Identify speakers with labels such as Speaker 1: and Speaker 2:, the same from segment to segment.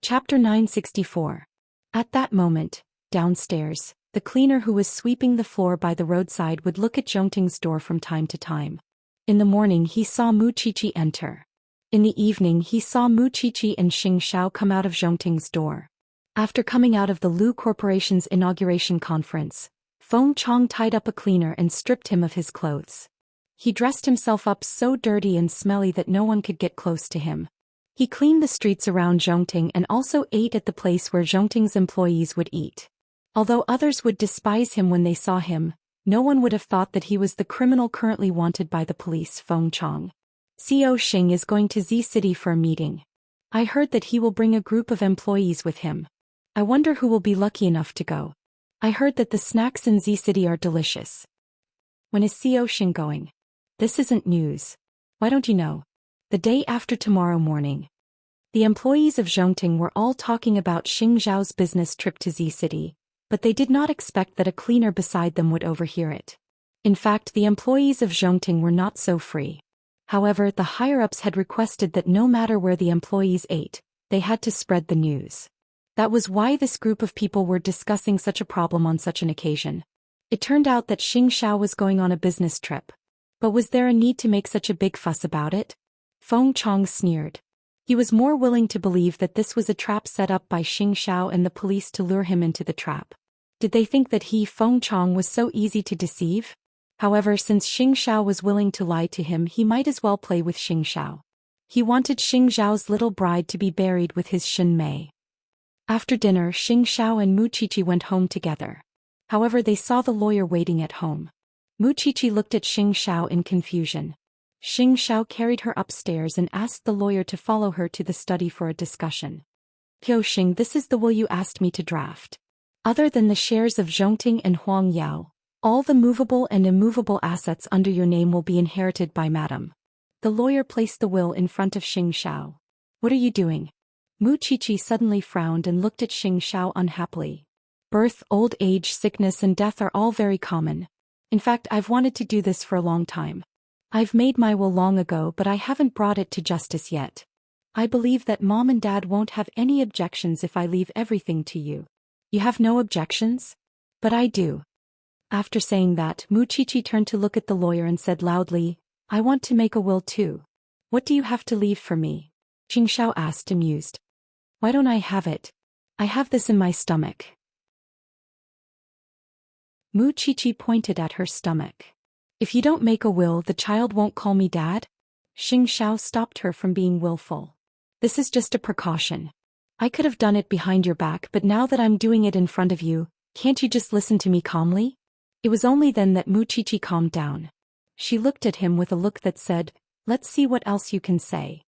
Speaker 1: Chapter 964. At that moment, downstairs, the cleaner who was sweeping the floor by the roadside would look at Zhongting's door from time to time. In the morning he saw Mu Qiqi enter. In the evening he saw Mu Qiqi and Xianxia come out of Zhongting's door. After coming out of the Lu Corporation's inauguration conference, Feng Chong tied up a cleaner and stripped him of his clothes. He dressed himself up so dirty and smelly that no one could get close to him. He cleaned the streets around Zhongting and also ate at the place where Zhongting's employees would eat. Although others would despise him when they saw him, no one would have thought that he was the criminal currently wanted by the police. Feng Chong. Zhou Xian is going to Z City for a meeting. I heard that he will bring a group of employees with him. I wonder who will be lucky enough to go. I heard that the snacks in Z City are delicious. When is Zhou Xian going? This isn't news. Why don't you know? The day after tomorrow morning. The employees of Zhongting were all talking about Xing Zhao's business trip to Z City, but they did not expect that a cleaner beside them would overhear it. In fact, the employees of Zhongting were not so free. However, the higher-ups had requested that no matter where the employees ate, they had to spread the news. That was why this group of people were discussing such a problem on such an occasion. It turned out that Xing Zhao was going on a business trip. But was there a need to make such a big fuss about it? Feng Chong sneered. He was more willing to believe that this was a trap set up by Xing Zhao and the police to lure him into the trap. Did they think that he, Feng Chong, was so easy to deceive? However, since Xing Zhao was willing to lie to him, he might as well play with Xing Zhao. He wanted Xing Zhao's little bride to be buried with his Xin Mei. After dinner, Xing Zhao and Mu Qiqi went home together. However, they saw the lawyer waiting at home. Mu Qiqi looked at Xing Zhao in confusion. Xing Zhao carried her upstairs and asked the lawyer to follow her to the study for a discussion. Qiu Xing, this is the will you asked me to draft. Other than the shares of Zhongting and Huang Yao, all the movable and immovable assets under your name will be inherited by Madam. The lawyer placed the will in front of Xing Zhao. What are you doing? Mu Qiqi suddenly frowned and looked at Xing Zhao unhappily. Birth, old age, sickness and death are all very common. In fact, I've wanted to do this for a long time. I've made my will long ago, but I haven't brought it to justice yet. I believe that Mom and Dad won't have any objections if I leave everything to you. You have no objections? But I do. After saying that, Mu Qiqi turned to look at the lawyer and said loudly, I want to make a will too. What do you have to leave for me? Xing Zhao asked, amused. Why don't I have it? I have this in my stomach. Mu Qiqi pointed at her stomach. If you don't make a will, the child won't call me Dad? Xing Zhao stopped her from being willful. This is just a precaution. I could have done it behind your back, but now that I'm doing it in front of you, can't you just listen to me calmly? It was only then that Mu Qiqi calmed down. She looked at him with a look that said, let's see what else you can say.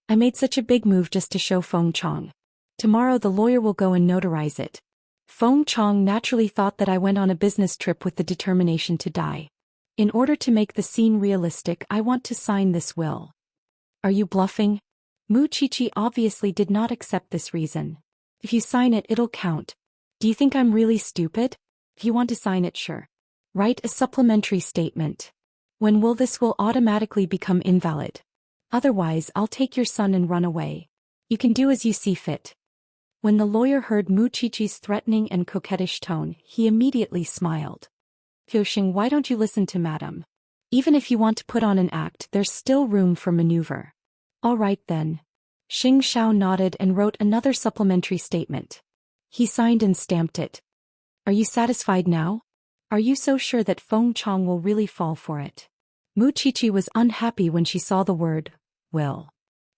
Speaker 1: I made such a big move just to show Feng Chong. Tomorrow the lawyer will go and notarize it. Feng Chong naturally thought that I went on a business trip with the determination to die. In order to make the scene realistic, I want to sign this will. Are you bluffing? Mu Qiqi obviously did not accept this reason. If you sign it, it'll count. Do you think I'm really stupid? If you want to sign it, sure. Write a supplementary statement. When will this will automatically become invalid? Otherwise, I'll take your son and run away. You can do as you see fit. When the lawyer heard Mu Qiqi's threatening and coquettish tone, he immediately smiled. Qiu Xing, why don't you listen to Madam? Even if you want to put on an act, there's still room for maneuver. All right then. Xing Zhao nodded and wrote another supplementary statement. He signed and stamped it. Are you satisfied now? Are you so sure that Feng Chong will really fall for it? Mu Qiqi was unhappy when she saw the word, will.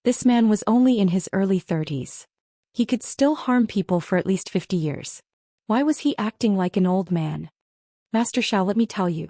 Speaker 1: This man was only in his early 30s. He could still harm people for at least 50 years. Why was he acting like an old man? Master Xiao, let me tell you.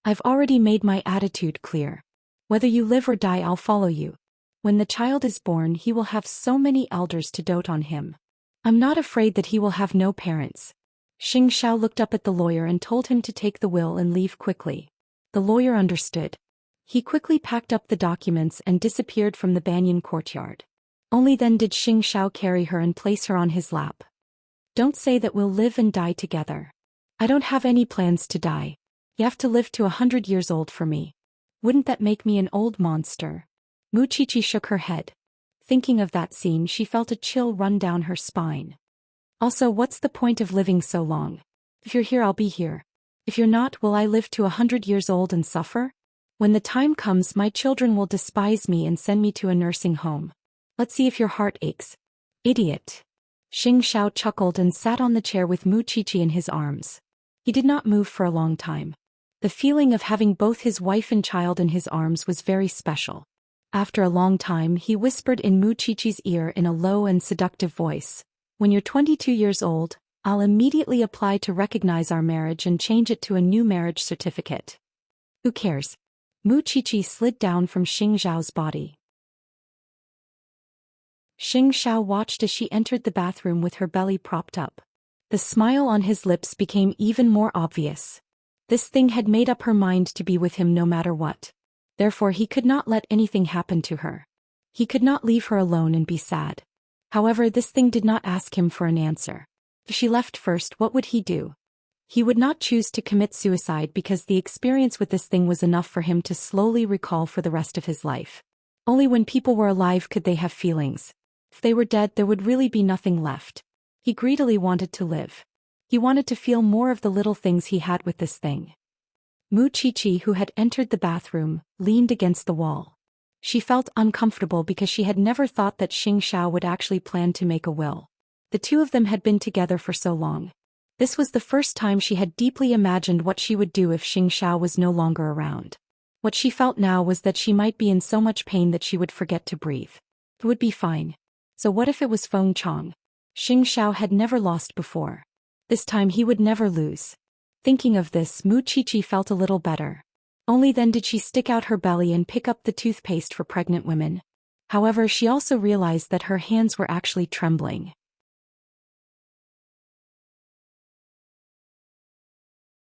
Speaker 1: I've already made my attitude clear. Whether you live or die, I'll follow you. When the child is born, he will have so many elders to dote on him. I'm not afraid that he will have no parents. Xing Zhao looked up at the lawyer and told him to take the will and leave quickly. The lawyer understood. He quickly packed up the documents and disappeared from the banyan courtyard. Only then did Xing Zhao carry her and place her on his lap. Don't say that we'll live and die together. I don't have any plans to die. You have to live to 100 years old for me. Wouldn't that make me an old monster? Mu Qiqi shook her head. Thinking of that scene, she felt a chill run down her spine. Also, what's the point of living so long? If you're here, I'll be here. If you're not, will I live to 100 years old and suffer? When the time comes, my children will despise me and send me to a nursing home. Let's see if your heart aches. Idiot. Xianxia chuckled and sat on the chair with Wuxia in his arms. He did not move for a long time. The feeling of having both his wife and child in his arms was very special. After a long time, he whispered in Wuxia's ear in a low and seductive voice. When you're 22 years old, I'll immediately apply to recognize our marriage and change it to a new marriage certificate. Who cares? Wuxia slid down from Xianxia's body. Xianxia watched as she entered the bathroom with her belly propped up. The smile on his lips became even more obvious. This thing had made up her mind to be with him no matter what. Therefore he could not let anything happen to her. He could not leave her alone and be sad. However, this thing did not ask him for an answer. If she left first, what would he do? He would not choose to commit suicide because the experience with this thing was enough for him to slowly recall for the rest of his life. Only when people were alive could they have feelings. If they were dead, there would really be nothing left. He greedily wanted to live. He wanted to feel more of the little things he had with this thing. Wuxia, who had entered the bathroom, leaned against the wall. She felt uncomfortable because she had never thought that Xianxia would actually plan to make a will. The two of them had been together for so long. This was the first time she had deeply imagined what she would do if Xianxia was no longer around. What she felt now was that she might be in so much pain that she would forget to breathe. It would be fine. So what if it was Feng Chong? Xianxia had never lost before. This time he would never lose. Thinking of this, Wuxia felt a little better. Only then did she stick out her belly and pick up the toothpaste for pregnant women. However, she also realized that her hands were actually trembling.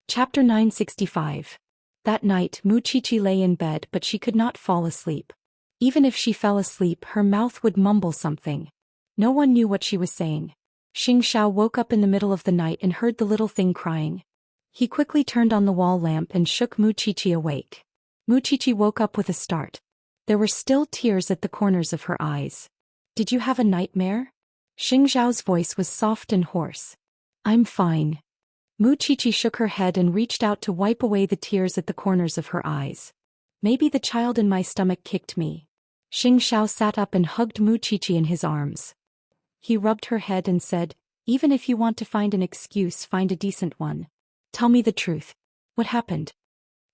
Speaker 1: Chapter 965. That night, Wuxia lay in bed but she could not fall asleep. Even if she fell asleep, her mouth would mumble something. No one knew what she was saying. Xianxia woke up in the middle of the night and heard the little thing crying. He quickly turned on the wall lamp and shook Wuxia awake. Wuxia woke up with a start. There were still tears at the corners of her eyes. Did you have a nightmare? Xianxia's voice was soft and hoarse. I'm fine. Wuxia shook her head and reached out to wipe away the tears at the corners of her eyes. Maybe the child in my stomach kicked me. Xianxia sat up and hugged Wuxia in his arms. He rubbed her head and said, even if you want to find an excuse, find a decent one. Tell me the truth. What happened?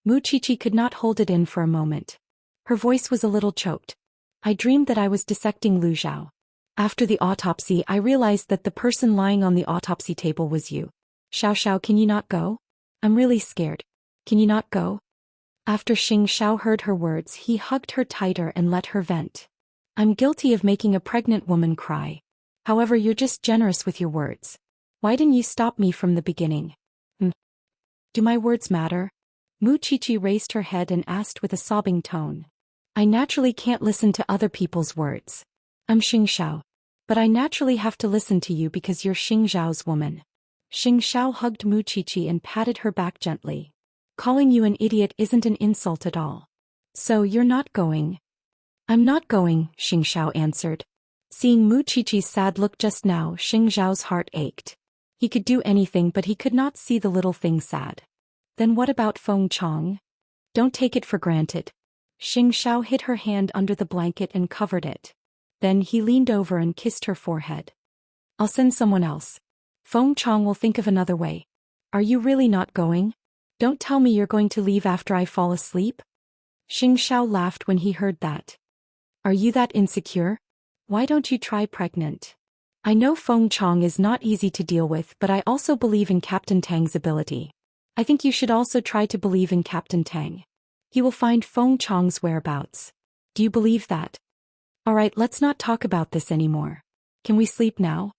Speaker 1: Wuxia could not hold it in for a moment. Her voice was a little choked. I dreamed that I was dissecting Lu Zhao. After the autopsy, I realized that the person lying on the autopsy table was you. Xiao, can you not go? I'm really scared. Can you not go? After Xianxia heard her words, he hugged her tighter and let her vent. I'm guilty of making a pregnant woman cry. However, you're just generous with your words. Why didn't you stop me from the beginning? Do my words matter? Wuxia raised her head and asked with a sobbing tone. I naturally can't listen to other people's words. I'm Xianxia. But I naturally have to listen to you because you're Xianxiao's woman. Xianxia hugged Wuxia and patted her back gently. Calling you an idiot isn't an insult at all. So you're not going? I'm not going, Xianxia answered. Seeing Wuxia's sad look just now, Xianxiao's heart ached. He could do anything but he could not see the little thing sad. Then what about Feng Chong? Don't take it for granted. Xianxia hid her hand under the blanket and covered it. Then he leaned over and kissed her forehead. I'll send someone else. Feng Chong will think of another way. Are you really not going? Don't tell me you're going to leave after I fall asleep? Xianxia laughed when he heard that. Are you that insecure? Why don't you try pregnant? I know Feng Chong is not easy to deal with, but I also believe in Captain Tang's ability. I think you should also try to believe in Captain Tang. He will find Feng Chong's whereabouts. Do you believe that? Alright, let's not talk about this anymore. Can we sleep now?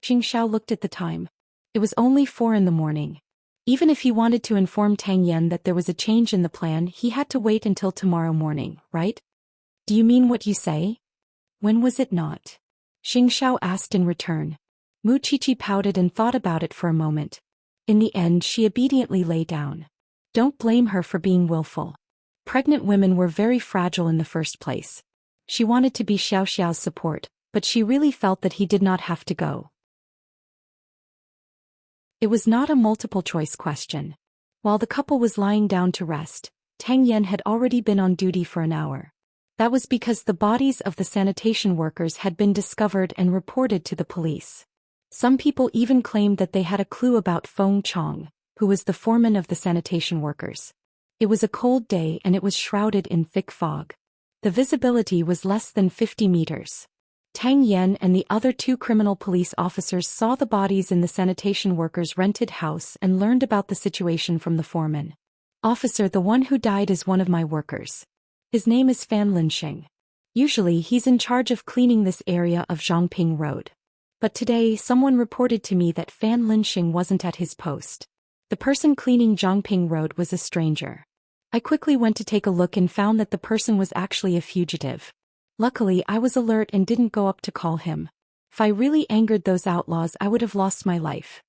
Speaker 1: Xianxia looked at the time. It was only 4 in the morning. Even if he wanted to inform Tang Yan that there was a change in the plan, he had to wait until tomorrow morning, right? Do you mean what you say? When was it not? Xianxia asked in return. Wuxia pouted and thought about it for a moment. In the end, she obediently lay down. Don't blame her for being willful. Pregnant women were very fragile in the first place. She wanted to be Xiaoxiao's support, but she really felt that he did not have to go. It was not a multiple-choice question. While the couple was lying down to rest, Tang Yan had already been on duty for an hour. That was because the bodies of the sanitation workers had been discovered and reported to the police. Some people even claimed that they had a clue about Feng Chong, who was the foreman of the sanitation workers. It was a cold day and it was shrouded in thick fog. The visibility was less than 50 meters. Tang Yan and the other two criminal police officers saw the bodies in the sanitation workers' rented house and learned about the situation from the foreman. "Officer, the one who died is one of my workers. His name is Fan Linxing. Usually he's in charge of cleaning this area of Zhongping Road. But today someone reported to me that Fan Linxing wasn't at his post. The person cleaning Zhongping Road was a stranger. I quickly went to take a look and found that the person was actually a fugitive. Luckily, I was alert and didn't go up to call him. If I really angered those outlaws, I would have lost my life.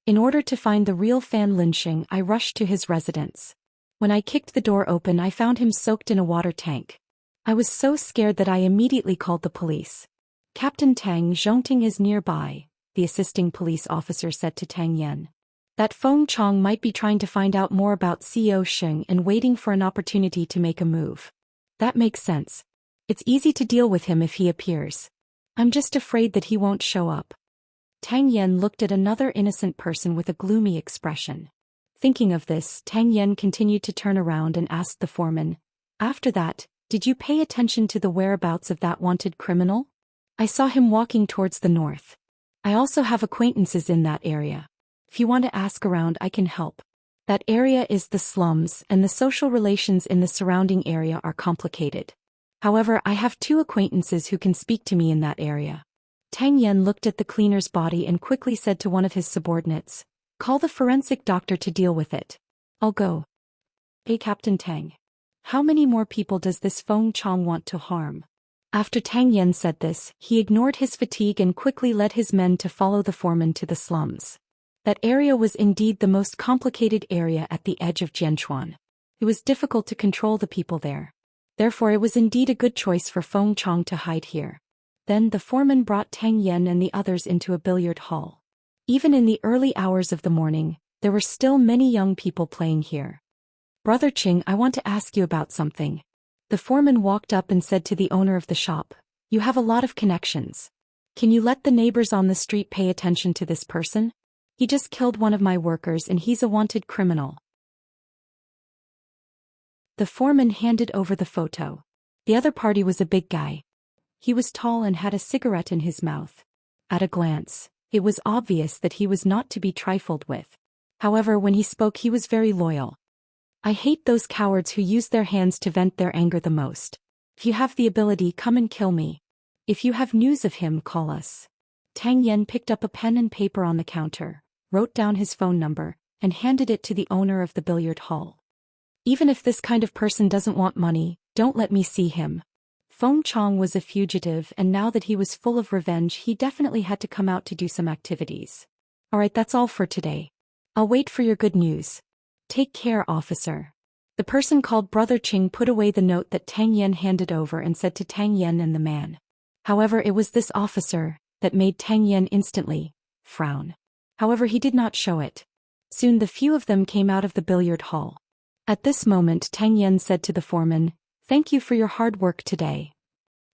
Speaker 1: In order to find the real Fan Linxing, I rushed to his residence. When I kicked the door open, I found him soaked in a water tank. I was so scared that I immediately called the police. Captain Tang Zhongting is nearby," the assisting police officer said to Tang Yan. "That Feng Chong might be trying to find out more about Zhou Xian and waiting for an opportunity to make a move. That makes sense. It's easy to deal with him if he appears. I'm just afraid that he won't show up." Tang Yan looked at another innocent person with a gloomy expression. Thinking of this, Tang Yan continued to turn around and asked the foreman, "After that, did you pay attention to the whereabouts of that wanted criminal?" "I saw him walking towards the north. I also have acquaintances in that area. If you want to ask around, I can help. That area is the slums, and the social relations in the surrounding area are complicated. However, I have two acquaintances who can speak to me in that area." Tang Yan looked at the cleaner's body and quickly said to one of his subordinates, "Call the forensic doctor to deal with it. I'll go." "Hey, Captain Tang. How many more people does this Feng Chong want to harm?" After Tang Yan said this, he ignored his fatigue and quickly led his men to follow the foreman to the slums. That area was indeed the most complicated area at the edge of Jianchuan. It was difficult to control the people there. Therefore it was indeed a good choice for Feng Chong to hide here. Then the foreman brought Tang Yan and the others into a billiard hall. Even in the early hours of the morning, there were still many young people playing here. "Brother Qing, I want to ask you about something." The foreman walked up and said to the owner of the shop, "You have a lot of connections. Can you let the neighbors on the street pay attention to this person? He just killed one of my workers and he's a wanted criminal." The foreman handed over the photo. The other party was a big guy. He was tall and had a cigarette in his mouth. At a glance, it was obvious that he was not to be trifled with. However, when he spoke, he was very loyal. "I hate those cowards who use their hands to vent their anger the most. If you have the ability, come and kill me. If you have news of him, call us." Tang Yan picked up a pen and paper on the counter, wrote down his phone number, and handed it to the owner of the billiard hall. "Even if this kind of person doesn't want money, don't let me see him." Feng Chong was a fugitive, and now that he was full of revenge, he definitely had to come out to do some activities. "Alright, that's all for today. I'll wait for your good news. Take care, officer." The person called Brother Qing put away the note that Tang Yan handed over and said to Tang Yan and the man. However, it was this officer that made Tang Yan instantly frown. However, he did not show it. Soon the few of them came out of the billiard hall. At this moment, Tang Yan said to the foreman, "Thank you for your hard work today."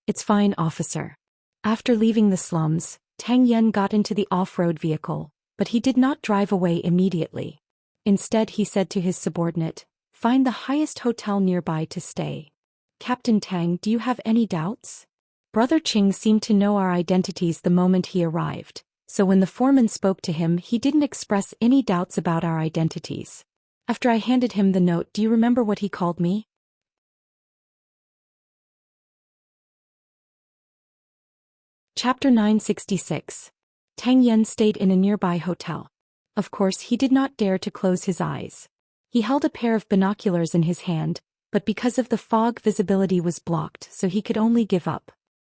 Speaker 1: "It's fine, officer." After leaving the slums, Tang Yan got into the off-road vehicle, but he did not drive away immediately. Instead, he said to his subordinate, "Find the highest hotel nearby to stay." "Captain Tang, do you have any doubts?" Brother Qing seemed to know our identities the moment he arrived, so when the foreman spoke to him, he didn't express any doubts about our identities. After I handed him the note, "Do you remember what he called me?" Chapter 966. Tang Yan stayed in a nearby hotel. Of course, he did not dare to close his eyes. He held a pair of binoculars in his hand, but because of the fog, visibility was blocked, so he could only give up.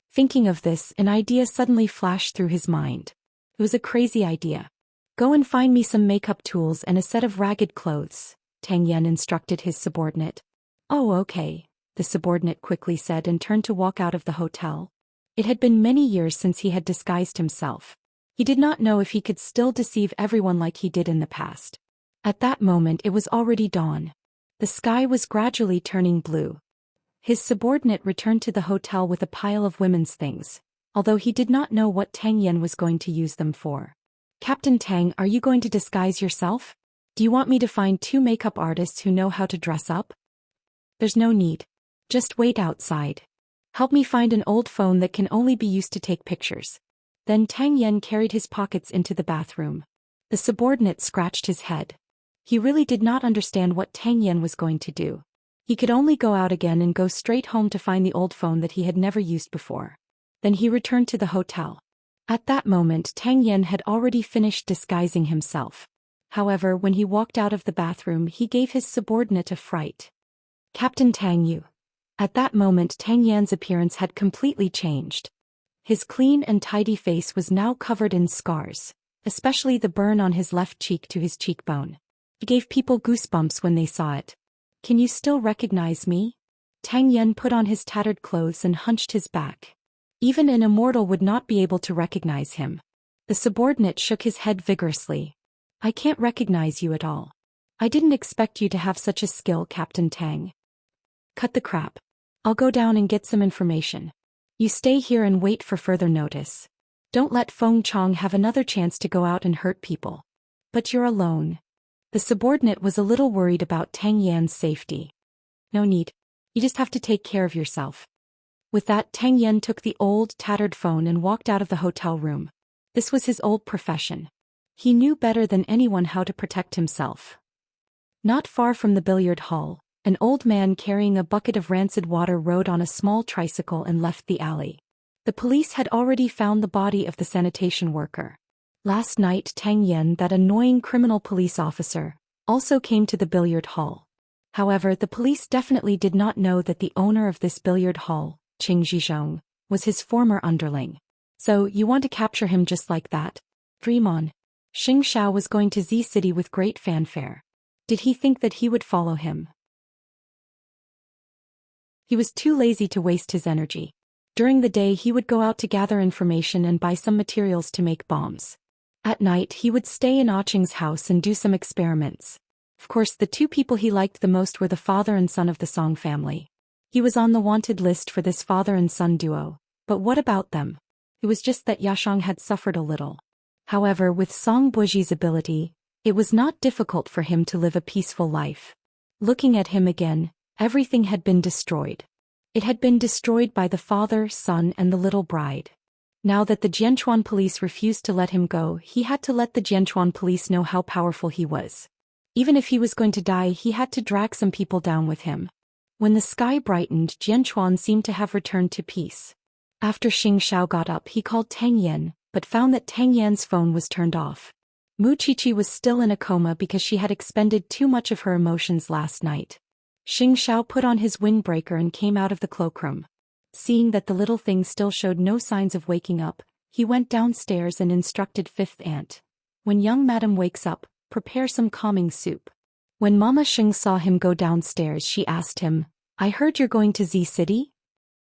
Speaker 1: Thinking of this, an idea suddenly flashed through his mind. It was a crazy idea. "Go and find me some makeup tools and a set of ragged clothes," Tang Yan instructed his subordinate. "Oh, okay. the subordinate quickly said and turned to walk out of the hotel. It had been many years since he had disguised himself. He did not know if he could still deceive everyone like he did in the past. At that moment it was already dawn. The sky was gradually turning blue. His subordinate returned to the hotel with a pile of women's things, although he did not know what Tang Yan was going to use them for. Captain Tang, are you going to disguise yourself? Do you want me to find 2 makeup artists who know how to dress up? There's no need. Just wait outside. Help me find an old phone that can only be used to take pictures. Then Tang Yan carried his pockets into the bathroom. The subordinate scratched his head. He really did not understand what Tang Yan was going to do. He could only go out again and go straight home to find the old phone that he had never used before. Then he returned to the hotel. At that moment Tang Yan had already finished disguising himself. However, when he walked out of the bathroom he gave his subordinate a fright. Captain Tang, you. At that moment Tang Yan's appearance had completely changed. His clean and tidy face was now covered in scars, especially the burn on his left cheek to his cheekbone. It gave people goosebumps when they saw it. Can you still recognize me? Tang Yan put on his tattered clothes and hunched his back. Even an immortal would not be able to recognize him. The subordinate shook his head vigorously. I can't recognize you at all. I didn't expect you to have such a skill, Captain Tang. Cut the crap. I'll go down and get some information. You stay here and wait for further notice. Don't let Feng Chong have another chance to go out and hurt people. But you're alone. The subordinate was a little worried about Tang Yan's safety. No need. You just have to take care of yourself. With that, Tang Yan took the old, tattered phone and walked out of the hotel room. This was his old profession. He knew better than anyone how to protect himself. Not far from the billiard hall, an old man carrying a bucket of rancid water rode on a small tricycle and left the alley. The police had already found the body of the sanitation worker. Last night Tang Yan, that annoying criminal police officer, also came to the billiard hall. However, the police definitely did not know that the owner of this billiard hall, Qing Zhizhong, was his former underling. So, you want to capture him just like that? Dream on. Xianxia was going to Z City with great fanfare. Did he think that he would follow him? He was too lazy to waste his energy. During the day he would go out to gather information and buy some materials to make bombs. At night he would stay in Qing's house and do some experiments. Of course, the 2 people he liked the most were the father and son of the Song family. He was on the wanted list for this father and son duo. But what about them? It was just that Yashang had suffered a little. However, with Song Buji's ability, it was not difficult for him to live a peaceful life. Looking at him again, everything had been destroyed. It had been destroyed by the father, son, and the little bride. Now that the Jianchuan police refused to let him go, he had to let the Jianchuan police know how powerful he was. Even if he was going to die, he had to drag some people down with him. When the sky brightened, Jianchuan seemed to have returned to peace. After Xing Xiao got up, he called Tang Yan, but found that Tang Yan's phone was turned off. Mu Qiqi was still in a coma because she had expended too much of her emotions last night. Xing Xiao put on his windbreaker and came out of the cloakroom. Seeing that the little thing still showed no signs of waking up, he went downstairs and instructed Fifth Aunt. When young madam wakes up, prepare some calming soup. When Mama Xing saw him go downstairs, she asked him, I heard you're going to Z City?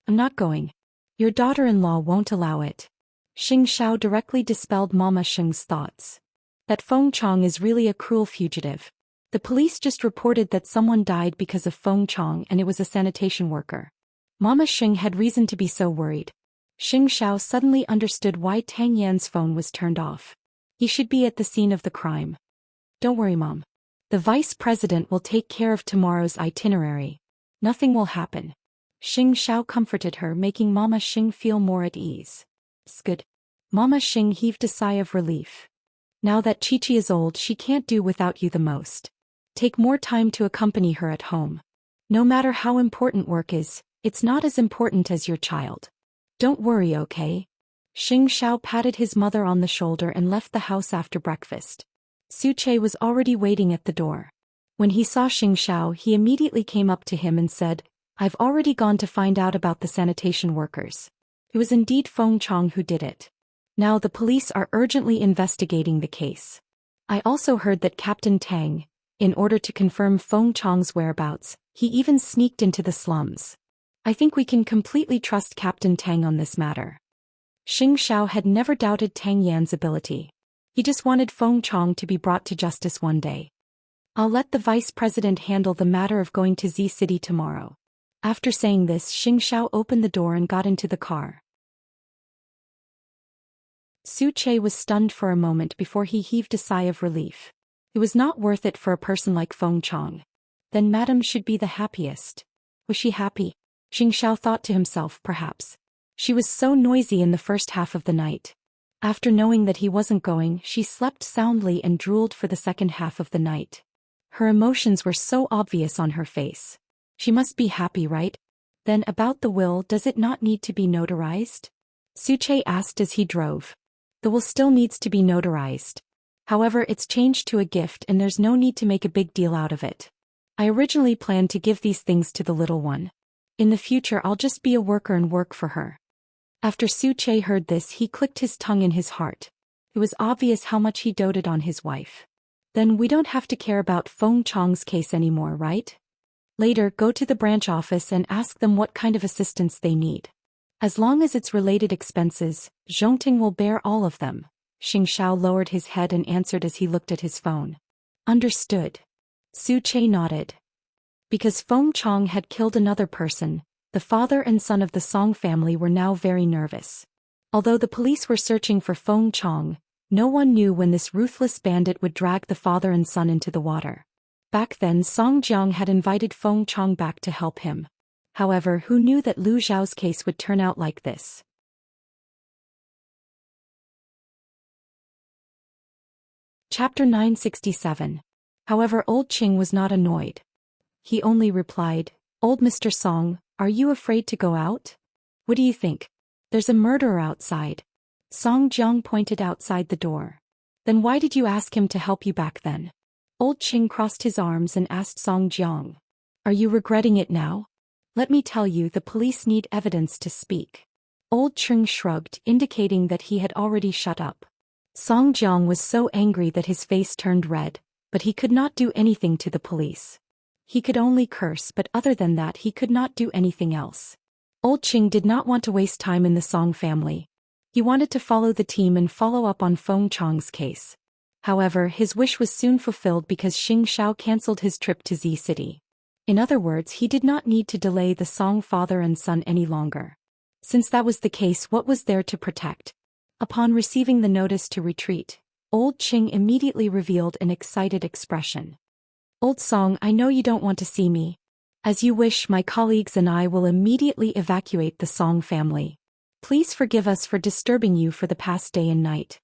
Speaker 1: I'm not going. Your daughter-in-law won't allow it. Xing Xiao directly dispelled Mama Xing's thoughts. That Feng Chong is really a cruel fugitive. The police just reported that someone died because of Feng Chong and it was a sanitation worker. Mama Xing had reason to be so worried. Xing Xiao suddenly understood why Tang Yan's phone was turned off. He should be at the scene of the crime. Don't worry, Mom. The vice president will take care of tomorrow's itinerary. Nothing will happen. Xing Xiao comforted her, making Mama Xing feel more at ease. It's good. Mama Xing heaved a sigh of relief. Now that Qiqi is old, she can't do without you the most. Take more time to accompany her at home. No matter how important work is, it's not as important as your child. Don't worry, okay? Xing Xiao patted his mother on the shoulder and left the house after breakfast. Su Che was already waiting at the door. When he saw Xing Xiao, he immediately came up to him and said, I've already gone to find out about the sanitation workers. It was indeed Feng Chong who did it. Now the police are urgently investigating the case. I also heard that Captain Tang, in order to confirm Feng Chong's whereabouts, he even sneaked into the slums. I think we can completely trust Captain Tang on this matter. Xianxia had never doubted Tang Yan's ability. He just wanted Feng Chong to be brought to justice one day. I'll let the vice president handle the matter of going to Z City tomorrow. After saying this, Xianxia opened the door and got into the car. Su Che was stunned for a moment before he heaved a sigh of relief. It was not worth it for a person like Feng Chong. Then Madame should be the happiest. Was she happy? Xianxia thought to himself, perhaps. She was so noisy in the first half of the night. After knowing that he wasn't going, she slept soundly and drooled for the second half of the night. Her emotions were so obvious on her face. She must be happy, right? Then about the will, does it not need to be notarized? Su Che asked as he drove. The will still needs to be notarized. However, it's changed to a gift and there's no need to make a big deal out of it. I originally planned to give these things to the little one. In the future I'll just be a worker and work for her. After Su Che heard this, he clicked his tongue in his heart. It was obvious how much he doted on his wife. Then we don't have to care about Feng Chong's case anymore, right? Later, go to the branch office and ask them what kind of assistance they need. As long as it's related expenses, Zhongting will bear all of them. Xianxia lowered his head and answered as he looked at his phone. Understood. Su Che nodded. Because Feng Chong had killed another person, the father and son of the Song family were now very nervous. Although the police were searching for Feng Chong, no one knew when this ruthless bandit would drag the father and son into the water. Back then Song Jiang had invited Feng Chong back to help him. However, who knew that Lu Zhao's case would turn out like this? Chapter 967. However, old Qing was not annoyed. He only replied, "Old Mr. Song, are you afraid to go out? What do you think? There's a murderer outside." Song Jiang pointed outside the door. "Then why did you ask him to help you back then?" Old Qing crossed his arms and asked Song Jiang, "Are you regretting it now? Let me tell you, the police need evidence to speak." Old Qing shrugged, indicating that he had already shut up. Song Jiang was so angry that his face turned red, but he could not do anything to the police. He could only curse, but other than that he could not do anything else. Old Qing did not want to waste time in the Song family. He wanted to follow the team and follow up on Feng Chong's case. However, his wish was soon fulfilled because Xianxia cancelled his trip to Z City. In other words, he did not need to delay the Song father and son any longer. Since that was the case, what was there to protect? Upon receiving the notice to retreat, Old Qing immediately revealed an excited expression. "Old Song, I know you don't want to see me. As you wish, my colleagues and I will immediately evacuate the Song family. Please forgive us for disturbing you for the past day and night."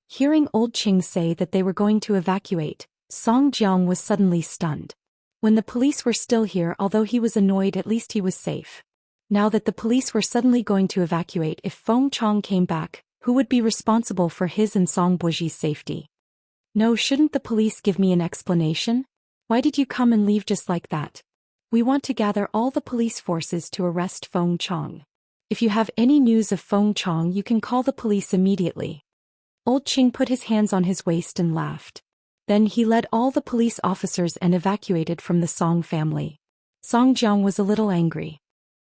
Speaker 1: Hearing Old Qing say that they were going to evacuate, Song Jiang was suddenly stunned. When the police were still here, although he was annoyed, at least he was safe. Now that the police were suddenly going to evacuate, if Feng Chong came back, who would be responsible for his and Song Buji's safety? No, shouldn't the police give me an explanation? Why did you come and leave just like that? We want to gather all the police forces to arrest Feng Chong. If you have any news of Feng Chong, you can call the police immediately. Old Qing put his hands on his waist and laughed. Then he led all the police officers and evacuated from the Song family. Song Jiang was a little angry.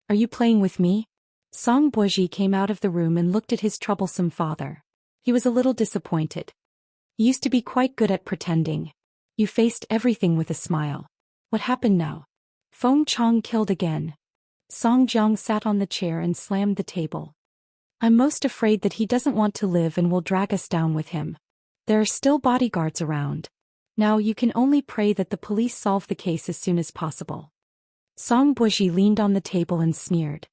Speaker 1: "Are you playing with me?" Song Buji came out of the room and looked at his troublesome father. He was a little disappointed. "You used to be quite good at pretending. You faced everything with a smile. What happened now? Feng Chong killed again." Song Jiang sat on the chair and slammed the table. "I'm most afraid that he doesn't want to live and will drag us down with him. There are still bodyguards around. Now you can only pray that the police solve the case as soon as possible." Song Buji leaned on the table and sneered.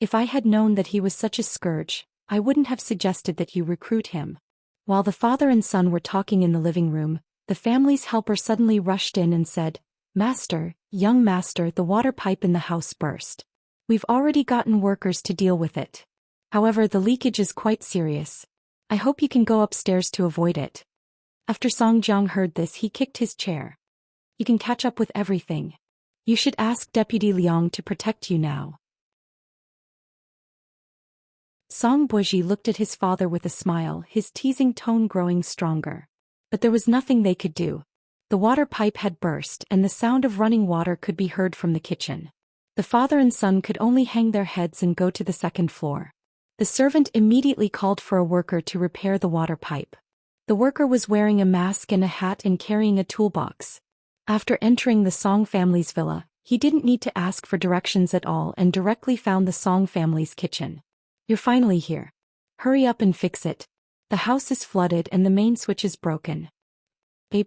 Speaker 1: "If I had known that he was such a scourge, I wouldn't have suggested that you recruit him." While the father and son were talking in the living room, the family's helper suddenly rushed in and said, "Master, young master, the water pipe in the house burst. We've already gotten workers to deal with it. However, the leakage is quite serious. I hope you can go upstairs to avoid it." After Song Jiang heard this, he kicked his chair. "You can catch up with everything. You should ask Deputy Liang to protect you now." Song Buji looked at his father with a smile, his teasing tone growing stronger. But there was nothing they could do. The water pipe had burst and the sound of running water could be heard from the kitchen. The father and son could only hang their heads and go to the second floor. The servant immediately called for a worker to repair the water pipe. The worker was wearing a mask and a hat and carrying a toolbox. After entering the Song family's villa, he didn't need to ask for directions at all and directly found the Song family's kitchen. You're finally here. Hurry up and fix it. The house is flooded and the main switch is broken.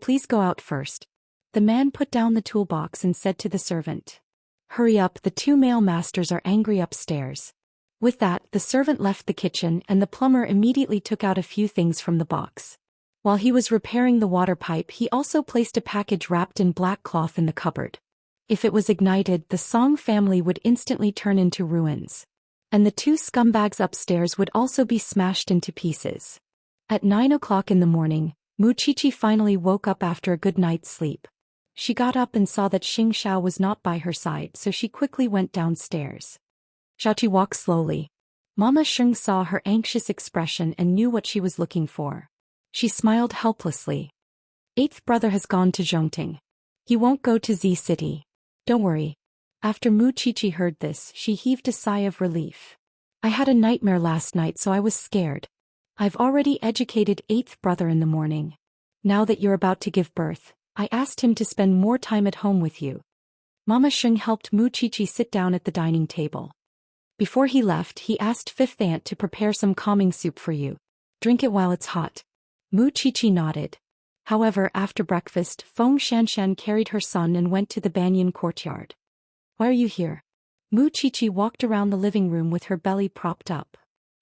Speaker 1: Please go out first. The man put down the toolbox and said to the servant. Hurry up, the two male masters are angry upstairs. With that, the servant left the kitchen and the plumber immediately took out a few things from the box. While he was repairing the water pipe, he also placed a package wrapped in black cloth in the cupboard. If it was ignited, the Song family would instantly turn into ruins. And the two scumbags upstairs would also be smashed into pieces. At 9 o'clock in the morning, Wuxia finally woke up after a good night's sleep. She got up and saw that Xianxia was not by her side, so she quickly went downstairs. Xiaoqi walked slowly. Mama Sheng saw her anxious expression and knew what she was looking for. She smiled helplessly. Eighth brother has gone to Zhongting. He won't go to Z City. Don't worry. After Wuxia heard this, she heaved a sigh of relief. I had a nightmare last night, so I was scared. I've already educated eighth brother in the morning. Now that you're about to give birth, I asked him to spend more time at home with you. Mama Sheng helped Wuxia sit down at the dining table. Before he left, he asked fifth aunt to prepare some calming soup for you. Drink it while it's hot. Wuxia nodded. However, after breakfast, Feng Xianxian carried her son and went to the banyan courtyard. Why are you here? Wuxia walked around the living room with her belly propped up.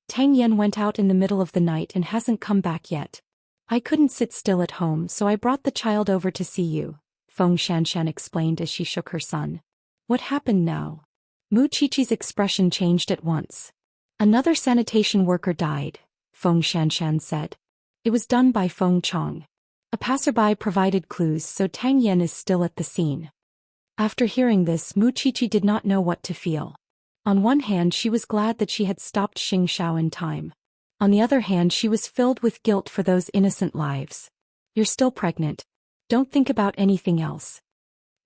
Speaker 1: Tang Yan went out in the middle of the night and hasn't come back yet. I couldn't sit still at home, so I brought the child over to see you, Feng Xianxian explained as she shook her son. What happened now? Wuxia's expression changed at once. Another sanitation worker died, Feng Xianxian said. It was done by Feng Chong. A passerby provided clues, so Tang Yan is still at the scene. After hearing this, Wuxia did not know what to feel. On one hand, she was glad that she had stopped Xianxia in time. On the other hand, she was filled with guilt for those innocent lives. You're still pregnant. Don't think about anything else.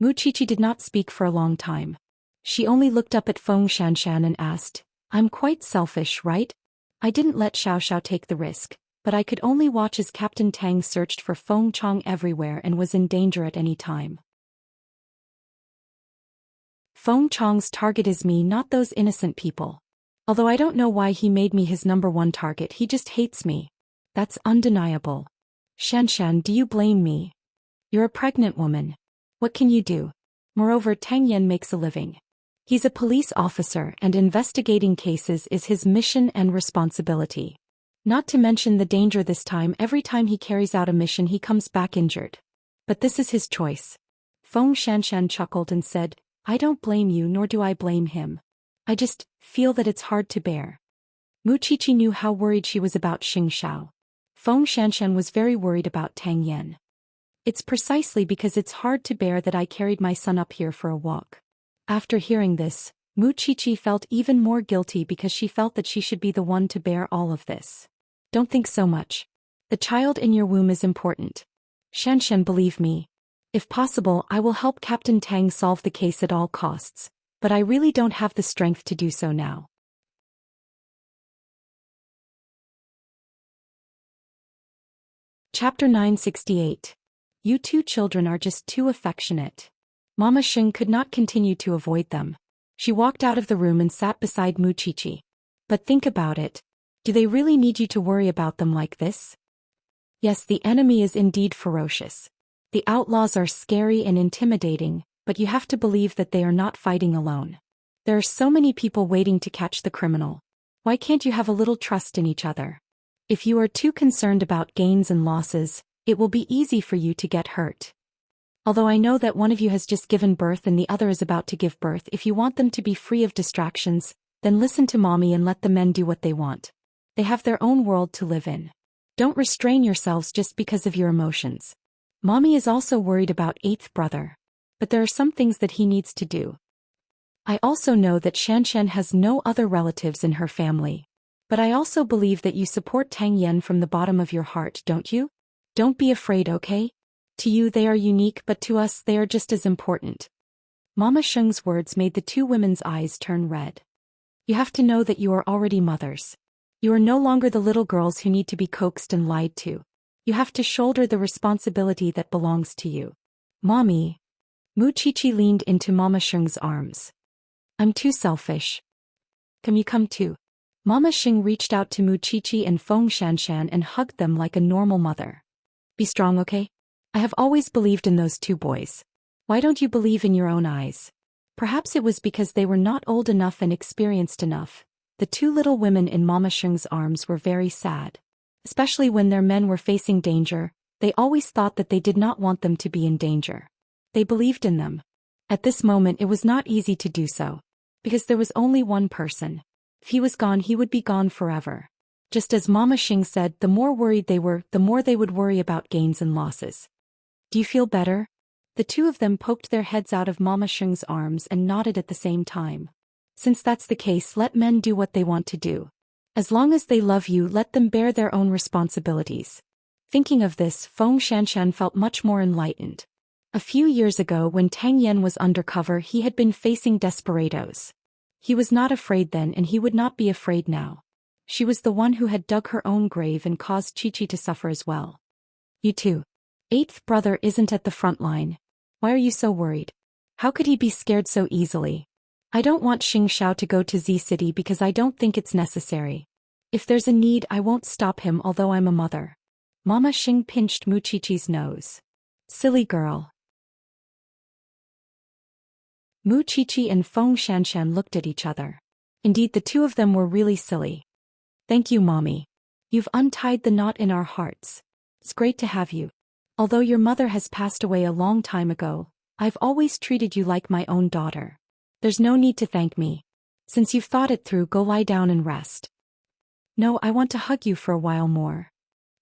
Speaker 1: Wuxia did not speak for a long time. She only looked up at Feng Xianxian and asked, I'm quite selfish, right? I didn't let Xiao take the risk, but I could only watch as Captain Tang searched for Feng Chong everywhere and was in danger at any time. Feng Chong's target is me, not those innocent people. Although I don't know why he made me his #1 target, he just hates me. That's undeniable. Xianxian, do you blame me? You're a pregnant woman. What can you do? Moreover, Tang Yan makes a living. He's a police officer and investigating cases is his mission and responsibility. Not to mention the danger this time, every time he carries out a mission he comes back injured. But this is his choice. Feng Xianxian chuckled and said, I don't blame you, nor do I blame him. I just feel that it's hard to bear. Wuxia knew how worried she was about Xianxia. Feng Xianxian was very worried about Tang Yan. It's precisely because it's hard to bear that I carried my son up here for a walk. After hearing this, Wuxia felt even more guilty because she felt that she should be the one to bear all of this. Don't think so much. The child in your womb is important. Xianxian, believe me. If possible, I will help Captain Tang solve the case at all costs, but I really don't have the strength to do so now. Chapter 968. You two children are just too affectionate. Mama Sheng could not continue to avoid them. She walked out of the room and sat beside Wuxia. But think about it. Do they really need you to worry about them like this? Yes, the enemy is indeed ferocious. The outlaws are scary and intimidating, but you have to believe that they are not fighting alone. There are so many people waiting to catch the criminal. Why can't you have a little trust in each other? If you are too concerned about gains and losses, it will be easy for you to get hurt. Although I know that one of you has just given birth and the other is about to give birth, if you want them to be free of distractions, then listen to mommy and let the men do what they want. They have their own world to live in. Don't restrain yourselves just because of your emotions. Mommy is also worried about eighth brother. But there are some things that he needs to do. I also know that Xianxian has no other relatives in her family. But I also believe that you support Tang Yan from the bottom of your heart, don't you? Don't be afraid, okay? To you they are unique, but to us they are just as important. Mama Sheng's words made the two women's eyes turn red. You have to know that you are already mothers. You are no longer the little girls who need to be coaxed and lied to. You have to shoulder the responsibility that belongs to you. Mommy. Mu Qiqi leaned into Mama Sheng's arms. I'm too selfish. Can you come too? Mama Xing reached out to Mu Qiqi and Feng Xianxian and hugged them like a normal mother. Be strong, okay? I have always believed in those two boys. Why don't you believe in your own eyes? Perhaps it was because they were not old enough and experienced enough. The two little women in Mama Sheng's arms were very sad. Especially when their men were facing danger, they always thought that they did not want them to be in danger. They believed in them. At this moment it was not easy to do so. Because there was only one person. If he was gone, he would be gone forever. Just as Mama Xing said, the more worried they were, the more they would worry about gains and losses. Do you feel better? The two of them poked their heads out of Mama Sheng's arms and nodded at the same time. Since that's the case, let men do what they want to do. As long as they love you, let them bear their own responsibilities. Thinking of this, Feng Xianxian felt much more enlightened. A few years ago when Tang Yan was undercover, he had been facing desperados. He was not afraid then and he would not be afraid now. She was the one who had dug her own grave and caused Qiqi to suffer as well. You too. Eighth brother isn't at the front line. Why are you so worried? How could he be scared so easily? I don't want Xianxia to go to Z City because I don't think it's necessary. If there's a need, I won't stop him, although I'm a mother. Mama Xing pinched Mu Qiqi's nose. Silly girl. Mu Qiqi and Feng Xianxian looked at each other. Indeed, the two of them were really silly. Thank you, Mommy. You've untied the knot in our hearts. It's great to have you. Although your mother has passed away a long time ago, I've always treated you like my own daughter. There's no need to thank me. Since you've thought it through, go lie down and rest. No, I want to hug you for a while more.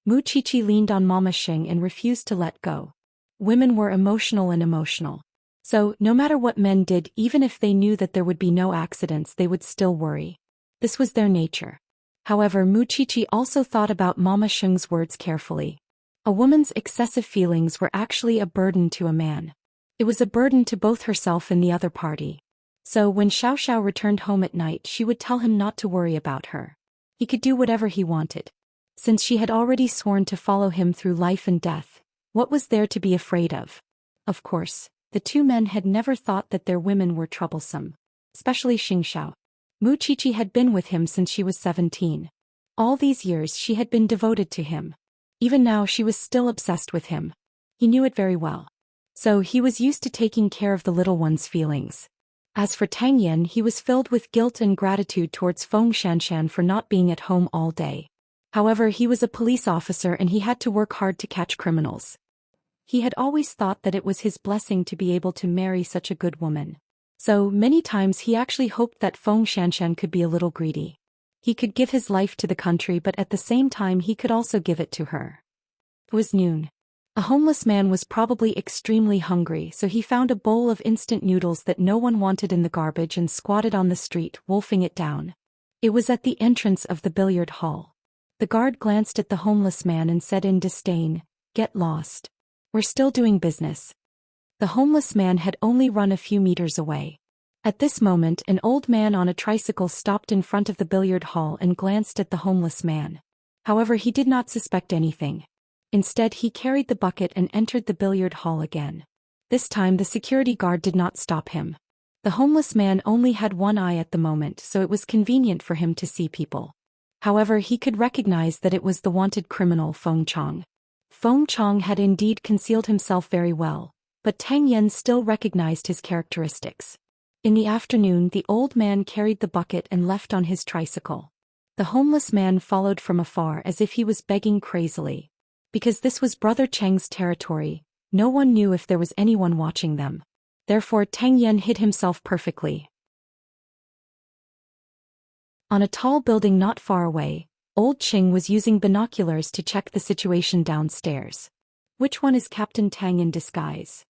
Speaker 1: Mu Qiqi leaned on Mama Xing and refused to let go. Women were emotional. So, no matter what men did, even if they knew that there would be no accidents, they would still worry. This was their nature. However, Mu Qiqi also thought about Mama Xing's words carefully. A woman's excessive feelings were actually a burden to a man. It was a burden to both herself and the other party. So when Xiao returned home at night, she would tell him not to worry about her. He could do whatever he wanted. Since she had already sworn to follow him through life and death, what was there to be afraid of? Of course, the two men had never thought that their women were troublesome. Especially Xianxia. Mu Qiqi had been with him since she was 17. All these years she had been devoted to him. Even now she was still obsessed with him. He knew it very well. So he was used to taking care of the little one's feelings. As for Tang Yan, he was filled with guilt and gratitude towards Feng Xianxian for not being at home all day. However, he was a police officer and he had to work hard to catch criminals. He had always thought that it was his blessing to be able to marry such a good woman. So, many times he actually hoped that Feng Xianxian could be a little greedy. He could give his life to the country, but at the same time he could also give it to her. It was noon. A homeless man was probably extremely hungry, so he found a bowl of instant noodles that no one wanted in the garbage and squatted on the street, wolfing it down. It was at the entrance of the billiard hall. The guard glanced at the homeless man and said in disdain, "Get lost. We're still doing business." The homeless man had only run a few meters away. At this moment, an old man on a tricycle stopped in front of the billiard hall and glanced at the homeless man. However, he did not suspect anything. Instead, he carried the bucket and entered the billiard hall again. This time the security guard did not stop him. The homeless man only had one eye at the moment, so it was convenient for him to see people. However, he could recognize that it was the wanted criminal Feng Chong. Feng Chong had indeed concealed himself very well, but Tang Yan still recognized his characteristics. In the afternoon, the old man carried the bucket and left on his tricycle. The homeless man followed from afar as if he was begging crazily. Because this was Brother Cheng's territory, no one knew if there was anyone watching them. Therefore Tang Yan hid himself perfectly. On a tall building not far away, Old Ching was using binoculars to check the situation downstairs. Which one is Captain Tang in disguise?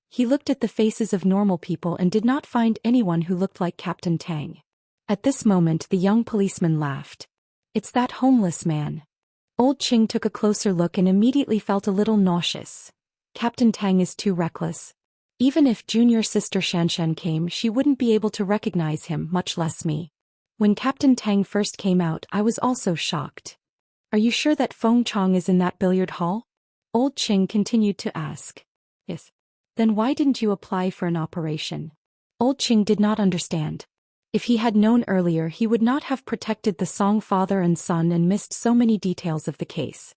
Speaker 1: He looked at the faces of normal people and did not find anyone who looked like Captain Tang. At this moment the young policeman laughed. It's that homeless man. Old Ching took a closer look and immediately felt a little nauseous. Captain Tang is too reckless. Even if junior sister Xianxia came, she wouldn't be able to recognize him, much less me. When Captain Tang first came out, I was also shocked. Are you sure that Feng Chong is in that billiard hall? Old Qing continued to ask. Yes. Then why didn't you apply for an operation? Old Qing did not understand. If he had known earlier, he would not have protected the Song father and son and missed so many details of the case.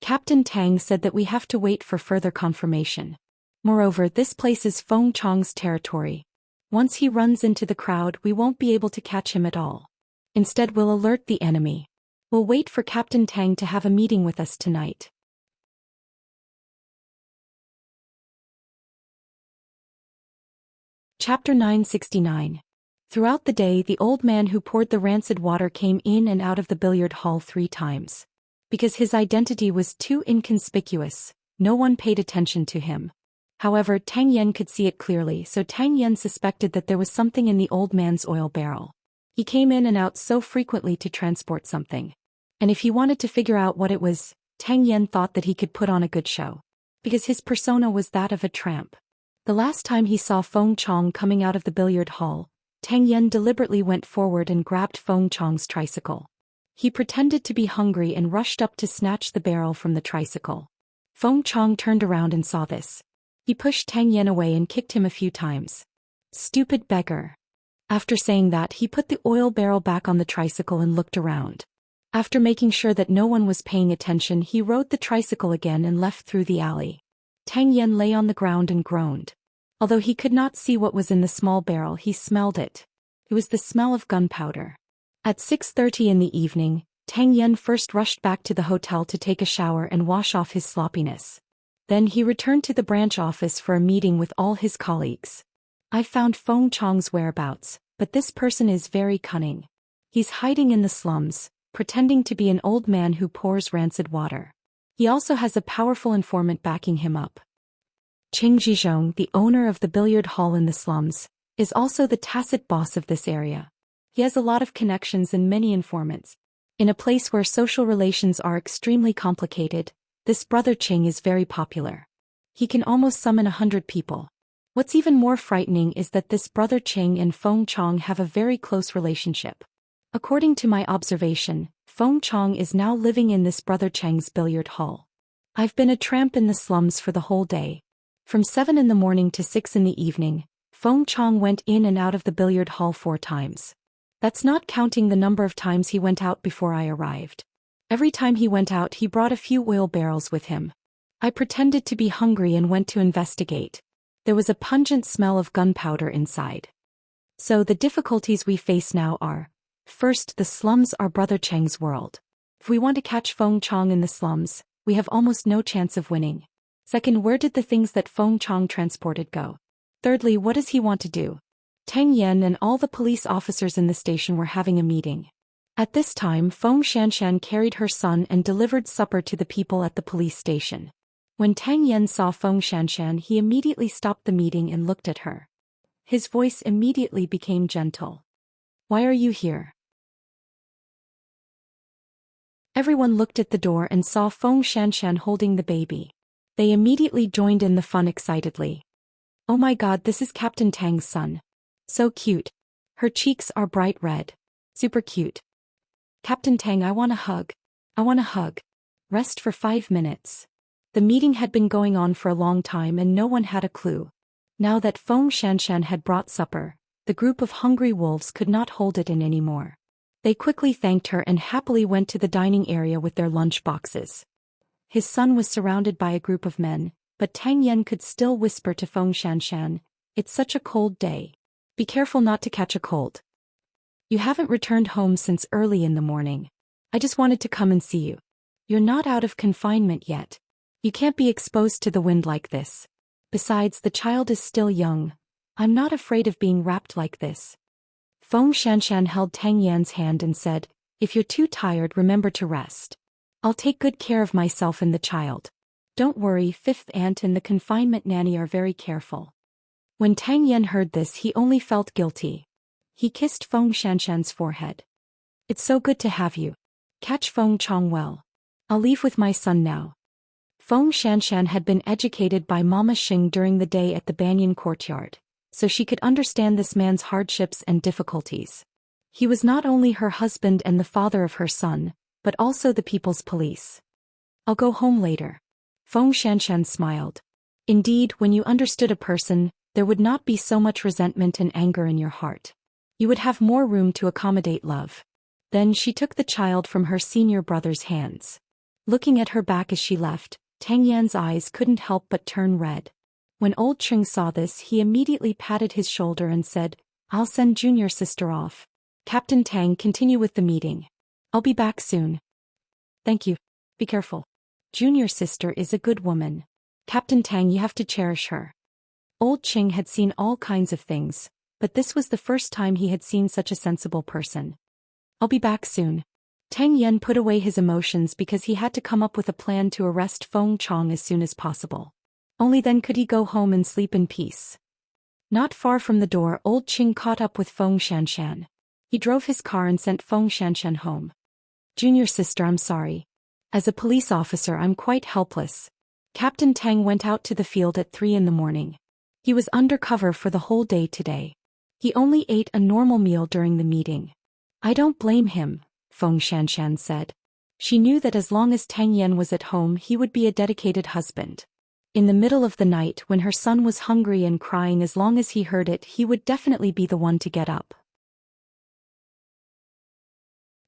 Speaker 1: Captain Tang said that we have to wait for further confirmation. Moreover, this place is Feng Chong's territory. Once he runs into the crowd, we won't be able to catch him at all. Instead, we'll alert the enemy. We'll wait for Captain Tang to have a meeting with us tonight. Chapter 969. Throughout the day, the old man who poured the rancid water came in and out of the billiard hall 3 times. Because his identity was too inconspicuous, no one paid attention to him. However, Tang Yen could see it clearly, so Tang Yen suspected that there was something in the old man's oil barrel. He came in and out so frequently to transport something. And if he wanted to figure out what it was, Tang Yen thought that he could put on a good show. Because his persona was that of a tramp. The last time he saw Feng Chong coming out of the billiard hall, Tang Yen deliberately went forward and grabbed Feng Chong's tricycle. He pretended to be hungry and rushed up to snatch the barrel from the tricycle. Feng Chong turned around and saw this. He pushed Tang Yen away and kicked him a few times. Stupid beggar. After saying that, he put the oil barrel back on the tricycle and looked around. After making sure that no one was paying attention, he rode the tricycle again and left through the alley. Tang Yen lay on the ground and groaned. Although he could not see what was in the small barrel, he smelled it. It was the smell of gunpowder. At 6:30 in the evening, Tang Yen first rushed back to the hotel to take a shower and wash off his sloppiness. Then he returned to the branch office for a meeting with all his colleagues. I found Feng Chong's whereabouts, but this person is very cunning. He's hiding in the slums, pretending to be an old man who pours rancid water. He also has a powerful informant backing him up. Qing Zhizhong, the owner of the billiard hall in the slums, is also the tacit boss of this area. He has a lot of connections and many informants. In a place where social relations are extremely complicated, this brother Qing is very popular. He can almost summon 100 people. What's even more frightening is that this brother Qing and Feng Chong have a very close relationship. According to my observation, Feng Chong is now living in this brother Cheng's billiard hall. I've been a tramp in the slums for the whole day. From 7 in the morning to 6 in the evening, Feng Chong went in and out of the billiard hall 4 times. That's not counting the number of times he went out before I arrived. Every time he went out, he brought a few oil barrels with him. I pretended to be hungry and went to investigate. There was a pungent smell of gunpowder inside. So the difficulties we face now are: first, the slums are Brother Cheng's world. If we want to catch Feng Chong in the slums, we have almost no chance of winning. Second, where did the things that Feng Chong transported go? Thirdly, what does he want to do? Tang Yen and all the police officers in the station were having a meeting. At this time, Feng Xianxia carried her son and delivered supper to the people at the police station. When Tang Yen saw Feng Xianxia, he immediately stopped the meeting and looked at her. His voice immediately became gentle. Why are you here? Everyone looked at the door and saw Feng Xianxia holding the baby. They immediately joined in the fun excitedly. Oh my god, this is Captain Tang's son. So cute. Her cheeks are bright red. Super cute. Captain Tang, I want a hug. I want a hug. Rest for 5 minutes. The meeting had been going on for a long time and no one had a clue. Now that Feng Xianxia had brought supper, the group of hungry wolves could not hold it in anymore. They quickly thanked her and happily went to the dining area with their lunch boxes. His son was surrounded by a group of men, but Tang Yen could still whisper to Feng Xianxia, "It's such a cold day. Be careful not to catch a cold. You haven't returned home since early in the morning. I just wanted to come and see you. You're not out of confinement yet. You can't be exposed to the wind like this. Besides, the child is still young. I'm not afraid of being wrapped like this." Feng Xianxia held Tang Yan's hand and said, "If you're too tired, remember to rest. I'll take good care of myself and the child. Don't worry, fifth aunt and the confinement nanny are very careful." When Tang Yan heard this, he only felt guilty. He kissed Feng Xianxia's forehead. "It's so good to have you. Catch Feng Chong well. I'll leave with my son now." Feng Xianxian had been educated by Mama Xing during the day at the Banyan courtyard, so she could understand this man's hardships and difficulties. He was not only her husband and the father of her son, but also the people's police. I'll go home later. Feng Xianxian smiled. Indeed, when you understood a person, there would not be so much resentment and anger in your heart. You would have more room to accommodate love. Then she took the child from her senior brother's hands. Looking at her back as she left, Tang Yan's eyes couldn't help but turn red. When old Ching saw this, he immediately patted his shoulder and said, "I'll send junior sister off. Captain Tang, continue with the meeting. I'll be back soon." "Thank you. Be careful. Junior sister is a good woman. Captain Tang, you have to cherish her." Old Ching had seen all kinds of things, but this was the first time he had seen such a sensible person. "I'll be back soon." Tang Yan put away his emotions because he had to come up with a plan to arrest Feng Chong as soon as possible. Only then could he go home and sleep in peace. Not far from the door, old Ching caught up with Feng Xianxian. He drove his car and sent Feng Xianxian home. "Junior sister, I'm sorry. As a police officer, I'm quite helpless." Captain Tang went out to the field at 3 in the morning. He was undercover for the whole day today. He only ate a normal meal during the meeting. "I don't blame him," Feng Xianxian said. She knew that as long as Tang Yan was at home, he would be a dedicated husband. In the middle of the night, when her son was hungry and crying, as long as he heard it, he would definitely be the one to get up.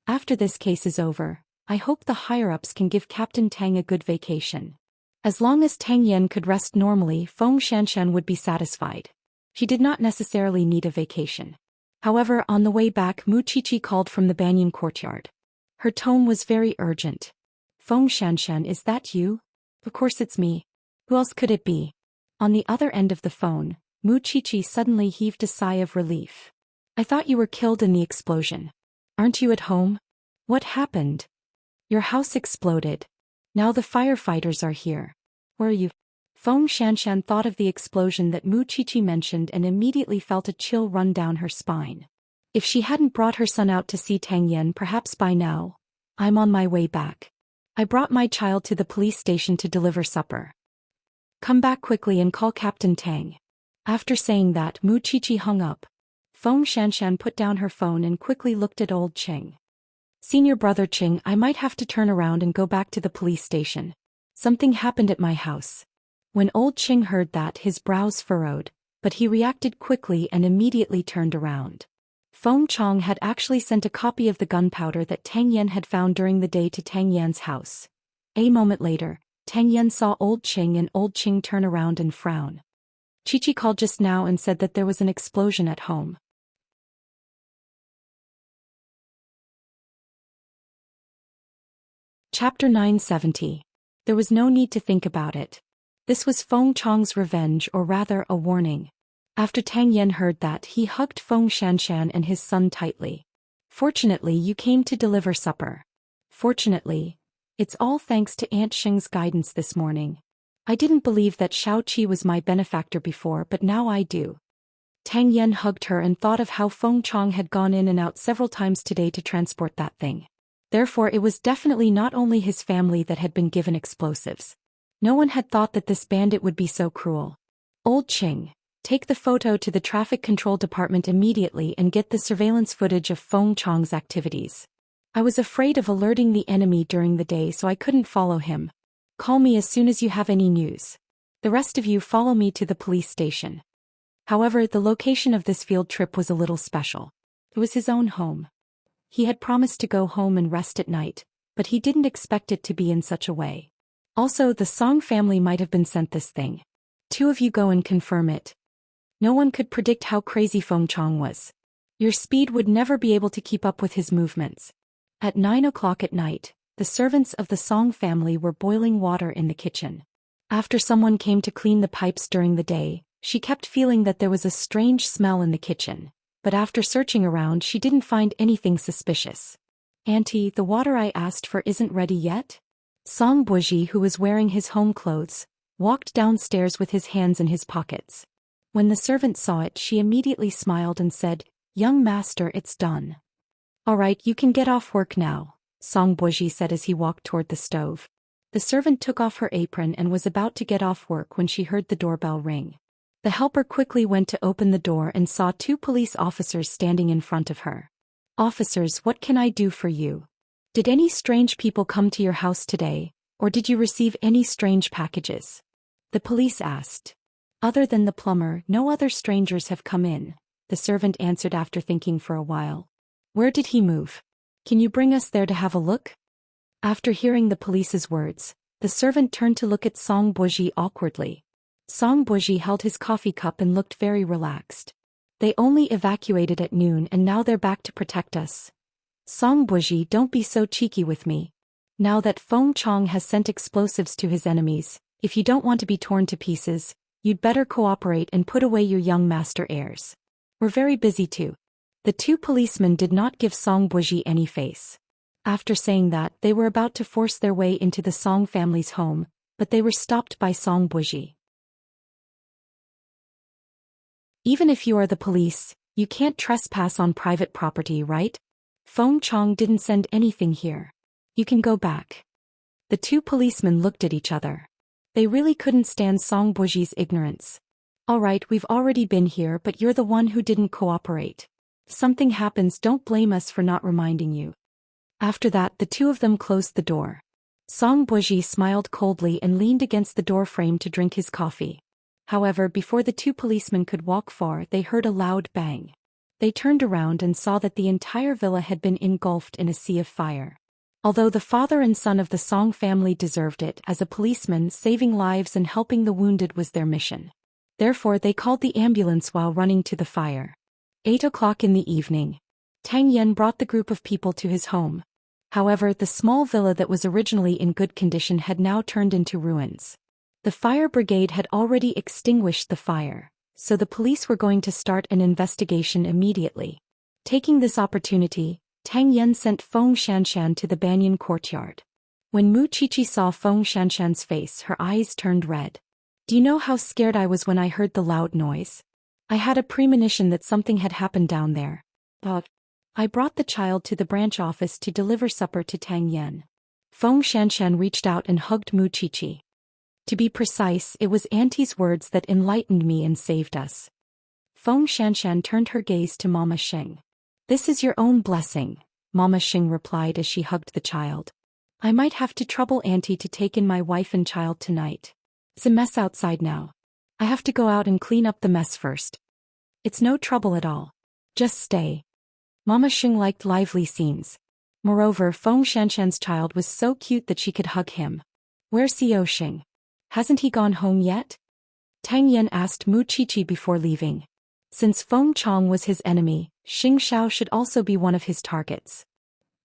Speaker 1: After this case is over, I hope the higher-ups can give Captain Tang a good vacation. As long as Tang Yan could rest normally, Feng Xianxian would be satisfied. She did not necessarily need a vacation. However, on the way back, Mu Qiqi called from the Banyan courtyard. Her tone was very urgent. "Feng Xianxian, is that you?" "Of course it's me. Who else could it be?" On the other end of the phone, Mu Qiqi suddenly heaved a sigh of relief. "I thought you were killed in the explosion. Aren't you at home?" "What happened?" "Your house exploded. Now the firefighters are here. Where are you?" Feng Xianxian thought of the explosion that Mu Qiqi mentioned and immediately felt a chill run down her spine. If she hadn't brought her son out to see Tang Yan, perhaps by now. "I'm on my way back. I brought my child to the police station to deliver supper. Come back quickly and call Captain Tang." After saying that, Mu Qiqi hung up. Feng Xianxian put down her phone and quickly looked at old Ching. "Senior brother Ching, I might have to turn around and go back to the police station. Something happened at my house." When old Ching heard that, his brows furrowed, but he reacted quickly and immediately turned around. Feng Chong had actually sent a copy of the gunpowder that Tang Yan had found during the day to Tang Yan's house. A moment later, Tang Yan saw old Ching and old Ching turn around and frown. "Qiqi called just now and said that there was an explosion at home." Chapter 970. There was no need to think about it. This was Feng Chong's revenge, or rather a warning. After Tang Yan heard that, he hugged Feng Xianxian and his son tightly. "Fortunately, you came to deliver supper." "Fortunately. It's all thanks to Aunt Xing's guidance this morning. I didn't believe that Shao Qi was my benefactor before, but now I do." Tang Yan hugged her and thought of how Feng Chong had gone in and out several times today to transport that thing. Therefore, it was definitely not only his family that had been given explosives. No one had thought that this bandit would be so cruel. "Old Ching, take the photo to the traffic control department immediately and get the surveillance footage of Feng Chong's activities. I was afraid of alerting the enemy during the day, so I couldn't follow him. Call me as soon as you have any news. The rest of you follow me to the police station." However, the location of this field trip was a little special. It was his own home. He had promised to go home and rest at night, but he didn't expect it to be in such a way. Also, the Song family might have been sent this thing. "Two of you go and confirm it." No one could predict how crazy Feng Chong was. Your speed would never be able to keep up with his movements. At 9 o'clock at night, the servants of the Song family were boiling water in the kitchen. After someone came to clean the pipes during the day, she kept feeling that there was a strange smell in the kitchen, but after searching around she didn't find anything suspicious. "Auntie, the water I asked for isn't ready yet?" Song Buji, who was wearing his home clothes, walked downstairs with his hands in his pockets. When the servant saw it, she immediately smiled and said, "Young master, it's done." "All right, you can get off work now," Song Buji said as he walked toward the stove. The servant took off her apron and was about to get off work when she heard the doorbell ring. The helper quickly went to open the door and saw 2 police officers standing in front of her. "Officers, what can I do for you? Did any strange people come to your house today, or did you receive any strange packages?" the police asked. "Other than the plumber, no other strangers have come in," the servant answered after thinking for a while. "Where did he move? Can you bring us there to have a look?" After hearing the police's words, the servant turned to look at Song Buji awkwardly. Song Buji held his coffee cup and looked very relaxed. "They only evacuated at noon and now they're back to protect us. Song Buji, don't be so cheeky with me. Now that Feng Chong has sent explosives to his enemies, if you don't want to be torn to pieces, you'd better cooperate and put away your young master heirs. We're very busy too." The 2 policemen did not give Song Buji any face. After saying that, they were about to force their way into the Song family's home, but they were stopped by Song Buji. "Even if you are the police, you can't trespass on private property, right? Feng Chong didn't send anything here. You can go back." The 2 policemen looked at each other. They really couldn't stand Song Buji's ignorance. "All right, we've already been here, but you're the one who didn't cooperate. If something happens, don't blame us for not reminding you." After that, the 2 of them closed the door. Song Buji smiled coldly and leaned against the door frame to drink his coffee. However, before the 2 policemen could walk far, they heard a loud bang. They turned around and saw that the entire villa had been engulfed in a sea of fire. Although the father and son of the Song family deserved it, as a policeman, saving lives and helping the wounded was their mission. Therefore, they called the ambulance while running to the fire. 8 o'clock in the evening. Tang Yan brought the group of people to his home. However, the small villa that was originally in good condition had now turned into ruins. The fire brigade had already extinguished the fire, so the police were going to start an investigation immediately. Taking this opportunity, Tang Yan sent Feng Xianxian to the banyan courtyard. When Mu Qiqi saw Feng Xianxian's face, her eyes turned red. "Do you know how scared I was when I heard the loud noise? I had a premonition that something had happened down there. But I brought the child to the branch office to deliver supper to Tang Yan." Feng Xianxian reached out and hugged Mu Qiqi. "To be precise, it was Auntie's words that enlightened me and saved us." Feng Xianxian turned her gaze to Mama Xing. "This is your own blessing," Mama Xing replied as she hugged the child. "I might have to trouble Auntie to take in my wife and child tonight. It's a mess outside now. I have to go out and clean up the mess first." "It's no trouble at all. Just stay." Mama Xing liked lively scenes. Moreover, Feng Xianxian's child was so cute that she could hug him. "Where's Xiao Xing? Hasn't he gone home yet?" Tang Yan asked Mu Qiqi before leaving. Since Feng Chong was his enemy, Xing Xiao should also be one of his targets.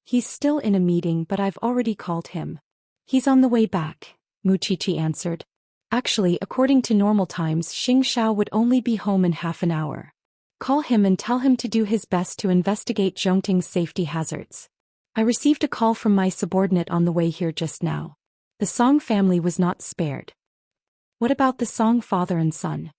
Speaker 1: "He's still in a meeting, but I've already called him. He's on the way back," Mu Qiqi answered. Actually, according to normal times, Xing Xiao would only be home in half an hour. "Call him and tell him to do his best to investigate Zhongting's safety hazards. I received a call from my subordinate on the way here just now." The Song family was not spared. "What about the Song father and son?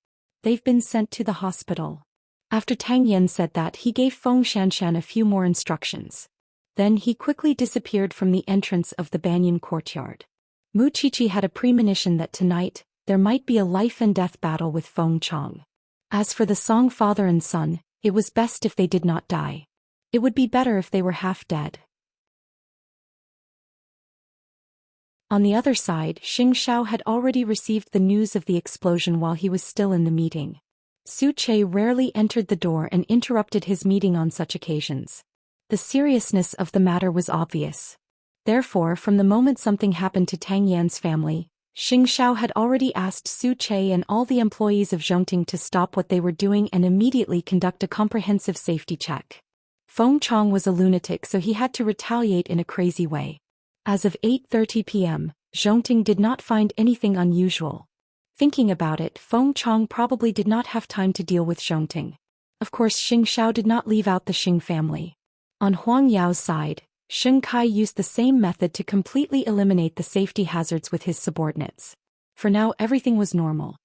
Speaker 1: They've been sent to the hospital." After Tang Yan said that, he gave Feng Xianxian a few more instructions. Then he quickly disappeared from the entrance of the banyan courtyard. Mu Qiqi had a premonition that tonight, there might be a life-and-death battle with Feng Chong. As for the Song father and son, it was best if they did not die. It would be better if they were half dead. On the other side, Xing Xiao had already received the news of the explosion while he was still in the meeting. Su Che rarely entered the door and interrupted his meeting on such occasions. The seriousness of the matter was obvious. Therefore, from the moment something happened to Tang Yan's family, Xing Xiao had already asked Su Che and all the employees of Zhongting to stop what they were doing and immediately conduct a comprehensive safety check. Feng Chong was a lunatic, so he had to retaliate in a crazy way. As of 8:30 p.m., Zhongting did not find anything unusual. Thinking about it, Feng Chong probably did not have time to deal with Zhongting. Of course, Xing Xiao did not leave out the Xing family. On Huang Yao's side, Sheng Kai used the same method to completely eliminate the safety hazards with his subordinates. For now, everything was normal.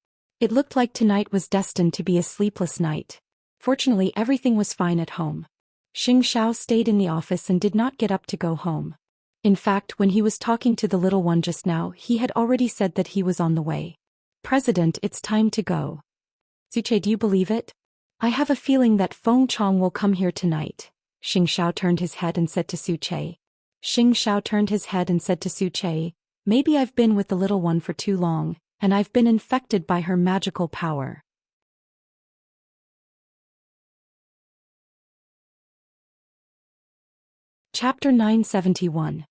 Speaker 1: It looked like tonight was destined to be a sleepless night. Fortunately, everything was fine at home. Xing Xiao stayed in the office and did not get up to go home. In fact, when he was talking to the little one just now, he had already said that he was on the way. President, it's time to go. Zuche, do you believe it? I have a feeling that Feng Chong will come here tonight. Xianxia turned his head and said to Zuche. Xianxia turned his head and said to Zuche, maybe I've been with the little one for too long, and I've been infected by her magical power. Chapter 971.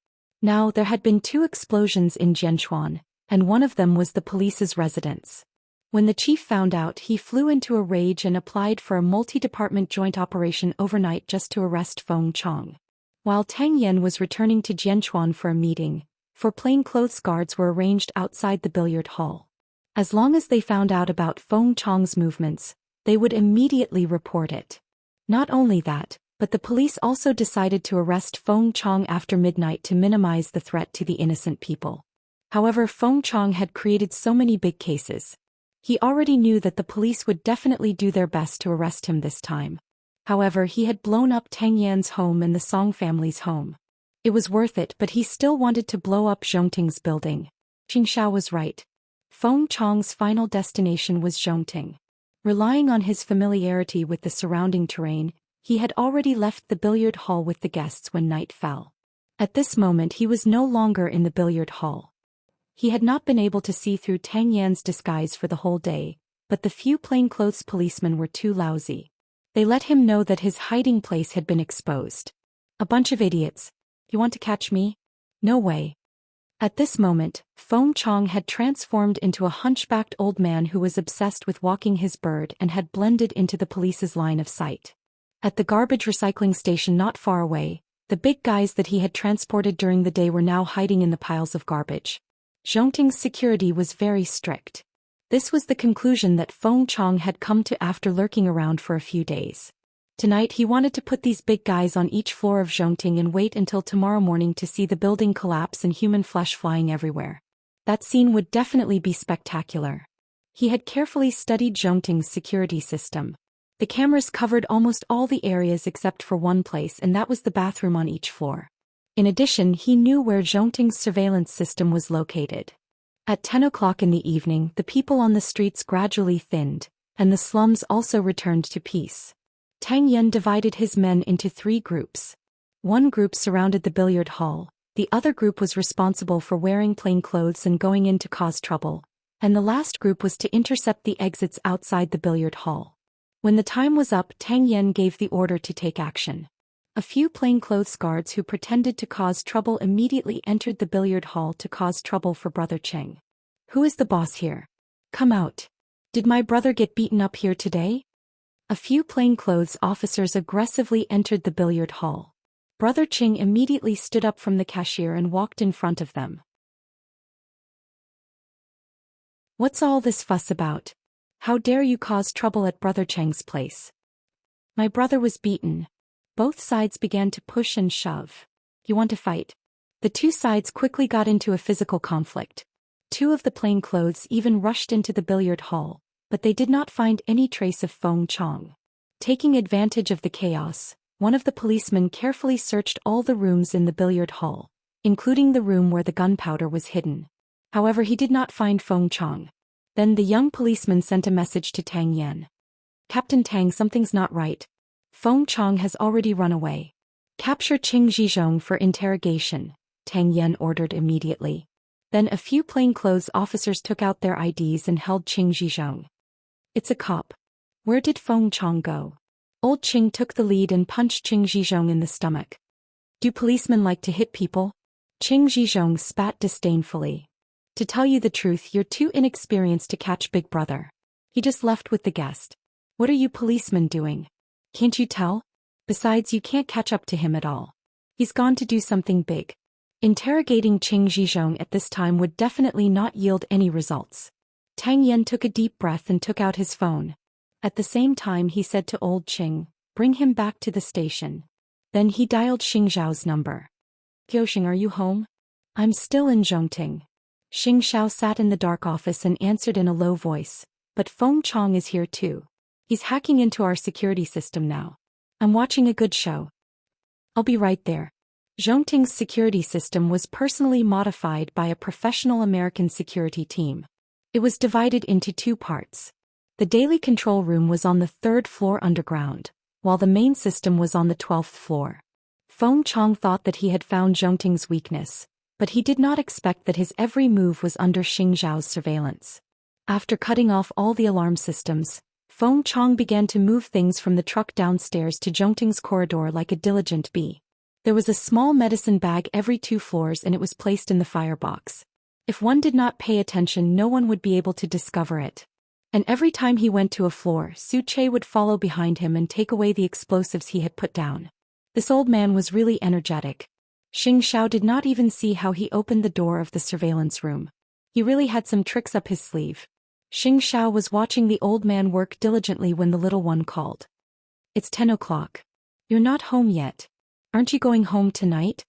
Speaker 1: Now there had been 2 explosions in Jianchuan, and one of them was the police's residence. When the chief found out, he flew into a rage and applied for a multi-department joint operation overnight just to arrest Feng Chong. While Tang Yan was returning to Jianchuan for a meeting, 4 plainclothes guards were arranged outside the billiard hall. As long as they found out about Feng Chong's movements, they would immediately report it. Not only that, but the police also decided to arrest Feng Chong after midnight to minimize the threat to the innocent people. However, Feng Chong had created so many big cases. He already knew that the police would definitely do their best to arrest him this time. However, he had blown up Tang Yan's home and the Song family's home. It was worth it, but he still wanted to blow up Zhongting's building. Xianxia was right. Feng Chong's final destination was Zhongting. Relying on his familiarity with the surrounding terrain, he had already left the billiard hall with the guests when night fell. At this moment he was no longer in the billiard hall. He had not been able to see through Tang Yan's disguise for the whole day, but the few plainclothes policemen were too lousy. They let him know that his hiding place had been exposed. A bunch of idiots. You want to catch me? No way. At this moment, Feng Chong had transformed into a hunchbacked old man who was obsessed with walking his bird and had blended into the police's line of sight. At the garbage recycling station not far away, the big guys that he had transported during the day were now hiding in the piles of garbage. Zhongting's security was very strict. This was the conclusion that Feng Chong had come to after lurking around for a few days. Tonight he wanted to put these big guys on each floor of Zhongting and wait until tomorrow morning to see the building collapse and human flesh flying everywhere. That scene would definitely be spectacular. He had carefully studied Zhongting's security system. The cameras covered almost all the areas except for one place, and that was the bathroom on each floor. In addition, he knew where Zhongting's surveillance system was located. At 10 o'clock in the evening, the people on the streets gradually thinned, and the slums also returned to peace. Tang Yan divided his men into 3 groups. One group surrounded the billiard hall, the other group was responsible for wearing plain clothes and going in to cause trouble, and the last group was to intercept the exits outside the billiard hall. When the time was up, Tang Yan gave the order to take action. A few plainclothes guards who pretended to cause trouble immediately entered the billiard hall to cause trouble for Brother Cheng. Who is the boss here? Come out. Did my brother get beaten up here today? A few plainclothes officers aggressively entered the billiard hall. Brother Cheng immediately stood up from the cashier and walked in front of them. What's all this fuss about? How dare you cause trouble at Brother Cheng's place? My brother was beaten. Both sides began to push and shove. You want to fight? The 2 sides quickly got into a physical conflict. 2 of the plainclothes even rushed into the billiard hall, but they did not find any trace of Feng Chong. Taking advantage of the chaos, one of the policemen carefully searched all the rooms in the billiard hall, including the room where the gunpowder was hidden. However, he did not find Feng Chong. Then the young policeman sent a message to Tang Yan. Captain Tang, something's not right. Feng Chong has already run away. Capture Qing Zhizhong for interrogation, Tang Yan ordered immediately. Then a few plainclothes officers took out their IDs and held Qing Zhizhong. It's a cop. Where did Feng Chong go? Old Qing took the lead and punched Qing Zhizhong in the stomach. Do policemen like to hit people? Qing Zhizhong spat disdainfully. To tell you the truth, you're too inexperienced to catch Big Brother. He just left with the guest. What are you policemen doing? Can't you tell? Besides, you can't catch up to him at all. He's gone to do something big. Interrogating Qing Zhizhong at this time would definitely not yield any results. Tang Yan took a deep breath and took out his phone. At the same time he said to old Qing, bring him back to the station. Then he dialed Xing Zhao's number. Xiaoxing, are you home? I'm still in Zhongting. Xing Zhao sat in the dark office and answered in a low voice, but Feng Chong is here too. He's hacking into our security system now. I'm watching a good show. I'll be right there. Zhongting's security system was personally modified by a professional American security team. It was divided into two parts. The daily control room was on the 3rd floor underground, while the main system was on the 12th floor. Feng Chong thought that he had found Zhongting's weakness, but he did not expect that his every move was under Xing Zhao's surveillance. After cutting off all the alarm systems, Feng Chong began to move things from the truck downstairs to Zhongting's corridor like a diligent bee. There was a small medicine bag every 2 floors and it was placed in the firebox. If one did not pay attention, no one would be able to discover it. And every time he went to a floor, Su Che would follow behind him and take away the explosives he had put down. This old man was really energetic. Xing Zhao did not even see how he opened the door of the surveillance room. He really had some tricks up his sleeve. Xing Zhao was watching the old man work diligently when the little one called. "It's 10 o'clock. You're not home yet. Aren't you going home tonight?"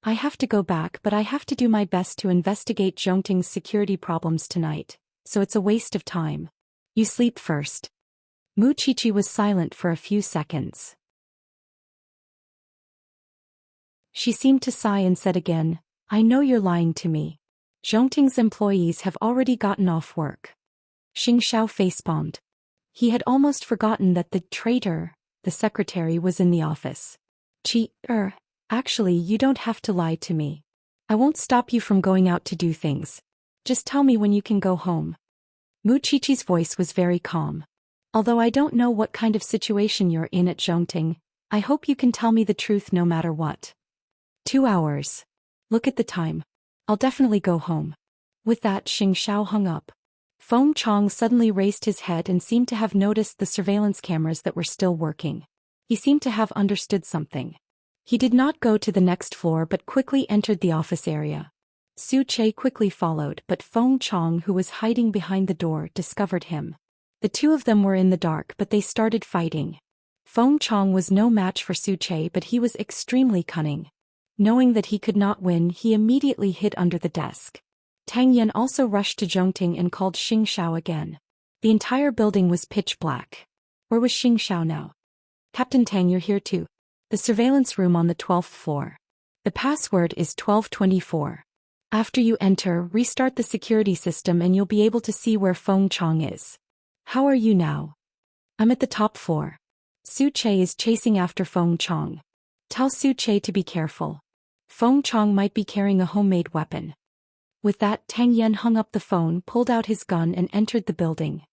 Speaker 1: "I have to go back, but I have to do my best to investigate Zhongting's security problems tonight, so it's a waste of time. You sleep first." Mu Qiqi was silent for a few seconds. She seemed to sigh and said again, "I know you're lying to me. Zhongting's employees have already gotten off work." Xing Zhao facepalmed. He had almost forgotten that the traitor, the secretary, was in the office. Actually, you don't have to lie to me. I won't stop you from going out to do things. Just tell me when you can go home." Mu Qiqi's voice was very calm. "Although I don't know what kind of situation you're in at Zhongting, I hope you can tell me the truth no matter what." 2 hours. Look at the time. I'll definitely go home." With that, Xing Zhao hung up. Feng Chong suddenly raised his head and seemed to have noticed the surveillance cameras that were still working. He seemed to have understood something. He did not go to the next floor but quickly entered the office area. Su Che quickly followed, but Feng Chong, who was hiding behind the door, discovered him. The two of them were in the dark, but they started fighting. Feng Chong was no match for Su Che, but he was extremely cunning. Knowing that he could not win, he immediately hid under the desk. Tang Yan also rushed to Zhongting and called Xing Zhao again. The entire building was pitch black. Where was Xing Zhao now? "Captain Tang, you're here too. The surveillance room on the 12th floor. The password is 1224. After you enter, restart the security system and you'll be able to see where Feng Chong is." "How are you now?" "I'm at the top floor. Su Che is chasing after Feng Chong. Tell Su Che to be careful. Feng Chong might be carrying a homemade weapon." With that, Tang Yan hung up the phone, pulled out his gun and entered the building.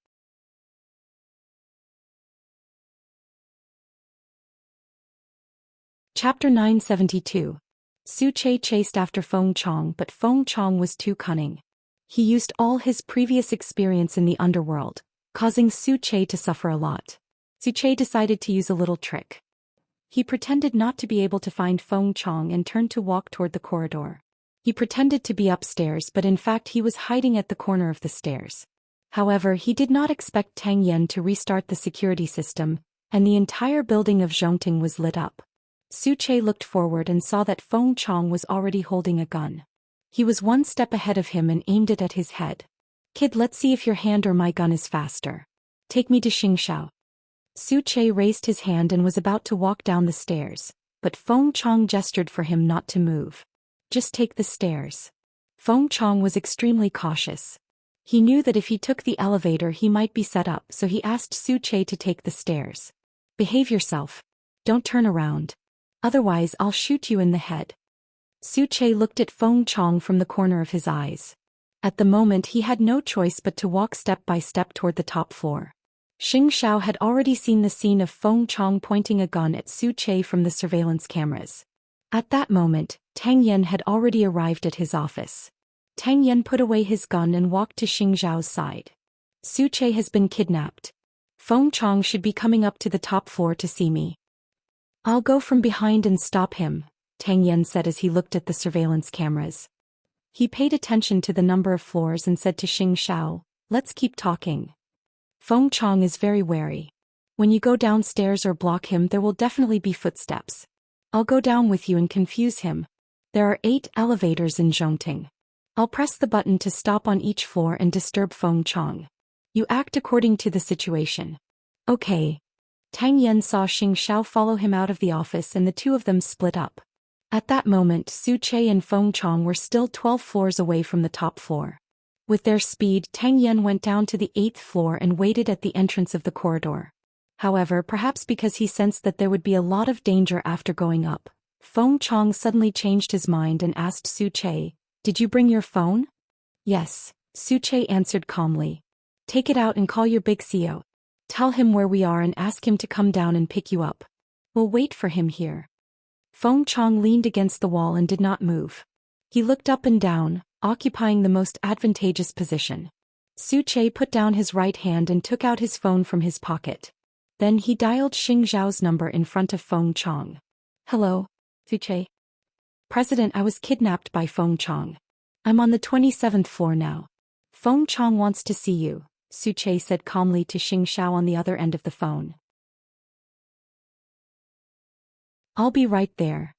Speaker 1: Chapter 972. Su Che chased after Feng Chong, but Feng Chong was too cunning. He used all his previous experience in the underworld, causing Su Che to suffer a lot. Su Che decided to use a little trick. He pretended not to be able to find Feng Chong and turned to walk toward the corridor. He pretended to be upstairs, but in fact he was hiding at the corner of the stairs. However, he did not expect Tang Yan to restart the security system, and the entire building of Zhongting was lit up. Su Che looked forward and saw that Feng Chong was already holding a gun. He was one step ahead of him and aimed it at his head. "Kid, let's see if your hand or my gun is faster. Take me to Xing Zhao." Su Che raised his hand and was about to walk down the stairs, but Feng Chong gestured for him not to move. "Just take the stairs." Feng Chong was extremely cautious. He knew that if he took the elevator he might be set up, so he asked Su Che to take the stairs. "Behave yourself. Don't turn around. Otherwise I'll shoot you in the head." Su Che looked at Feng Chong from the corner of his eyes. At the moment he had no choice but to walk step by step toward the top floor. Xing Zhao had already seen the scene of Feng Chong pointing a gun at Su Che from the surveillance cameras. At that moment, Tang Yan had already arrived at his office. Tang Yan put away his gun and walked to Xing Zhao's side. "Su Che has been kidnapped. Feng Chong should be coming up to the top floor to see me. I'll go from behind and stop him," Tang Yan said as he looked at the surveillance cameras. He paid attention to the number of floors and said to Xing Zhao, "Let's keep talking. Feng Chong is very wary. When you go downstairs or block him, there will definitely be footsteps. I'll go down with you and confuse him. There are 8 elevators in Zhongting. I'll press the button to stop on each floor and disturb Feng Chong. You act according to the situation." "Okay." Tang Yan saw Xing Zhao follow him out of the office and the two of them split up. At that moment, Su Che and Feng Chong were still 12 floors away from the top floor. With their speed, Tang Yen went down to the 8th floor and waited at the entrance of the corridor. However, perhaps because he sensed that there would be a lot of danger after going up, Feng Chong suddenly changed his mind and asked Su Che, "Did you bring your phone?" "Yes," Su Che answered calmly. "Take it out and call your big CEO. Tell him where we are and ask him to come down and pick you up. We'll wait for him here." Feng Chong leaned against the wall and did not move. He looked up and down, occupying the most advantageous position. Su Che put down his right hand and took out his phone from his pocket. Then he dialed Xing Zhao's number in front of Feng Chong. "Hello, Su Che. President, I was kidnapped by Feng Chong. I'm on the 27th floor now. Feng Chong wants to see you," Su Che said calmly to Xing Zhao on the other end of the phone. "I'll be right there."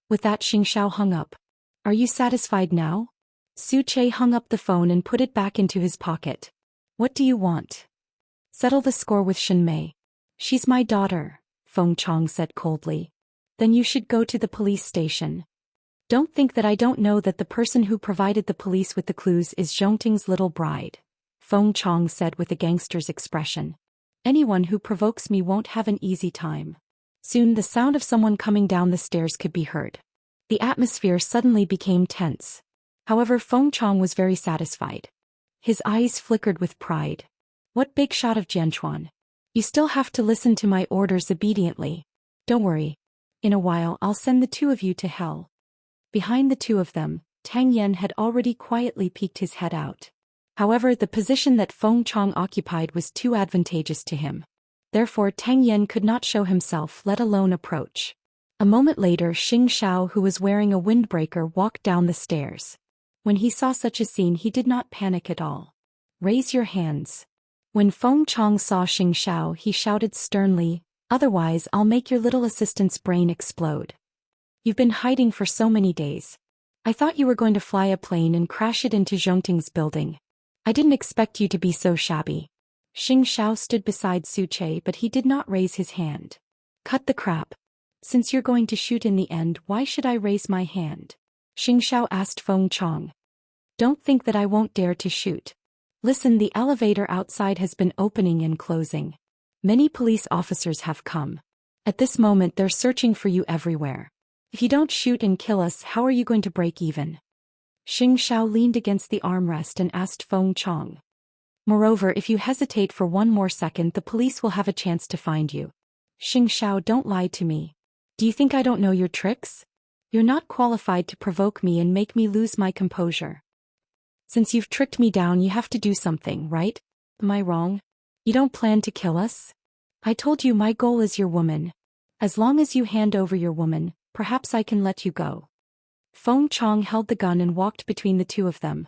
Speaker 1: With that, Xing Zhao hung up. "Are you satisfied now?" Su Che hung up the phone and put it back into his pocket. "What do you want?" "Settle the score with Shen Mei. She's my daughter," Feng Chong said coldly. "Then you should go to the police station. Don't think that I don't know that the person who provided the police with the clues is Zhongting's little bride," Feng Chong said with a gangster's expression. "Anyone who provokes me won't have an easy time." Soon the sound of someone coming down the stairs could be heard. The atmosphere suddenly became tense. However, Feng Chong was very satisfied. His eyes flickered with pride. "What big shot of Jianchuan. You still have to listen to my orders obediently. Don't worry. In a while I'll send the two of you to hell." Behind the two of them, Tang Yen had already quietly peeked his head out. However, the position that Feng Chong occupied was too advantageous to him. Therefore Tang Yen could not show himself, let alone approach. A moment later, Xing Zhao, who was wearing a windbreaker, walked down the stairs. When he saw such a scene, he did not panic at all. "Raise your hands." When Feng Chong saw Xing Zhao, he shouted sternly, "Otherwise I'll make your little assistant's brain explode. You've been hiding for so many days. I thought you were going to fly a plane and crash it into Zhongting's building. I didn't expect you to be so shabby." Xing Zhao stood beside Su Che, but he did not raise his hand. "Cut the crap. Since you're going to shoot in the end, why should I raise my hand?" Xing Zhao asked Feng Chong. "Don't think that I won't dare to shoot. Listen, the elevator outside has been opening and closing. Many police officers have come. At this moment they're searching for you everywhere. If you don't shoot and kill us, how are you going to break even?" Xing Zhao leaned against the armrest and asked Feng Chong. "Moreover, if you hesitate for one more second, the police will have a chance to find you." "Xing Zhao, don't lie to me. Do you think I don't know your tricks? You're not qualified to provoke me and make me lose my composure. Since you've tricked me down, you have to do something, right? Am I wrong? You don't plan to kill us? I told you my goal is your woman. As long as you hand over your woman, perhaps I can let you go." Feng Chong held the gun and walked between the two of them.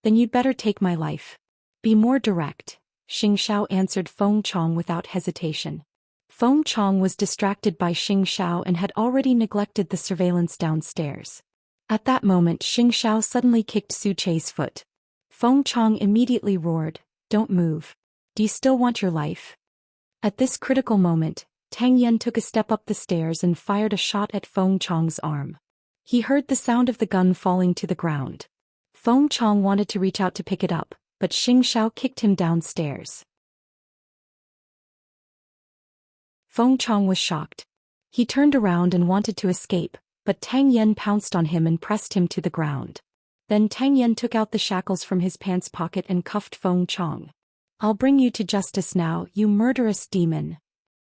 Speaker 1: "Then you'd better take my life. Be more direct," Xing Zhao answered Feng Chong without hesitation. Feng Chong was distracted by Xing Zhao and had already neglected the surveillance downstairs. At that moment, Xing Zhao suddenly kicked Su Che's foot. Feng Chong immediately roared, "Don't move. Do you still want your life?" At this critical moment, Tang Yen took a step up the stairs and fired a shot at Feng Chong's arm. He heard the sound of the gun falling to the ground. Feng Chong wanted to reach out to pick it up, but Xing Zhao kicked him downstairs. Feng Chong was shocked. He turned around and wanted to escape, but Tang Yen pounced on him and pressed him to the ground. Then Tang Yen took out the shackles from his pants pocket and cuffed Feng Chong. "I'll bring you to justice now, you murderous demon.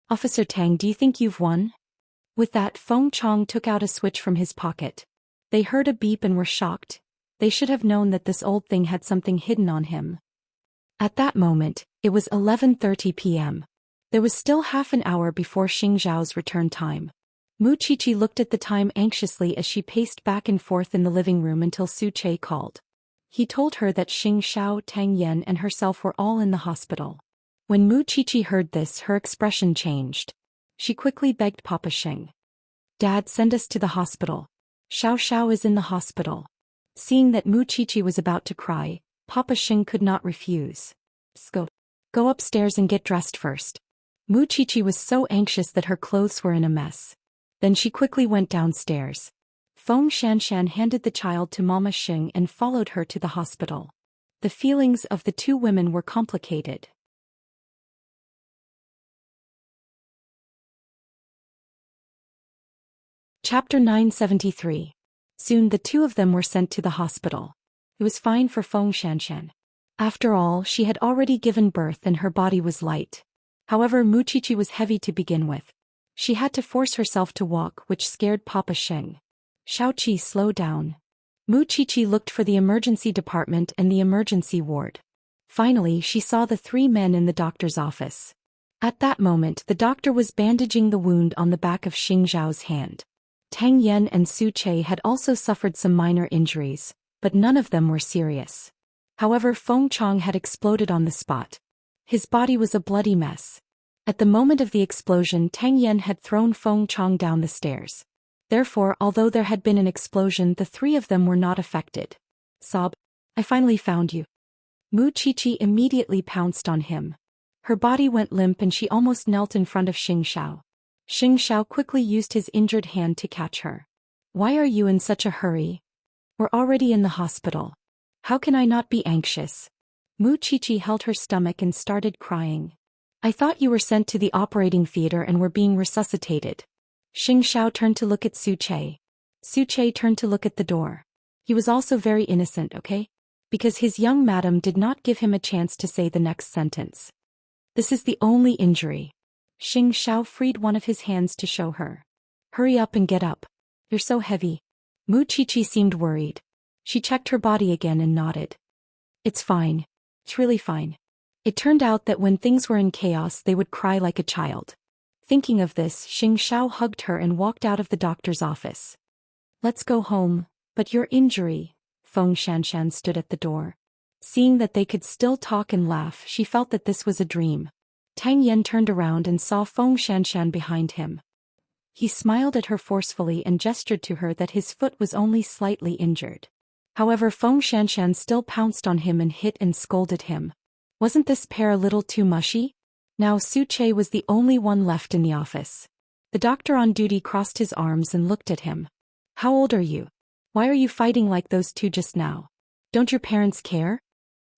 Speaker 1: Officer Tang, do you think you've won?" With that, Feng Chong took out a switch from his pocket. They heard a beep and were shocked. They should have known that this old thing had something hidden on him. At that moment, it was 11:30 p.m. There was still half an hour before Xing Zhao's return time. Mu Qiqi looked at the time anxiously as she paced back and forth in the living room until Su Che called. He told her that Xing Zhao, Tang Yen and herself were all in the hospital. When Mu Qiqi heard this, her expression changed. She quickly begged Papa Xing. "Dad, send us to the hospital. Xiao Xiao is in the hospital." Seeing that Mu Qiqi was about to cry, Papa Xing could not refuse. Go upstairs and get dressed first." Mu Qiqi was so anxious that her clothes were in a mess. Then she quickly went downstairs. Feng Xianxian handed the child to Mama Xing and followed her to the hospital. The feelings of the two women were complicated. Chapter 973. Soon the two of them were sent to the hospital. It was fine for Feng Xianxian. After all, she had already given birth and her body was light. However, Muqiqi was heavy to begin with. She had to force herself to walk, which scared Papa Xing. Xiaoqi, slow down. Muqiqi looked for the emergency department and the emergency ward. Finally, she saw the three men in the doctor's office. At that moment, the doctor was bandaging the wound on the back of Xing Zhao's hand. Tang Yan and Su Che had also suffered some minor injuries, but none of them were serious. However, Feng Chong had exploded on the spot. His body was a bloody mess. At the moment of the explosion, Tang Yan had thrown Feng Chong down the stairs. Therefore, although there had been an explosion, the three of them were not affected. Sob, I finally found you. Muqiqi immediately pounced on him. Her body went limp and she almost knelt in front of Xing Xiao. Xing Xiao quickly used his injured hand to catch her. Why are you in such a hurry? We're already in the hospital. How can I not be anxious? Muqiqi held her stomach and started crying. I thought you were sent to the operating theater and were being resuscitated. Xing Xiao turned to look at Su Che. Su Che turned to look at the door. He was also very innocent, okay? Because his young madam did not give him a chance to say the next sentence. This is the only injury. Xing Xiao freed one of his hands to show her. Hurry up and get up. You're so heavy. Muqiqi seemed worried. She checked her body again and nodded. It's fine. It's really fine. It turned out that when things were in chaos they would cry like a child. Thinking of this, Xing Xiao hugged her and walked out of the doctor's office. Let's go home, but your injury. Feng Xianxian stood at the door. Seeing that they could still talk and laugh, she felt that this was a dream. Tang Yan turned around and saw Feng Xianxian behind him. He smiled at her forcefully and gestured to her that his foot was only slightly injured. However, Feng Xianxian still pounced on him and hit and scolded him. Wasn't this pair a little too mushy? Now Su Che was the only one left in the office. The doctor on duty crossed his arms and looked at him. How old are you? Why are you fighting like those two just now? Don't your parents care?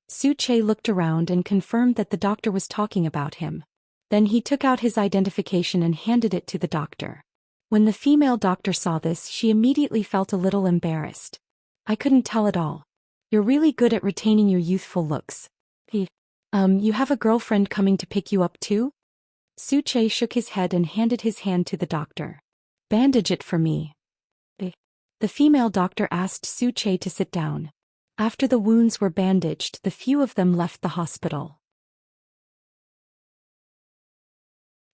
Speaker 1: Su Che looked around and confirmed that the doctor was talking about him. Then he took out his identification and handed it to the doctor. When the female doctor saw this, she immediately felt a little embarrassed. I couldn't tell at all. You're really good at retaining your youthful looks. You have a girlfriend coming to pick you up too? Su Che shook his head and handed his hand to the doctor. Bandage it for me. The female doctor asked Su Che to sit down. After the wounds were bandaged, the few of them left the hospital.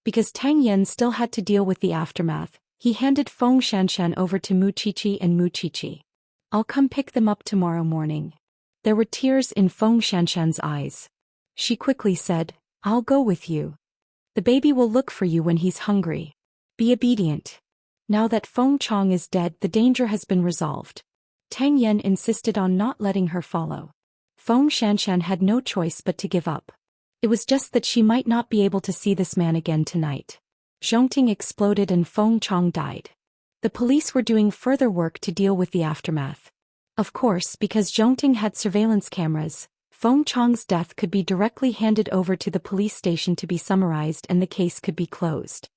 Speaker 1: Because Tang Yan still had to deal with the aftermath, he handed Feng Xianxian over to Muqiqi and Muqiqi. I'll come pick them up tomorrow morning. There were tears in Feng Xianxian's eyes. She quickly said, I'll go with you. The baby will look for you when he's hungry. Be obedient. Now that Feng Chong is dead, the danger has been resolved. Tang Yan insisted on not letting her follow. Feng Xianxian had no choice but to give up. It was just that she might not be able to see this man again tonight. Zhongting exploded and Feng Chong died. The police were doing further work to deal with the aftermath. Of course, because Zhongting had surveillance cameras, Feng Chong's death could be directly handed over to the police station to be summarized and the case could be closed.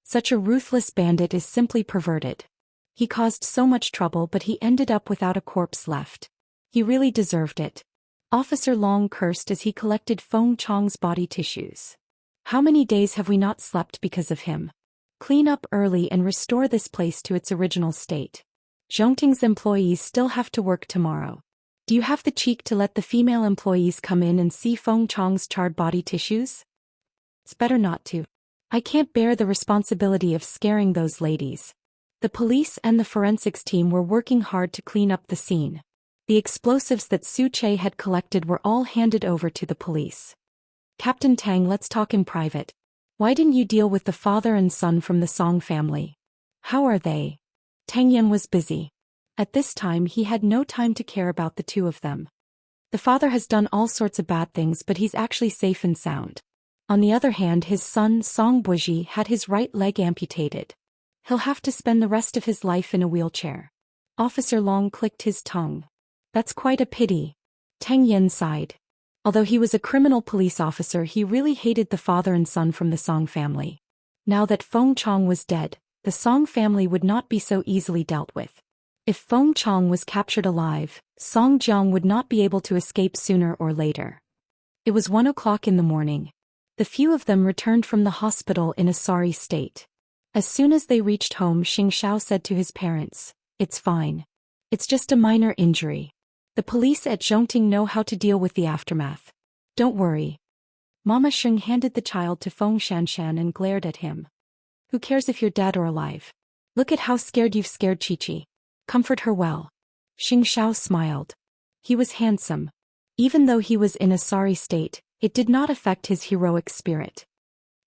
Speaker 1: Such a ruthless bandit is simply perverted. He caused so much trouble, but he ended up without a corpse left. He really deserved it. Officer Long cursed as he collected Feng Chong's body tissues. How many days have we not slept because of him? Clean up early and restore this place to its original state. Zhongting's employees still have to work tomorrow. Do you have the cheek to let the female employees come in and see Feng Chong's charred body tissues? It's better not to. I can't bear the responsibility of scaring those ladies. The police and the forensics team were working hard to clean up the scene. The explosives that Su Che had collected were all handed over to the police. Captain Tang, let's talk in private. Why didn't you deal with the father and son from the Song family? How are they? Tang Yan was busy. At this time he had no time to care about the two of them. The father has done all sorts of bad things, but he's actually safe and sound. On the other hand, his son Song Buji had his right leg amputated. He'll have to spend the rest of his life in a wheelchair. Officer Long clicked his tongue. That's quite a pity. Teng Yin sighed. Although he was a criminal police officer, he really hated the father and son from the Song family. Now that Feng Chong was dead, the Song family would not be so easily dealt with. If Feng Chong was captured alive, Song Jiang would not be able to escape sooner or later. It was 1 o'clock in the morning. The few of them returned from the hospital in a sorry state. As soon as they reached home, Xianxia said to his parents, "It's fine. It's just a minor injury. The police at Zhongting know how to deal with the aftermath. Don't worry." Mama Sheng handed the child to Feng Xianxian and glared at him. "Who cares if you're dead or alive? Look at how scared you've scared Chi-Chi. Comfort her well." Xiao smiled. He was handsome. Even though he was in a sorry state, it did not affect his heroic spirit.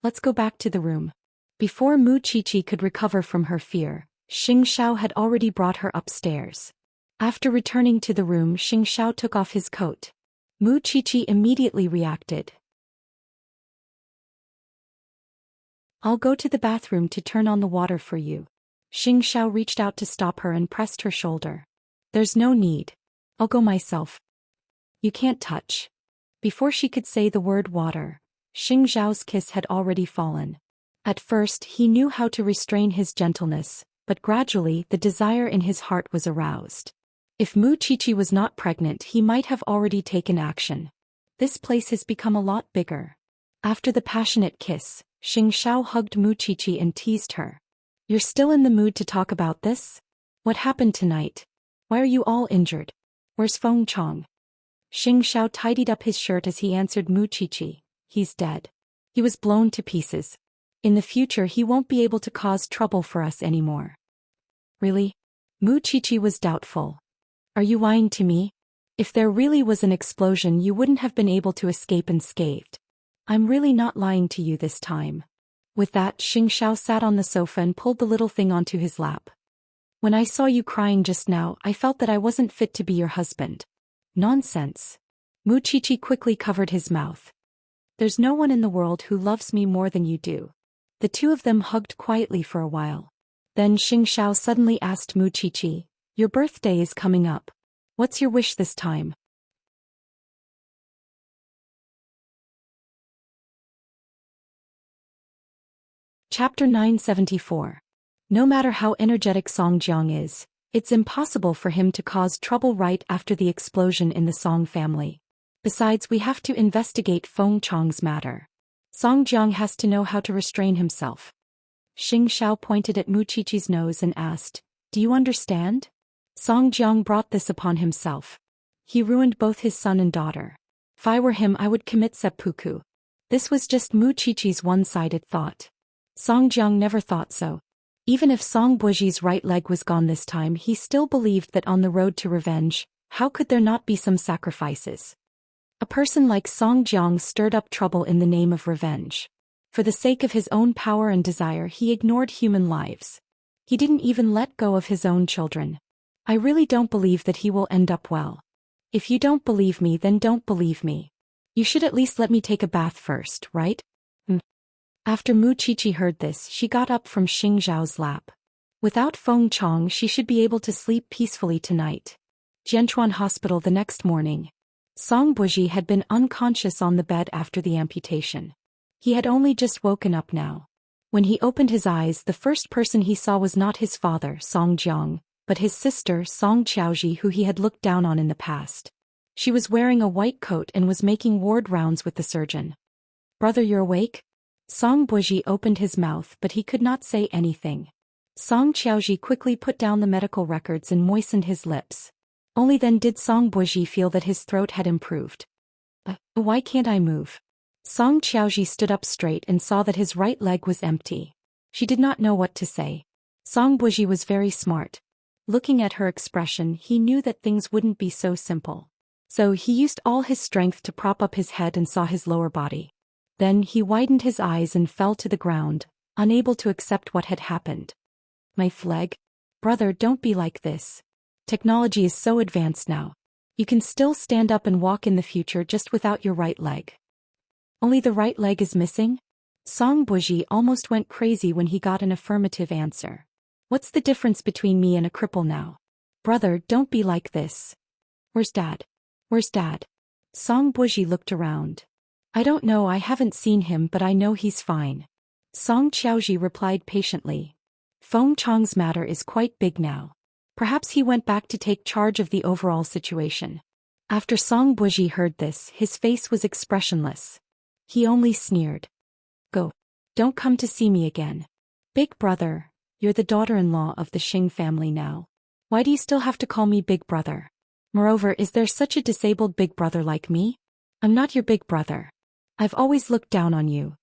Speaker 1: "Let's go back to the room." Before Mu Chi-Chi could recover from her fear, Xiao had already brought her upstairs. After returning to the room, Xiao took off his coat. Mu Chi-Chi immediately reacted. "I'll go to the bathroom to turn on the water for you." Xiao reached out to stop her and pressed her shoulder. "There's no need. I'll go myself." "You can't touch." Before she could say the word water, Xiao's kiss had already fallen. At first he knew how to restrain his gentleness, but gradually the desire in his heart was aroused. If Mu Chi-Chi was not pregnant, he might have already taken action. This place has become a lot bigger. After the passionate kiss, Xiao hugged Mu Chi-Chi and teased her. "You're still in the mood to talk about this? What happened tonight? Why are you all injured? Where's Feng Chong?" Xiao tidied up his shirt as he answered Mu Chi-Chi. "He's dead. He was blown to pieces. In the future he won't be able to cause trouble for us anymore." "Really?" Mu Chi-Chi was doubtful. "Are you lying to me? If there really was an explosion, you wouldn't have been able to escape unscathed." "I'm really not lying to you this time." With that, Xiao sat on the sofa and pulled the little thing onto his lap. "When I saw you crying just now, I felt that I wasn't fit to be your husband." "Nonsense." Mu Chi-Chi quickly covered his mouth. "There's no one in the world who loves me more than you do." The two of them hugged quietly for a while. Then Xiao suddenly asked Mu Chi-Chi, "Your birthday is coming up. What's your wish this time?" Chapter 974. No matter how energetic Song Jiang is, it's impossible for him to cause trouble right after the explosion in the Song family. Besides, we have to investigate Feng Chong's matter. Song Jiang has to know how to restrain himself. Xiao pointed at Mu Chi-Chi's nose and asked, "Do you understand?" Song Jiang brought this upon himself. He ruined both his son and daughter. If I were him, I would commit seppuku. This was just Mu Chi-Chi's one-sided thought. Song Jiang never thought so. Even if Song Buji's right leg was gone this time, he still believed that on the road to revenge, how could there not be some sacrifices? A person like Song Jiang stirred up trouble in the name of revenge. For the sake of his own power and desire, he ignored human lives. He didn't even let go of his own children. I really don't believe that he will end up well. If you don't believe me, then don't believe me. You should at least let me take a bath first, right? After Mu Chi-Chi heard this, she got up from Xiao's lap. Without Feng Chong, she should be able to sleep peacefully tonight. Jianchuan Hospital the next morning. Song Buji had been unconscious on the bed after the amputation. He had only just woken up now. When he opened his eyes, the first person he saw was not his father, Song Jiang, but his sister, Song Qiaoji, who he had looked down on in the past. She was wearing a white coat and was making ward rounds with the surgeon. "Brother, you're awake?" Song Buji opened his mouth, but he could not say anything. Song Qiaoji quickly put down the medical records and moistened his lips. Only then did Song Buji feel that his throat had improved. Why can't I move?" Song Qiaoji stood up straight and saw that his right leg was empty. She did not know what to say. Song Buji was very smart. Looking at her expression, he knew that things wouldn't be so simple. So he used all his strength to prop up his head and saw his lower body. Then he widened his eyes and fell to the ground, unable to accept what had happened. "My leg? Brother, don't be like this. Technology is so advanced now. You can still stand up and walk in the future just without your right leg." "Only the right leg is missing?" Song Buji almost went crazy when he got an affirmative answer. "What's the difference between me and a cripple now?" Brother, don't be like this. Where's Dad? Where's Dad? Song Buji looked around. I don't know, I haven't seen him, but I know he's fine. Song Qiaoji replied patiently. Feng Chang's matter is quite big now. Perhaps he went back to take charge of the overall situation. After Song Buji heard this, his face was expressionless. He only sneered. Go. Don't come to see me again. Big brother, you're the daughter-in-law of the Xing family now. Why do you still have to call me big brother? Moreover, is there such a disabled big brother like me? I'm not your big brother. I've always looked down on you.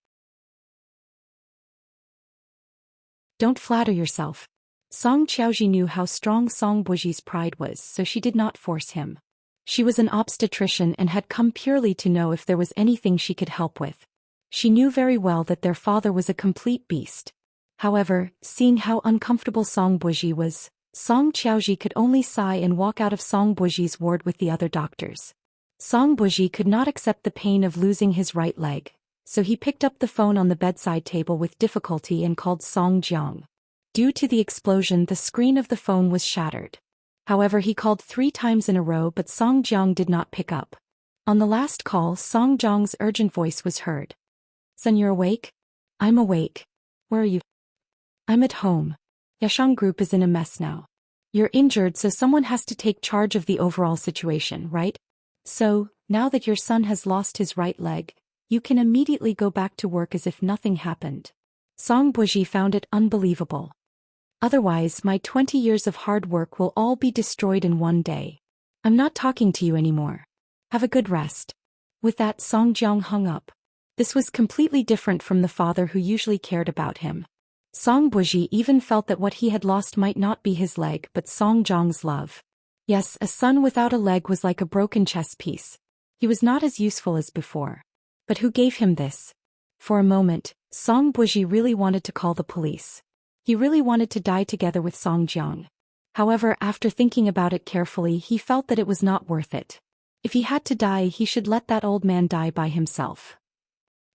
Speaker 1: Don't flatter yourself. Song Qiaoji knew how strong Song Buji's pride was, so she did not force him. She was an obstetrician and had come purely to know if there was anything she could help with. She knew very well that their father was a complete beast. However, seeing how uncomfortable Song Buji was, Song Qiaoji could only sigh and walk out of Song Buji's ward with the other doctors. Song Buji could not accept the pain of losing his right leg, so he picked up the phone on the bedside table with difficulty and called Song Jiang. Due to the explosion, the screen of the phone was shattered. However, he called 3 times in a row, but Song Jiang did not pick up. On the last call, Song Jiang's urgent voice was heard. Son, you're awake? I'm awake. Where are you? I'm at home. Yashang Group is in a mess now. You're injured, so someone has to take charge of the overall situation, right? So, now that your son has lost his right leg, you can immediately go back to work as if nothing happened. Song Buji found it unbelievable. Otherwise, my 20 years of hard work will all be destroyed in one day. I'm not talking to you anymore. Have a good rest. With that, Song Jiang hung up. This was completely different from the father who usually cared about him. Song Buji even felt that what he had lost might not be his leg but Song Jiang's love. Yes, a son without a leg was like a broken chess piece. He was not as useful as before. But who gave him this? For a moment, Song Buji really wanted to call the police. He really wanted to die together with Song Jiang. However, after thinking about it carefully, he felt that it was not worth it. If he had to die, he should let that old man die by himself.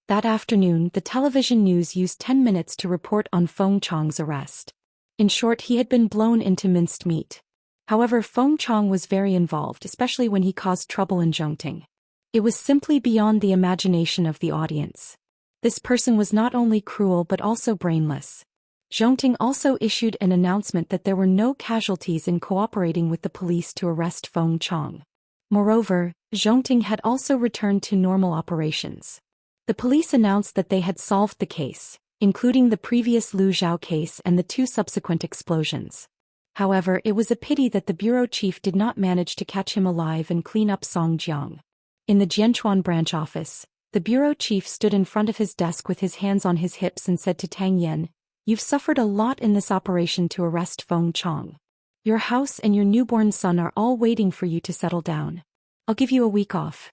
Speaker 1: That afternoon, the television news used 10 minutes to report on Feng Chang's arrest. In short, he had been blown into minced meat. However, Feng Chang was very involved, especially when he caused trouble in Zhongting. It was simply beyond the imagination of the audience. This person was not only cruel but also brainless. Zhongting also issued an announcement that there were no casualties in cooperating with the police to arrest Feng Chang. Moreover, Zhongting had also returned to normal operations. The police announced that they had solved the case, including the previous Lu Zhao case and the 2 subsequent explosions. However, it was a pity that the bureau chief did not manage to catch him alive and clean up Song Jiang. In the Jianchuan branch office, the bureau chief stood in front of his desk with his hands on his hips and said to Tang Yan, "You've suffered a lot in this operation to arrest Feng Chang. Your house and your newborn son are all waiting for you to settle down. I'll give you a week off."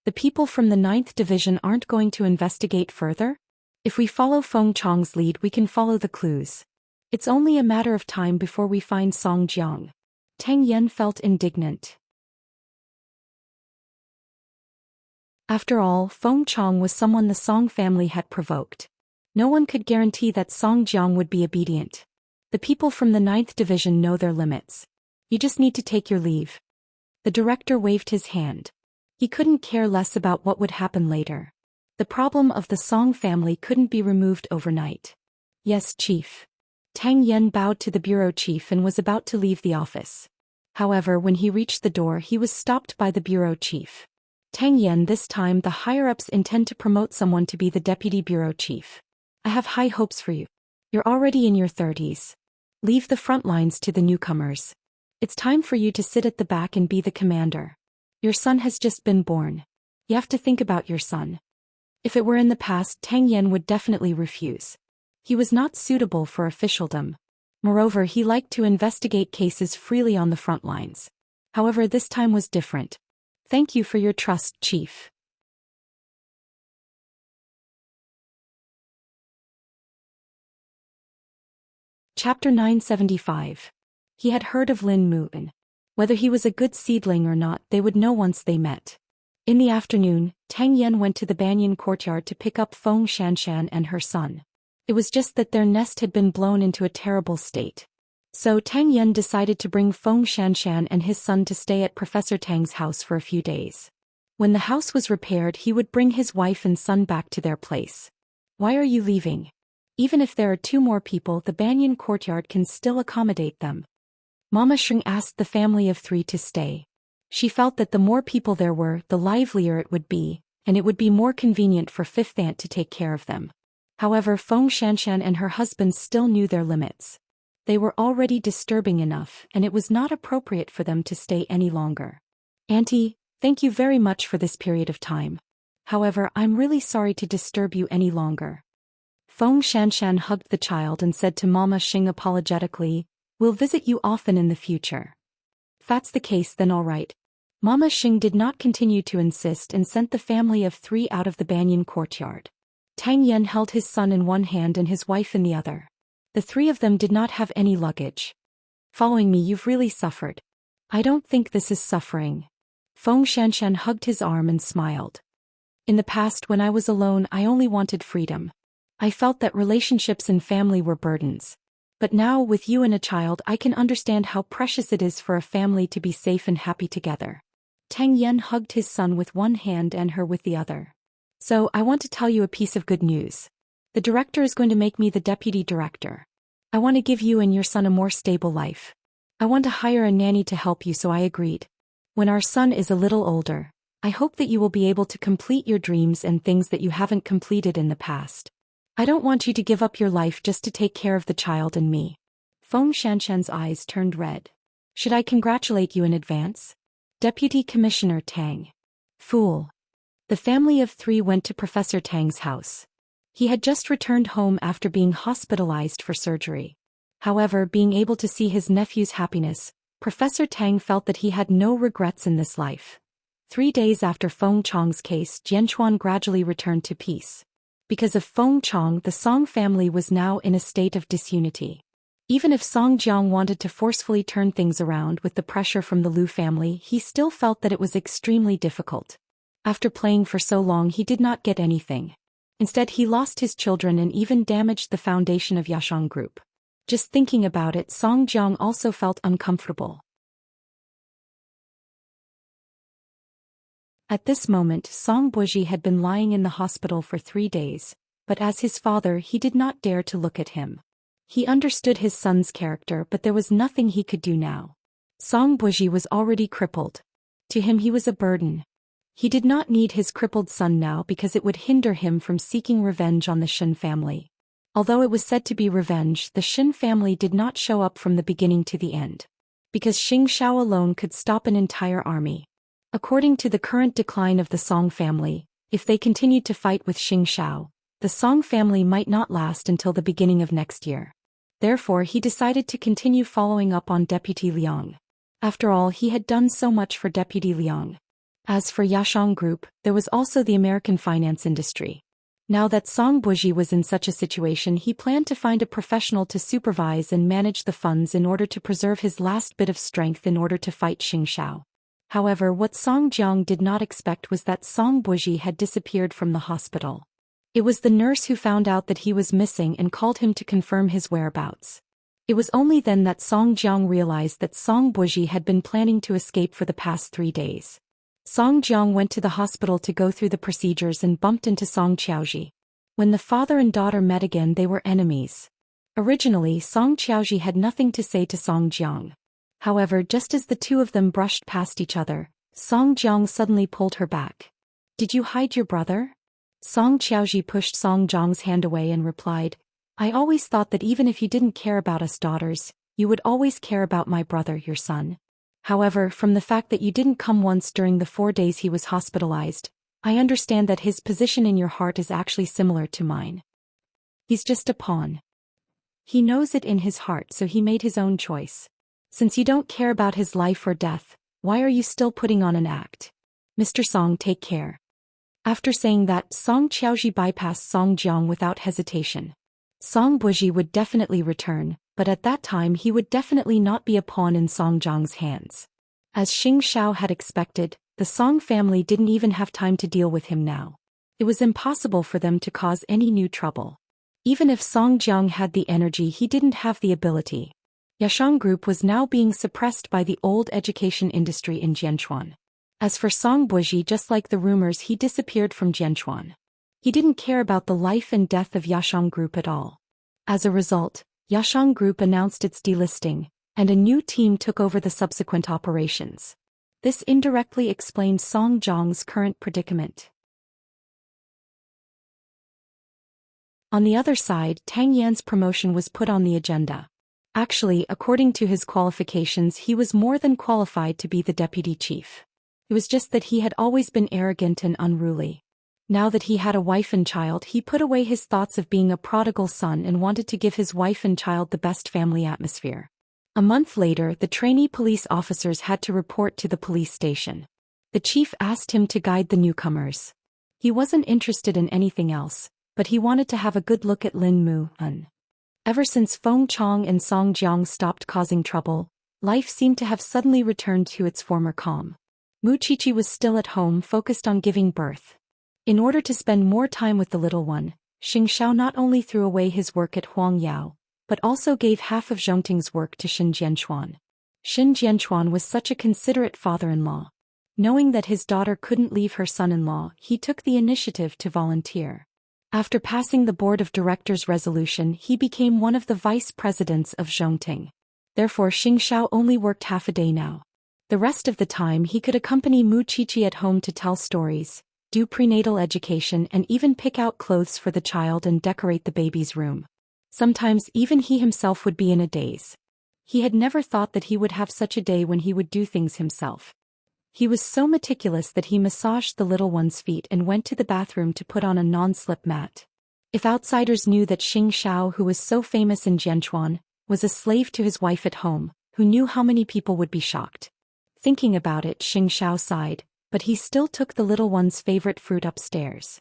Speaker 1: The people from the 9th Division aren't going to investigate further? If we follow Feng Chang's lead, we can follow the clues. It's only a matter of time before we find Song Jiang. Tang Yan felt indignant. After all, Feng Chang was someone the Song family had provoked. No one could guarantee that Song Jiang would be obedient. The people from the 9th Division know their limits. You just need to take your leave. The director waved his hand. He couldn't care less about what would happen later. The problem of the Song family couldn't be removed overnight. Yes, Chief. Tang Yan bowed to the bureau chief and was about to leave the office. However, when he reached the door, he was stopped by the bureau chief. Tang Yan, this time the higher-ups intend to promote someone to be the deputy bureau chief. I have high hopes for you. You're already in your 30s. Leave the front lines to the newcomers. It's time for you to sit at the back and be the commander. Your son has just been born. You have to think about your son. If it were in the past, Tang Yan would definitely refuse. He was not suitable for officialdom. Moreover, he liked to investigate cases freely on the front lines. However, this time was different. Thank you for your trust, Chief. Chapter 975. He had heard of Lin Mu'en. Whether he was a good seedling or not, they would know once they met. In the afternoon, Tang Yan went to the banyan courtyard to pick up Feng Xianxia and her son. It was just that their nest had been blown into a terrible state. So Tang Yen decided to bring Feng Xianxian and his son to stay at Professor Tang's house for a few days. When the house was repaired, he would bring his wife and son back to their place. Why are you leaving? Even if there are 2 more people, the banyan courtyard can still accommodate them. Mama Sheng asked the family of 3 to stay. She felt that the more people there were, the livelier it would be, and it would be more convenient for fifth aunt to take care of them. However, Feng Xianxian and her husband still knew their limits. They were already disturbing enough, and it was not appropriate for them to stay any longer. Auntie, thank you very much for this period of time. However, I'm really sorry to disturb you any longer. Feng Xianxian hugged the child and said to Mama Xing apologetically, "We'll visit you often in the future." If that's the case, then all right. Mama Xing did not continue to insist and sent the family of 3 out of the banyan courtyard. Tang Yen held his son in one hand and his wife in the other. The 3 of them did not have any luggage. Following me, you've really suffered. I don't think this is suffering. Feng Xianxian hugged his arm and smiled. In the past, when I was alone, I only wanted freedom. I felt that relationships and family were burdens. But now, with you and a child, I can understand how precious it is for a family to be safe and happy together. Tang Yen hugged his son with one hand and her with the other. So, I want to tell you a piece of good news. The director is going to make me the deputy director. I want to give you and your son a more stable life. I want to hire a nanny to help you, so I agreed. When our son is a little older, I hope that you will be able to complete your dreams and things that you haven't completed in the past. I don't want you to give up your life just to take care of the child and me. Feng Xianxian's eyes turned red. Should I congratulate you in advance? Deputy Commissioner Tang. Fool. The family of 3 went to Professor Tang's house. He had just returned home after being hospitalized for surgery. However, being able to see his nephew's happiness, Professor Tang felt that he had no regrets in this life. 3 days after Feng Chong's case, Jianchuan gradually returned to peace. Because of Feng Chong, the Song family was now in a state of disunity. Even if Song Jiang wanted to forcefully turn things around with the pressure from the Lu family, he still felt that it was extremely difficult. After playing for so long, he did not get anything. Instead, he lost his children and even damaged the foundation of Yashang Group. Just thinking about it, Song Jiang also felt uncomfortable. At this moment, Song Buji had been lying in the hospital for 3 days, but as his father, he did not dare to look at him. He understood his son's character, but there was nothing he could do now. Song Buji was already crippled. To him, he was a burden. He did not need his crippled son now because it would hinder him from seeking revenge on the Shin family. Although it was said to be revenge, the Shin family did not show up from the beginning to the end. Because Xianxia alone could stop an entire army. According to the current decline of the Song family, if they continued to fight with Xianxia, the Song family might not last until the beginning of next year. Therefore, he decided to continue following up on Deputy Liang. After all, he had done so much for Deputy Liang. As for Yashang Group, there was also the American finance industry. Now that Song Buji was in such a situation, he planned to find a professional to supervise and manage the funds in order to preserve his last bit of strength in order to fight Xianxia. However, what Song Jiang did not expect was that Song Buji had disappeared from the hospital. It was the nurse who found out that he was missing and called him to confirm his whereabouts. It was only then that Song Jiang realized that Song Buji had been planning to escape for the past 3 days. Song Jiang went to the hospital to go through the procedures and bumped into Song Qiaoji. When the father and daughter met again, they were enemies. Originally, Song Qiaoji had nothing to say to Song Jiang. However, just as the 2 of them brushed past each other, Song Jiang suddenly pulled her back. "Did you hide your brother?" Song Qiaoji pushed Song Jiang's hand away and replied, "I always thought that even if you didn't care about us daughters, you would always care about my brother, your son. However, from the fact that you didn't come once during the 4 days he was hospitalized, I understand that his position in your heart is actually similar to mine. He's just a pawn. He knows it in his heart, so he made his own choice. Since you don't care about his life or death, why are you still putting on an act? Mr. Song, take care." After saying that, Song Qiaoji bypassed Song Jiang without hesitation. Song Buji would definitely return, but at that time he would definitely not be a pawn in Song Jiang's hands. As Xing Xiao had expected, the Song family didn't even have time to deal with him now. It was impossible for them to cause any new trouble. Even if Song Jiang had the energy, he didn't have the ability. Yashang Group was now being suppressed by the old education industry in Jianchuan. As for Song Buji, just like the rumors, he disappeared from Jianchuan. He didn't care about the life and death of Yashang Group at all. As a result, Yashang Group announced its delisting, and a new team took over the subsequent operations. This indirectly explained Song Zhang's current predicament. On the other side, Tang Yan's promotion was put on the agenda. Actually, according to his qualifications, he was more than qualified to be the deputy chief. It was just that he had always been arrogant and unruly. Now that he had a wife and child, he put away his thoughts of being a prodigal son and wanted to give his wife and child the best family atmosphere. A month later, the trainee police officers had to report to the police station. The chief asked him to guide the newcomers. He wasn't interested in anything else, but he wanted to have a good look at Lin Mu-un. Ever since Feng Chong and Song Jiang stopped causing trouble, life seemed to have suddenly returned to its former calm. Mu Qiqi was still at home, focused on giving birth. In order to spend more time with the little one, Xianxia not only threw away his work at Huangyao, but also gave half of Zhongting's work to Xin Jianchuan. Xin Jianchuan was such a considerate father-in-law. Knowing that his daughter couldn't leave her son-in-law, he took the initiative to volunteer. After passing the board of directors' resolution, he became one of the vice presidents of Zhongting. Therefore, Xianxia only worked half a day now. The rest of the time he could accompany Mu Qiqi at home to tell stories, do prenatal education, and even pick out clothes for the child and decorate the baby's room. Sometimes even he himself would be in a daze. He had never thought that he would have such a day when he would do things himself. He was so meticulous that he massaged the little one's feet and went to the bathroom to put on a non-slip mat. If outsiders knew that Xianxia, who was so famous in Jianchuan, was a slave to his wife at home, who knew how many people would be shocked. Thinking about it, Xianxia sighed, but he still took the little one's favorite fruit upstairs.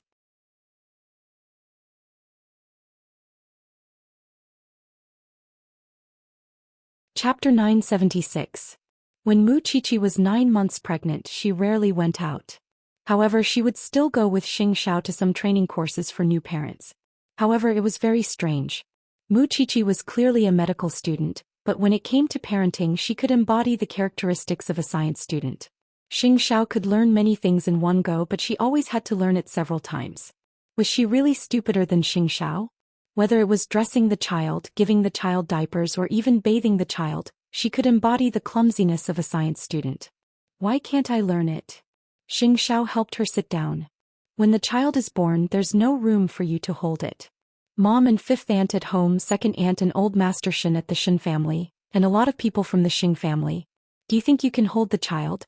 Speaker 1: Chapter 976. When Mu Qiqi was 9 months pregnant, she rarely went out. However, she would still go with Xianxia to some training courses for new parents. However, it was very strange. Mu Qiqi was clearly a medical student, but when it came to parenting, she could embody the characteristics of a science student. Xianxia could learn many things in one go, but she always had to learn it several times. Was she really stupider than Xianxia? Whether it was dressing the child, giving the child diapers, or even bathing the child, she could embody the clumsiness of a science student. Why can't I learn it? Xianxia helped her sit down. When the child is born, there's no room for you to hold it. Mom and fifth aunt at home, second aunt and old master Shen at the Shen family, and a lot of people from the Xing family. Do you think you can hold the child?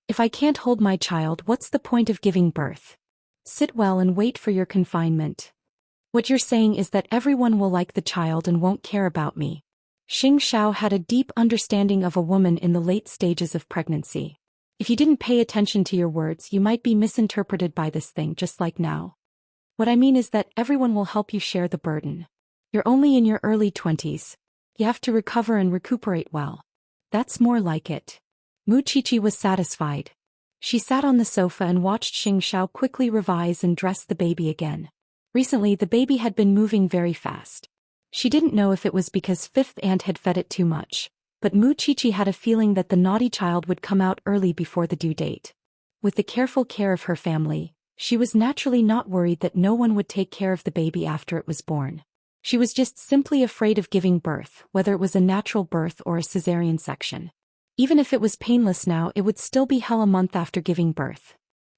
Speaker 1: If I can't hold my child, what's the point of giving birth? Sit well and wait for your confinement. What you're saying is that everyone will like the child and won't care about me. Xianxia had a deep understanding of a woman in the late stages of pregnancy. If you didn't pay attention to your words, you might be misinterpreted by this thing, just like now. What I mean is that everyone will help you share the burden. You're only in your early 20s. You have to recover and recuperate well. That's more like it. Mu Qiqi was satisfied. She sat on the sofa and watched Xianxia quickly revise and dress the baby again. Recently, the baby had been moving very fast. She didn't know if it was because fifth aunt had fed it too much, but Mu Qiqi had a feeling that the naughty child would come out early before the due date. With the careful care of her family, she was naturally not worried that no one would take care of the baby after it was born. She was just simply afraid of giving birth, whether it was a natural birth or a cesarean section. Even if it was painless now, it would still be hell a month after giving birth.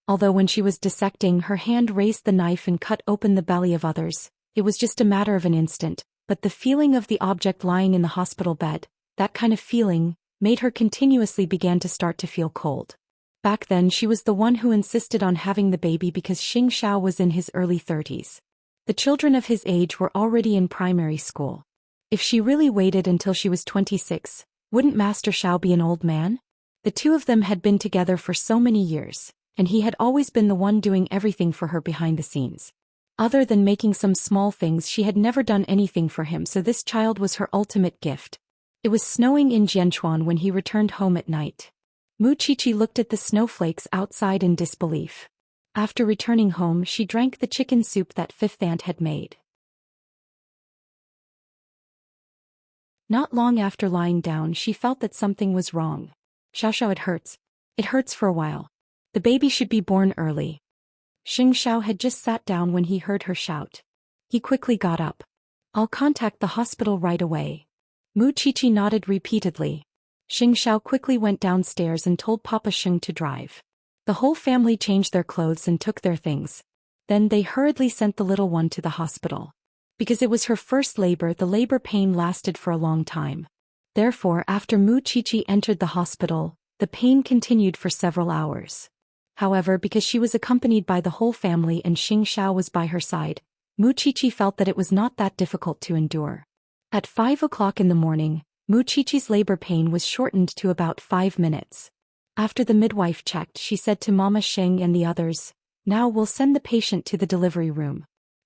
Speaker 1: Although when she was dissecting, her hand raised the knife and cut open the belly of others, it was just a matter of an instant, but the feeling of the object lying in the hospital bed, that kind of feeling, made her continuously begin to start to feel cold. Back then she was the one who insisted on having the baby because Xianxia was in his early 30s. The children of his age were already in primary school. If she really waited until she was 26, wouldn't Master Xiao be an old man? The two of them had been together for so many years, and he had always been the one doing everything for her behind the scenes. Other than making some small things, she had never done anything for him, so this child was her ultimate gift. It was snowing in Jianchuan when he returned home at night. Mu Qiqi looked at the snowflakes outside in disbelief. After returning home, she drank the chicken soup that fifth aunt had made. Not long after lying down, she felt that something was wrong. Xiaoxiao, it hurts. It hurts for a while. The baby should be born early. Xianxia had just sat down when he heard her shout. He quickly got up. I'll contact the hospital right away. Mu Qiqi nodded repeatedly. Xianxia quickly went downstairs and told Papa Sheng to drive. The whole family changed their clothes and took their things. Then they hurriedly sent the little one to the hospital. Because it was her first labor, the labor pain lasted for a long time. Therefore, after Mu Qiqi entered the hospital, the pain continued for several hours. However, because she was accompanied by the whole family and Xianxia was by her side, Mu Qiqi felt that it was not that difficult to endure. At 5 o'clock in the morning, Mu Qiqi's labor pain was shortened to about 5 minutes. After the midwife checked, she said to Mama Sheng and the others, "Now we'll send the patient to the delivery room."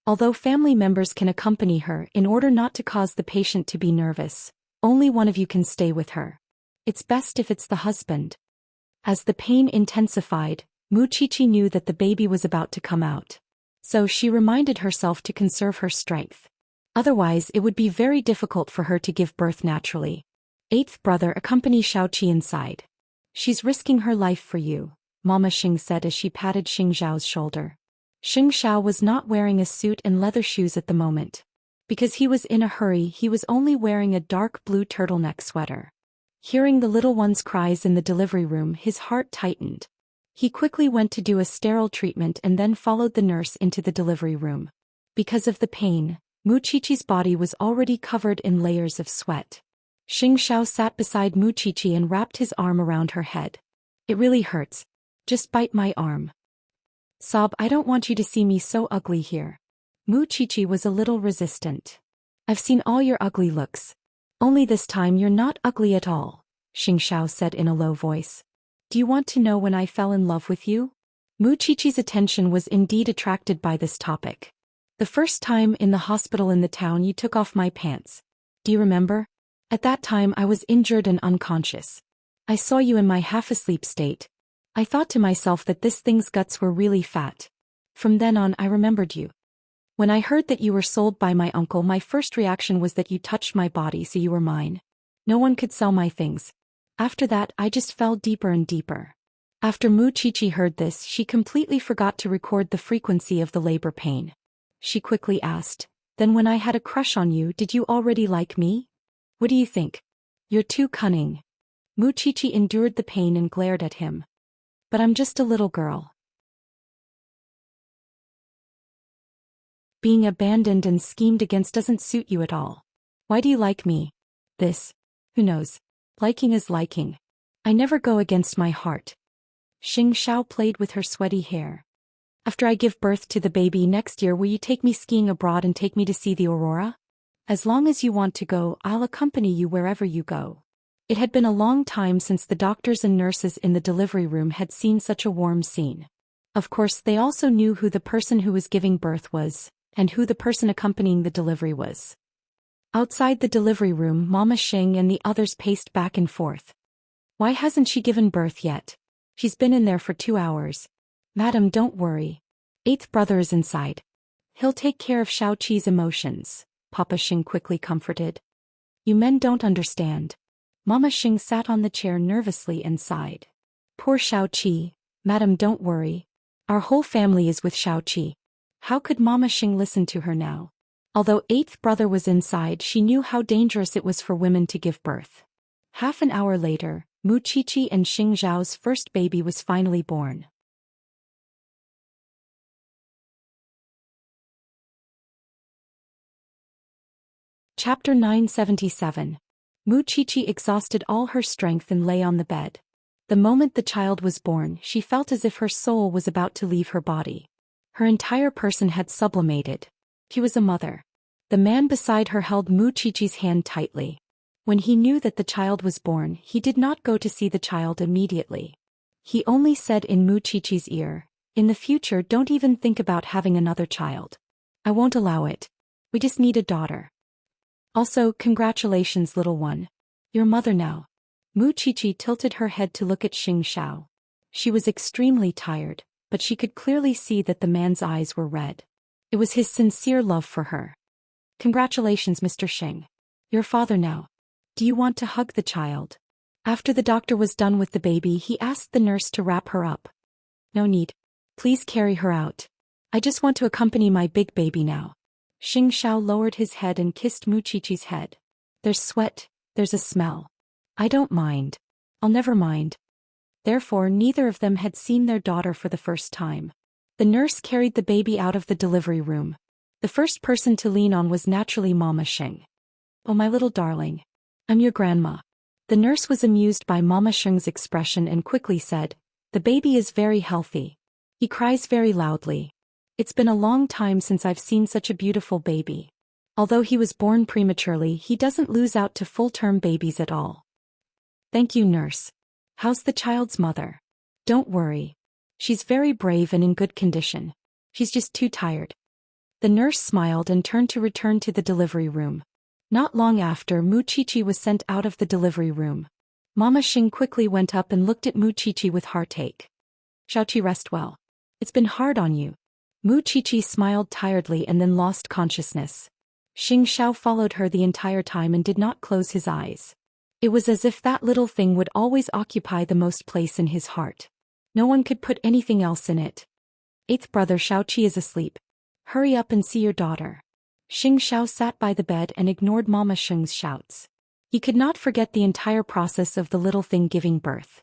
Speaker 1: Although family members can accompany her in order not to cause the patient to be nervous, only one of you can stay with her. It's best if it's the husband. As the pain intensified, Mu Qiqi knew that the baby was about to come out. So she reminded herself to conserve her strength. Otherwise, it would be very difficult for her to give birth naturally. Eighth brother accompanied Xiaoqi inside. She's risking her life for you, Mama Xing said as she patted Xingxiao's shoulder. Xingxiao was not wearing a suit and leather shoes at the moment. Because he was in a hurry, he was only wearing a dark blue turtleneck sweater. Hearing the little one's cries in the delivery room, his heart tightened. He quickly went to do a sterile treatment and then followed the nurse into the delivery room. Because of the pain, Mu Qiqi's body was already covered in layers of sweat. Xingxiao sat beside Mu Qiqi and wrapped his arm around her head. It really hurts. Just bite my arm. Sob, I don't want you to see me so ugly here. Mu Qiqi was a little resistant. I've seen all your ugly looks. Only this time you're not ugly at all, Xingxiao said in a low voice. Do you want to know when I fell in love with you? Mu Qiqi's attention was indeed attracted by this topic. The first time in the hospital in the town you took off my pants. Do you remember? At that time I was injured and unconscious. I saw you in my half-asleep state. I thought to myself that this thing's guts were really fat. From then on I remembered you. When I heard that you were sold by my uncle, my first reaction was that you touched my body, so you were mine. No one could sell my things. After that I just fell deeper and deeper. After Mu Qiqi heard this, she completely forgot to record the frequency of the labor pain. She quickly asked, "Then when I had a crush on you, did you already like me? What do you think? You're too cunning." Mu Qiqi endured the pain and glared at him. "But I'm just a little girl. Being abandoned and schemed against doesn't suit you at all. Why do you like me? This? Who knows? Liking is liking. I never go against my heart." Xingxiao played with her sweaty hair. "After I give birth to the baby next year, will you take me skiing abroad and take me to see the aurora? As long as you want to go, I'll accompany you wherever you go." It had been a long time since the doctors and nurses in the delivery room had seen such a warm scene. Of course, they also knew who the person who was giving birth was, and who the person accompanying the delivery was. Outside the delivery room, Mama Xing and the others paced back and forth. "Why hasn't she given birth yet? She's been in there for 2 hours. Madam, don't worry. Eighth brother is inside. He'll take care of Xiaoqi's emotions," Papa Xing quickly comforted. "You men don't understand." Mama Xing sat on the chair nervously and sighed. "Poor Xiaoqi. Madam, don't worry. Our whole family is with Xiaoqi." How could Mama Xing listen to her now? Although eighth brother was inside, she knew how dangerous it was for women to give birth. Half an hour later, Mu Qiqi and Xingxiao's first baby was finally born. Chapter 977. Mu Qiqi exhausted all her strength and lay on the bed. The moment the child was born, she felt as if her soul was about to leave her body. Her entire person had sublimated. She was a mother. The man beside her held Mu Qiqi's hand tightly. When he knew that the child was born, he did not go to see the child immediately. He only said in Mu Qiqi's ear, "In the future, don't even think about having another child. I won't allow it. We just need a daughter. Also, congratulations, little one. You're a mother now." Mu Qiqi tilted her head to look at Xingxiao. She was extremely tired, but she could clearly see that the man's eyes were red. It was his sincere love for her. "Congratulations, Mr. Sheng. You're a father now. Do you want to hug the child? After the doctor was done with the baby, he asked the nurse to wrap her up. No need. Please carry her out. I just want to accompany my big baby now. Xianxia lowered his head and kissed Muqiqi's head. There's sweat, there's a smell. I don't mind. I'll never mind. Therefore, neither of them had seen their daughter for the first time. The nurse carried the baby out of the delivery room. The first person to lean on was naturally Mama Xing. Oh, my little darling. I'm your grandma. The nurse was amused by Mama Xing's expression and quickly said, the baby is very healthy. He cries very loudly. It's been a long time since I've seen such a beautiful baby. Although he was born prematurely, he doesn't lose out to full-term babies at all. Thank you, nurse. How's the child's mother? Don't worry. She's very brave and in good condition. She's just too tired. The nurse smiled and turned to return to the delivery room. Not long after, Muqiqi was sent out of the delivery room. Mama Xing quickly went up and looked at Muqiqi with heartache. Xiaoqi, rest well. It's been hard on you. Muqiqi smiled tiredly and then lost consciousness. Xianxia followed her the entire time and did not close his eyes. It was as if that little thing would always occupy the most place in his heart. No one could put anything else in it. Eighth brother Xiaoqi is asleep. Hurry up and see your daughter. Xianxia sat by the bed and ignored Mama Xing's shouts. He could not forget the entire process of the little thing giving birth.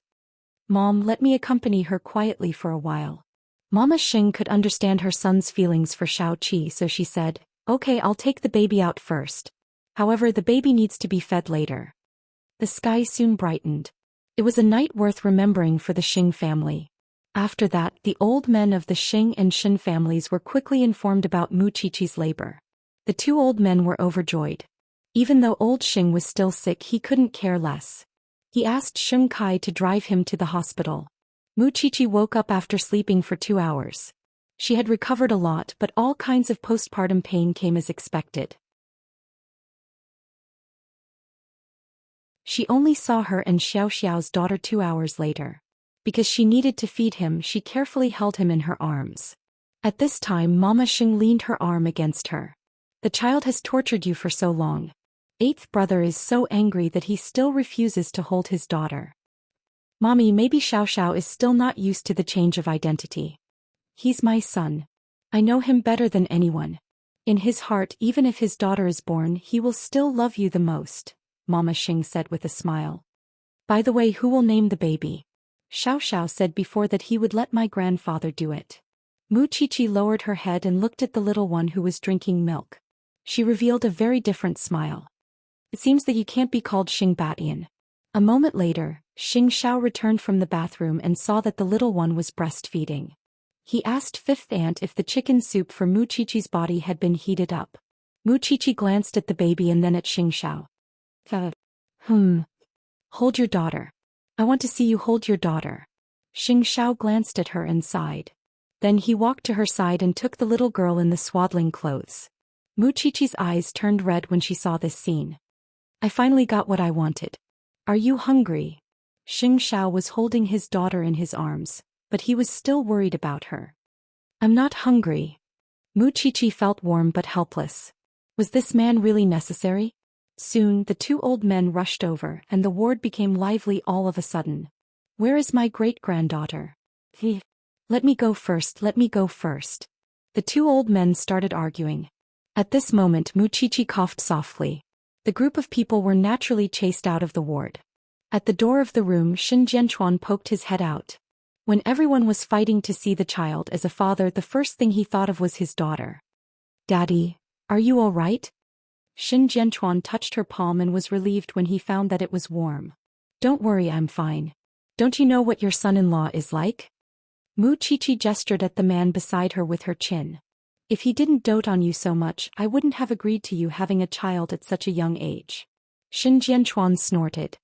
Speaker 1: Mom, let me accompany her quietly for a while. Mama Xing could understand her son's feelings for Xiaoqi, so she said, okay, I'll take the baby out first. However, the baby needs to be fed later. The sky soon brightened. It was a night worth remembering for the Xing family. After that, the old men of the Xing and Shen families were quickly informed about Muqiqi's labor. The two old men were overjoyed. Even though old Xing was still sick, he couldn't care less. He asked Sheng Kai to drive him to the hospital. Muqiqi woke up after sleeping for 2 hours. She had recovered a lot, but all kinds of postpartum pain came as expected. She only saw her and Xiaoxiao's daughter 2 hours later. Because she needed to feed him, she carefully held him in her arms. At this time, Mama Xing leaned her arm against her. The child has tortured you for so long. Eighth brother is so angry that he still refuses to hold his daughter. Mommy, maybe Xiaoxiao is still not used to the change of identity. He's my son. I know him better than anyone. In his heart, even if his daughter is born, he will still love you the most, Mama Xing said with a smile. By the way, who will name the baby? Xiaoxiao said before that he would let my grandfather do it. Muqiqi lowered her head and looked at the little one who was drinking milk. She revealed a very different smile. It seems that you can't be called Xing Batian. A moment later, Xianxia returned from the bathroom and saw that the little one was breastfeeding. He asked fifth aunt if the chicken soup for Muqiqi's body had been heated up. Muqiqi glanced at the baby and then at Xianxia. Hold your daughter. I want to see you hold your daughter. Xianxia glanced at her and sighed. Then he walked to her side and took the little girl in the swaddling clothes. Muqiqi's eyes turned red when she saw this scene. I finally got what I wanted. Are you hungry? Xianxia was holding his daughter in his arms, but he was still worried about her. I'm not hungry. Muqiqi felt warm but helpless. Was this man really necessary? Soon, the two old men rushed over, and the ward became lively all of a sudden. Where is my great-granddaughter? Let me go first, let me go first. The two old men started arguing. At this moment, Muqiqi coughed softly. The group of people were naturally chased out of the ward. At the door of the room, Shin Jianchuan poked his head out. When everyone was fighting to see the child as a father, the first thing he thought of was his daughter. Daddy, are you all right? Shin Jianchuan touched her palm and was relieved when he found that it was warm. Don't worry, I'm fine. Don't you know what your son-in-law is like? Muqiqi gestured at the man beside her with her chin. If he didn't dote on you so much, I wouldn't have agreed to you having a child at such a young age. Shin Jianchuan snorted.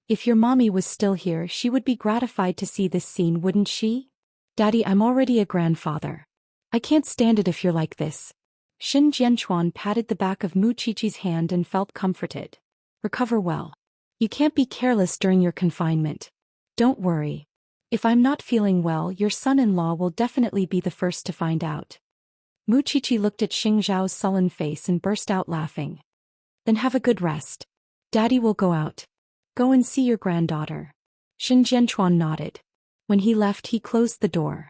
Speaker 1: If your mommy was still here, she would be gratified to see this scene, wouldn't she? Daddy, I'm already a grandfather. I can't stand it if you're like this. Shin Jianchuan patted the back of Muqiqi's hand and felt comforted. Recover well. You can't be careless during your confinement. Don't worry. If I'm not feeling well, your son-in-law will definitely be the first to find out. Muqiqi looked at Xing Zhao's sullen face and burst out laughing. Then have a good rest. Daddy will go out. Go and see your granddaughter. Xin Jianchuan nodded. When he left, he closed the door.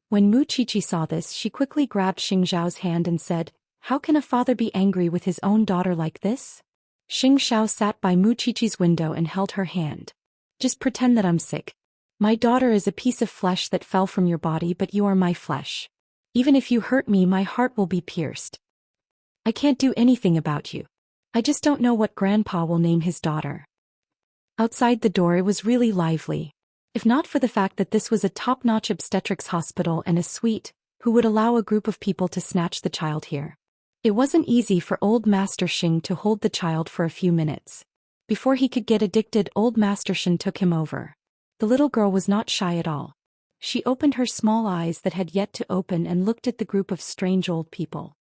Speaker 1: When Mu Qiqi saw this, she quickly grabbed Xing Zhao's hand and said, "How can a father be angry with his own daughter like this?" Xing Zhao sat by Mu Qiqi's window and held her hand. "Just pretend that I'm sick. My daughter is a piece of flesh that fell from your body, but you are my flesh. Even if you hurt me, my heart will be pierced. I can't do anything about you. I just don't know what Grandpa will name his daughter." Outside the door it was really lively. If not for the fact that this was a top-notch obstetrics hospital and a suite, who would allow a group of people to snatch the child here? It wasn't easy for old Master Xing to hold the child for a few minutes. Before he could get addicted, old Master Xing took him over. The little girl was not shy at all. She opened her small eyes that had yet to open and looked at the group of strange old people.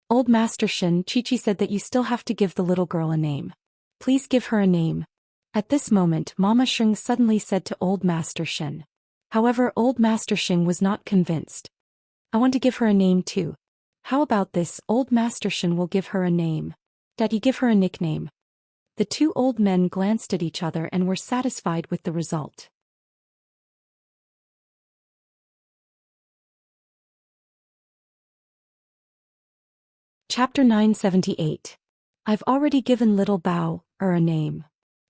Speaker 1: "Old Master Xing, Qiqi said that you still have to give the little girl a name. Please give her a name." At this moment, Mama Xing suddenly said to Old Master Xing. However, Old Master Xing was not convinced. "I want to give her a name too. How about this? Old Master Xing will give her a name. Daddy, give her a nickname." The two old men glanced at each other and were satisfied with the result. Chapter 978. I've already given little Bao a name.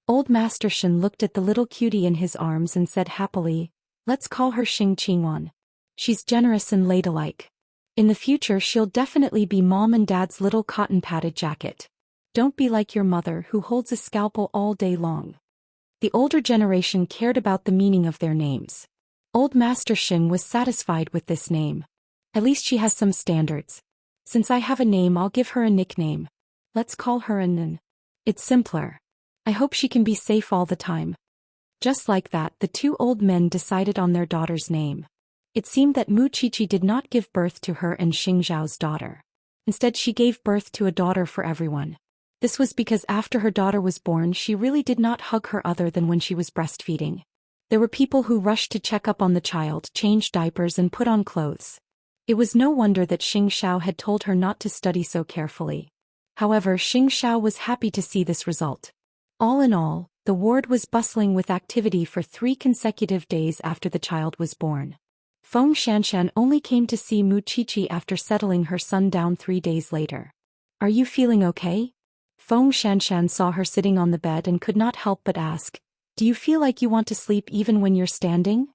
Speaker 1: Old Master Xing looked at the little cutie in his arms and said happily, "Let's call her Xing Qingwan. She's generous and ladylike. In the future she'll definitely be Mom and Dad's little cotton-padded jacket. Don't be like your mother who holds a scalpel all day long." The older generation cared about the meaning of their names. Old Master Xing was satisfied with this name. At least she has some standards. Since I have a name, I'll give her a nickname. Let's call her Anan. It's simpler. I hope she can be safe all the time. Just like that, the two old men decided on their daughter's name. It seemed that Mu Qiqi did not give birth to her and Xing Zhao's daughter. Instead, she gave birth to a daughter for everyone. This was because after her daughter was born, she really did not hug her other than when she was breastfeeding. There were people who rushed to check up on the child, change diapers and put on clothes. It was no wonder that Xing Xiao had told her not to study so carefully. However, Xing Xiao was happy to see this result. All in all, the ward was bustling with activity for 3 consecutive days after the child was born. Feng Xianxian only came to see Mu Qiqi after settling her son down 3 days later. "Are you feeling okay?" Feng Xianxian saw her sitting on the bed and could not help but ask, "Do you feel like you want to sleep even when you're standing?"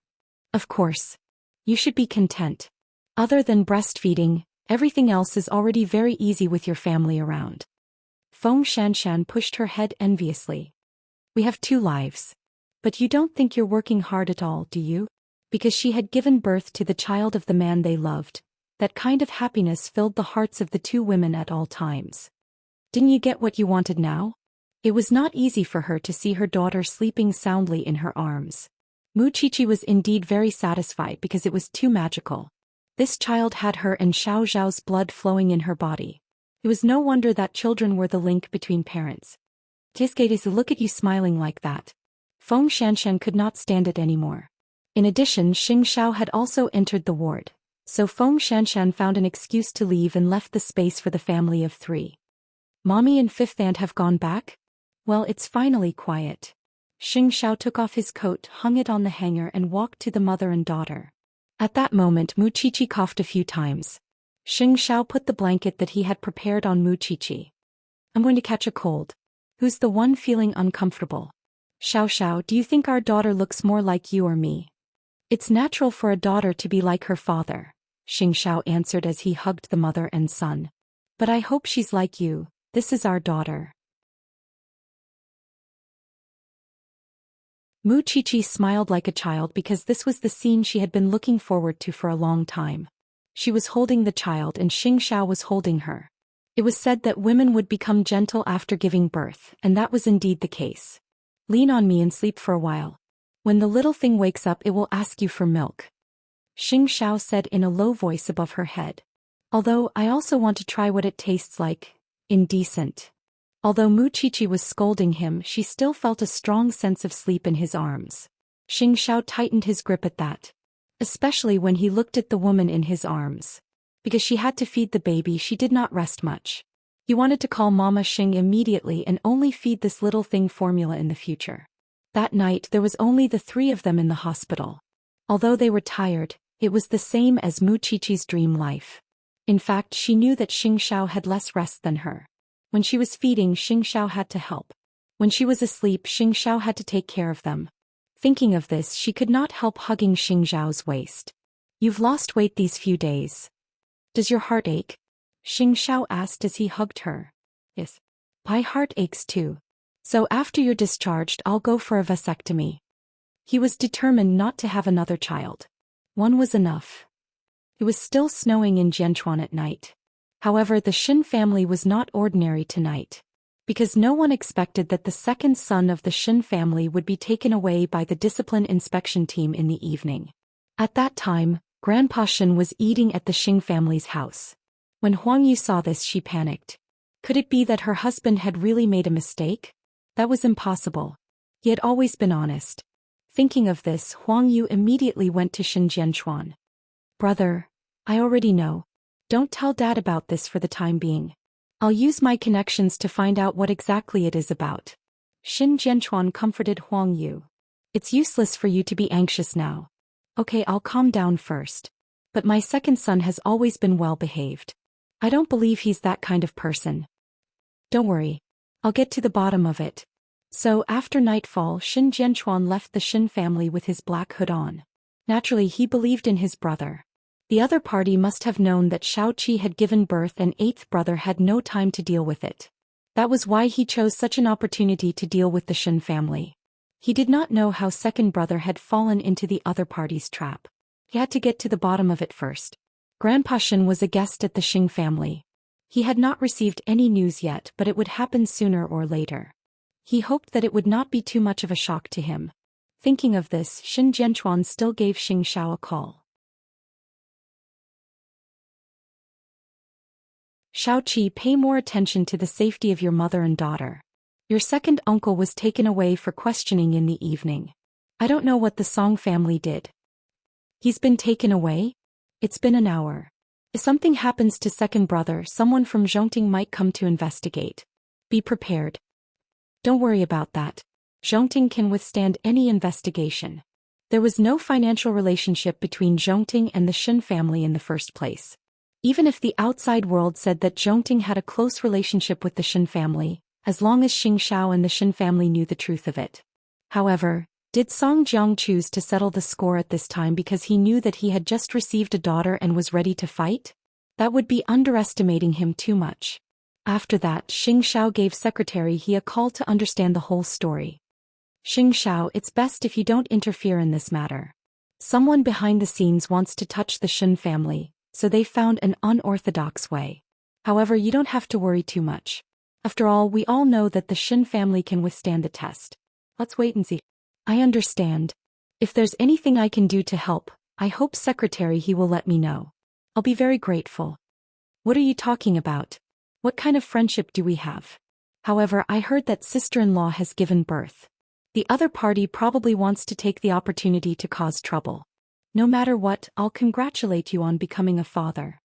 Speaker 1: "Of course. You should be content. Other than breastfeeding, everything else is already very easy with your family around." Feng Xianxian pushed her head enviously. "We have 2 lives. But you don't think you're working hard at all, do you?" Because she had given birth to the child of the man they loved, that kind of happiness filled the hearts of the 2 women at all times. "Didn't you get what you wanted now?" It was not easy for her to see her daughter sleeping soundly in her arms. Mu Qiqi was indeed very satisfied because it was too magical. This child had her and Xiao Zhao's blood flowing in her body. It was no wonder that children were the link between parents. "Tisgates, look at you smiling like that." Feng Xianxian could not stand it anymore. In addition, Xing Xiao had also entered the ward, so Feng Xianxian found an excuse to leave and left the space for the family of 3. "Mommy and 5th aunt have gone back? Well, it's finally quiet." Xing Xiao took off his coat, hung it on the hanger and walked to the mother and daughter. At that moment, Mu Qiqi coughed a few times. Xing Xiao put the blanket that he had prepared on Mu Qiqi. "I'm going to catch a cold. Who's the one feeling uncomfortable?" "Xiao Xiao, do you think our daughter looks more like you or me?" "It's natural for a daughter to be like her father," Xing Xiao answered as he hugged the mother and son. "But I hope she's like you. This is our daughter." Mu Qiqi smiled like a child because this was the scene she had been looking forward to for a long time. She was holding the child and Xing Xiao was holding her. It was said that women would become gentle after giving birth, and that was indeed the case. "Lean on me and sleep for a while. When the little thing wakes up, it will ask you for milk," Xing Xiao said in a low voice above her head. "Although I also want to try what it tastes like. Indecent." Although Mu Qiqi was scolding him, she still felt a strong sense of sleep in his arms. Xing Xiao tightened his grip at that. Especially when he looked at the woman in his arms. Because she had to feed the baby, she did not rest much. He wanted to call Mama Xing immediately and only feed this little thing formula in the future. That night there was only the three of them in the hospital. Although they were tired, it was the same as Mu Qiqi's dream life. In fact, she knew that Xianxia had less rest than her. When she was feeding, Xianxia had to help. When she was asleep, Xianxia had to take care of them. Thinking of this, she could not help hugging Xianxiao's waist. "You've lost weight these few days. Does your heart ache?" Xianxia asked as he hugged her. "Yes. My heart aches too. So after you're discharged, I'll go for a vasectomy." He was determined not to have another child. One was enough. It was still snowing in Jianchuan at night. However, the Xin family was not ordinary tonight. Because no one expected that the second son of the Xin family would be taken away by the discipline inspection team in the evening. At that time, Grandpa Xin was eating at the Xing family's house. When Huang Yu saw this, she panicked. Could it be that her husband had really made a mistake? That was impossible. He had always been honest. Thinking of this, Huang Yu immediately went to Xin Jianchuan. "Brother, I already know. Don't tell Dad about this for the time being. I'll use my connections to find out what exactly it is about." Xin Jianchuan comforted Huang Yu. "It's useless for you to be anxious now. Okay, I'll calm down first. But my second son has always been well behaved. I don't believe he's that kind of person. Don't worry. I'll get to the bottom of it." So after nightfall, Xin Jianchuan left the Xin family with his black hood on. Naturally, he believed in his brother. The other party must have known that Xiaoqi had given birth and eighth brother had no time to deal with it. That was why he chose such an opportunity to deal with the Xin family. He did not know how second brother had fallen into the other party's trap. He had to get to the bottom of it first. Grandpa Xin was a guest at the Xing family. He had not received any news yet, but it would happen sooner or later. He hoped that it would not be too much of a shock to him. Thinking of this, Xin Jianchuan still gave Xianxia a call. "Xiaoqi, pay more attention to the safety of your mother and daughter. Your second uncle was taken away for questioning in the evening. I don't know what the Song family did. He's been taken away? It's been an hour. If something happens to second brother, someone from Zhongting might come to investigate. Be prepared. Don't worry about that. Zhongting can withstand any investigation." There was no financial relationship between Zhongting and the Xin family in the first place. Even if the outside world said that Zhongting had a close relationship with the Xin family, as long as Xingxiao and the Xin family knew the truth of it. However, did Song Jiang choose to settle the score at this time because he knew that he had just received a daughter and was ready to fight? That would be underestimating him too much. After that, Xingxiao gave Secretary He a call to understand the whole story. "Xingxiao, it's best if you don't interfere in this matter. Someone behind the scenes wants to touch the Xin family, so they found an unorthodox way. However, you don't have to worry too much. After all, we all know that the Xin family can withstand the test. Let's wait and see." "I understand. If there's anything I can do to help, I hope Secretary He will let me know. I'll be very grateful." "What are you talking about? What kind of friendship do we have? However, I heard that sister-in-law has given birth. The other party probably wants to take the opportunity to cause trouble. No matter what, I'll congratulate you on becoming a father."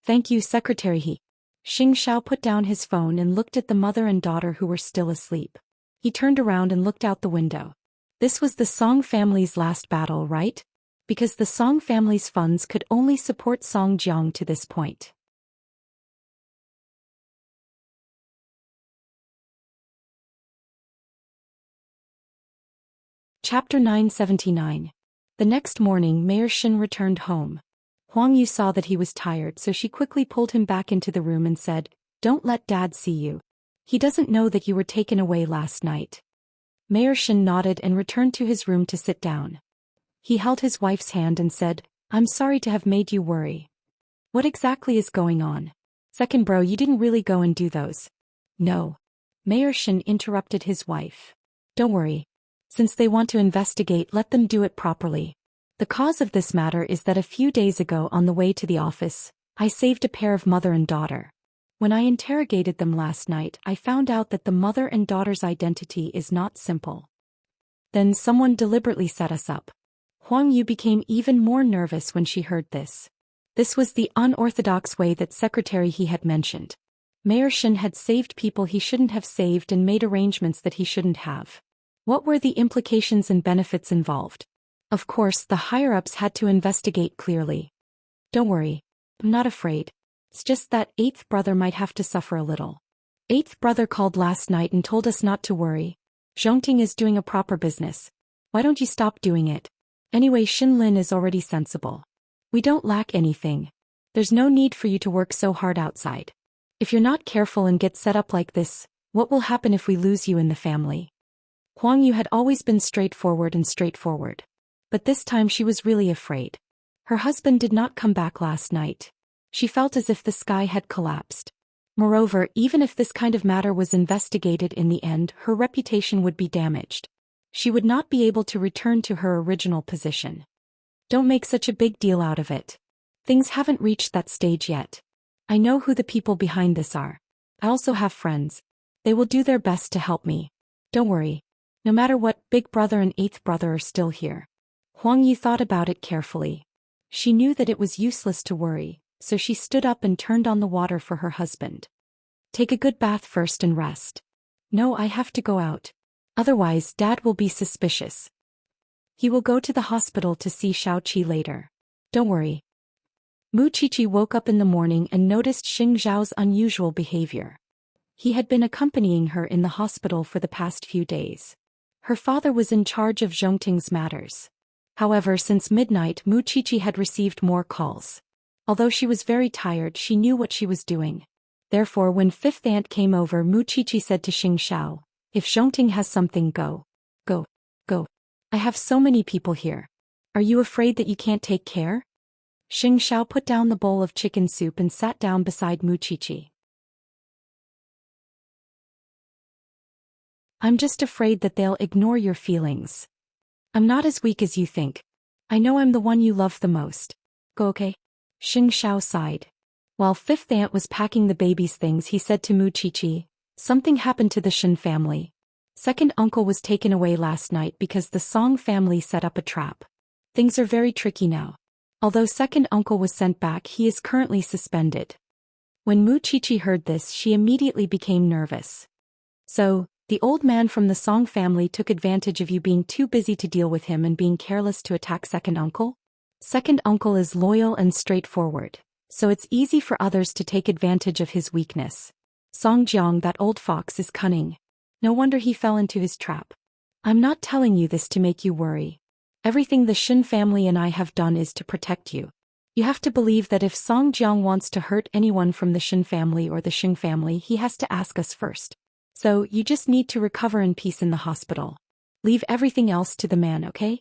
Speaker 1: "Thank you, Secretary He." Xingxiao put down his phone and looked at the mother and daughter who were still asleep. He turned around and looked out the window. This was the Song family's last battle, right? Because the Song family's funds could only support Song Jiang to this point. Chapter 979. The next morning, Mayor Xin returned home. Huang Yu saw that he was tired, so she quickly pulled him back into the room and said, "Don't let Dad see you. He doesn't know that you were taken away last night." Mayor Xin nodded and returned to his room to sit down. He held his wife's hand and said, "I'm sorry to have made you worry. What exactly is going on? Second bro, you didn't really go and do those." "No." Mayor Xin interrupted his wife. "Don't worry. Since they want to investigate, let them do it properly. The cause of this matter is that a few days ago on the way to the office, I saved a pair of mother and daughter. When I interrogated them last night, I found out that the mother and daughter's identity is not simple. Then someone deliberately set us up." Huang Yu became even more nervous when she heard this. This was the unorthodox way that Secretary He had mentioned. Mayor Shen had saved people he shouldn't have saved and made arrangements that he shouldn't have. What were the implications and benefits involved? Of course, the higher-ups had to investigate clearly. Don't worry. I'm not afraid. It's just that eighth brother might have to suffer a little. Eighth brother called last night and told us not to worry. Zhongting is doing a proper business. Why don't you stop doing it? Anyway, Xinlin is already sensible. We don't lack anything. There's no need for you to work so hard outside. If you're not careful and get set up like this, what will happen if we lose you in the family? Huang Yu had always been straightforward. But this time she was really afraid. Her husband did not come back last night. She felt as if the sky had collapsed. Moreover, even if this kind of matter was investigated in the end, her reputation would be damaged. She would not be able to return to her original position. Don't make such a big deal out of it. Things haven't reached that stage yet. I know who the people behind this are. I also have friends. They will do their best to help me. Don't worry. No matter what, big brother and eighth brother are still here. Huang Yi thought about it carefully. She knew that it was useless to worry, so she stood up and turned on the water for her husband. Take a good bath first and rest. No, I have to go out. Otherwise, Dad will be suspicious. He will go to the hospital to see Xiaoqi later. Don't worry. Mu Qiqi woke up in the morning and noticed Xing Zhao's unusual behavior. He had been accompanying her in the hospital for the past few days. Her father was in charge of Zhongting's matters. However, since midnight, Mu Qiqi had received more calls. Although she was very tired, she knew what she was doing. Therefore, when fifth aunt came over, Mu Qiqi said to Xing Xiao, "If Zhongting has something, go. I have so many people here. Are you afraid that you can't take care?" Xing Xiao put down the bowl of chicken soup and sat down beside Mu Qiqi. "I'm just afraid that they'll ignore your feelings. I'm not as weak as you think. I know I'm the one you love the most. Go, okay?" Xing Xiao sighed. While fifth aunt was packing the baby's things, he said to Mu Qiqi, "Something happened to the Shen family. Second uncle was taken away last night because the Song family set up a trap. Things are very tricky now. Although second uncle was sent back, he is currently suspended." When Mu Qiqi heard this, she immediately became nervous. "So, the old man from the Song family took advantage of you being too busy to deal with him and being careless to attack second uncle? Second uncle is loyal and straightforward, so it's easy for others to take advantage of his weakness. Song Jiang, that old fox, is cunning. No wonder he fell into his trap. I'm not telling you this to make you worry. Everything the Shen family and I have done is to protect you. You have to believe that if Song Jiang wants to hurt anyone from the Shen family or the Xing family, he has to ask us first. So, you just need to recover in peace in the hospital. Leave everything else to the man, okay?"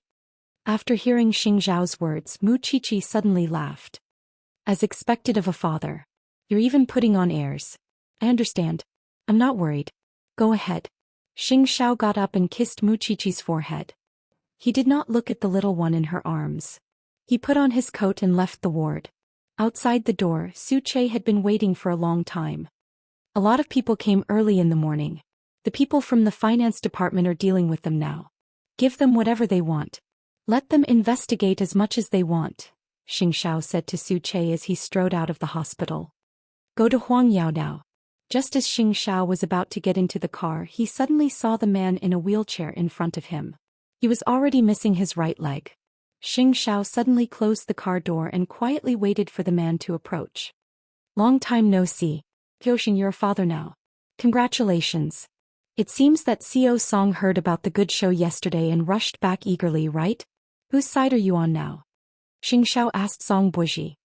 Speaker 1: After hearing Xing Zhao's words, Mu Qiqi suddenly laughed. "As expected of a father. You're even putting on airs. I understand. I'm not worried. Go ahead." Xing Xiao got up and kissed Mu Qiqi's forehead. He did not look at the little one in her arms. He put on his coat and left the ward. Outside the door, Su Che had been waiting for a long time. A lot of people came early in the morning. The people from the finance department are dealing with them now. Give them whatever they want. Let them investigate as much as they want, Xing Xiao said to Su Che as he strode out of the hospital. Go to Huang Yao now. Just as Xing Xiao was about to get into the car, he suddenly saw the man in a wheelchair in front of him. He was already missing his right leg. Xing Xiao suddenly closed the car door and quietly waited for the man to approach. Long time no see. Qiuxin, you're a father now. Congratulations. It seems that Co Song heard about the good show yesterday and rushed back eagerly, right? Whose side are you on now? Xing Xiao asked Song Buji.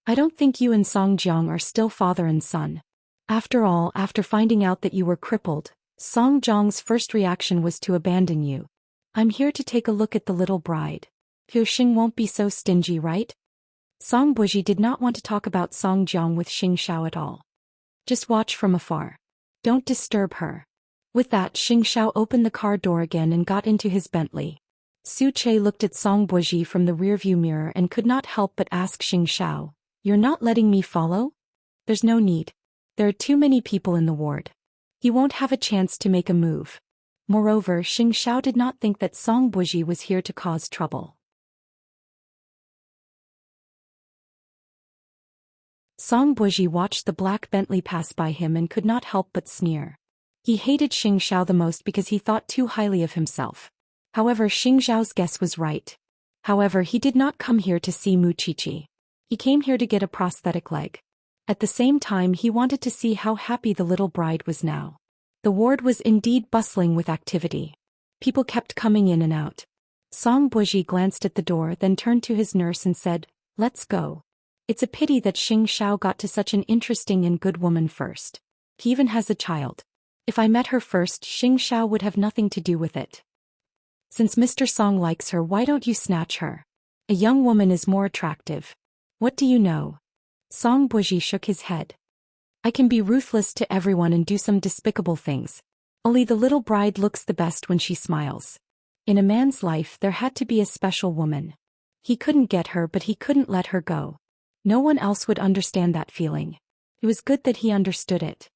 Speaker 1: I don't think you and Song Jiang are still father and son. After all, after finding out that you were crippled, Song Jiang's first reaction was to abandon you. I'm here to take a look at the little bride. Qiuxin won't be so stingy, right? Song Buji did not want to talk about Song Jiang with Xing Xiao at all. Just watch from afar. Don't disturb her. With that, Xing Xiao opened the car door again and got into his Bentley. Su Che looked at Song Buji from the rearview mirror and could not help but ask Xing Xiao, You're not letting me follow? There's no need. There are too many people in the ward. He won't have a chance to make a move. Moreover, Xing Xiao did not think that Song Buji was here to cause trouble. Song Buji watched the black Bentley pass by him and could not help but sneer. He hated Xing Xiao the most because he thought too highly of himself. However, Xing Xiao's guess was right. However, he did not come here to see Mu Qiqi. He came here to get a prosthetic leg. At the same time, he wanted to see how happy the little bride was now. The ward was indeed bustling with activity. People kept coming in and out. Song Buji glanced at the door, then turned to his nurse and said, "Let's go. It's a pity that Xing Xiao got to such an interesting and good woman first. He even has a child. If I met her first, Xing Xiao would have nothing to do with it. Since Mr. Song likes her, why don't you snatch her? A young woman is more attractive. What do you know?" Song Buji shook his head. "I can be ruthless to everyone and do some despicable things. Only the little bride looks the best when she smiles. In a man's life there had to be a special woman. He couldn't get her, but he couldn't let her go. No one else would understand that feeling. It was good that he understood it.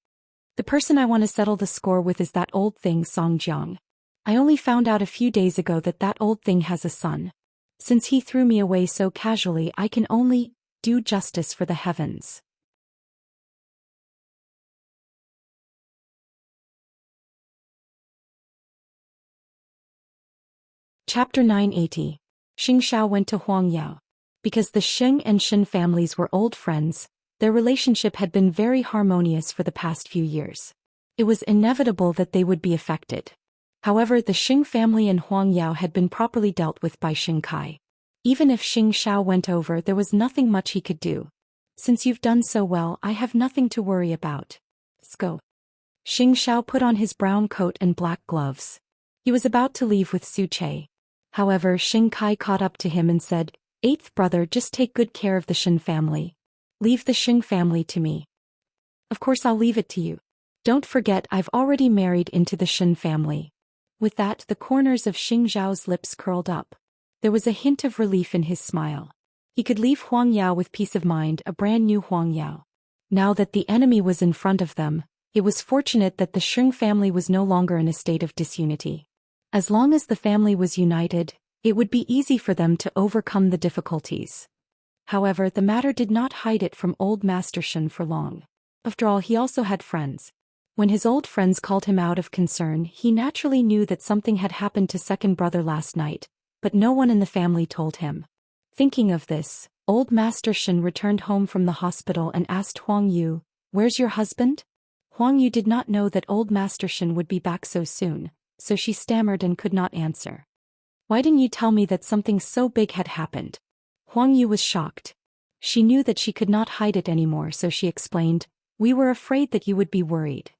Speaker 1: The person I want to settle the score with is that old thing Song Jiang. I only found out a few days ago that that old thing has a son. Since he threw me away so casually, I can only do justice for the heavens." Chapter 980. Xing Xiao went to Huangyao. Because the Xing and Shen families were old friends, their relationship had been very harmonious for the past few years. It was inevitable that they would be affected. However, the Xing family and Huangyao had been properly dealt with by Xing Kai. Even if Xing Xiao went over, there was nothing much he could do. "Since you've done so well, I have nothing to worry about. Let's go." Xing Xiao put on his brown coat and black gloves. He was about to leave with Su Che. However, Xing Kai caught up to him and said, "Eighth brother, just take good care of the Shen family. Leave the Xing family to me." "Of course I'll leave it to you. Don't forget I've already married into the Shen family." With that, the corners of Xing Zhao's lips curled up. There was a hint of relief in his smile. He could leave Huangyao with peace of mind, a brand new Huangyao. Now that the enemy was in front of them, it was fortunate that the Xing family was no longer in a state of disunity. As long as the family was united, it would be easy for them to overcome the difficulties. However, the matter did not hide it from old Master Shen for long. After all, he also had friends. When his old friends called him out of concern, he naturally knew that something had happened to second brother last night, but no one in the family told him. Thinking of this, old Master Shen returned home from the hospital and asked Huang Yu, "Where's your husband?" Huang Yu did not know that old Master Shen would be back so soon, so she stammered and could not answer. "Why didn't you tell me that something so big had happened?" Huang Yu was shocked. She knew that she could not hide it anymore, so she explained, "We were afraid that you would be worried.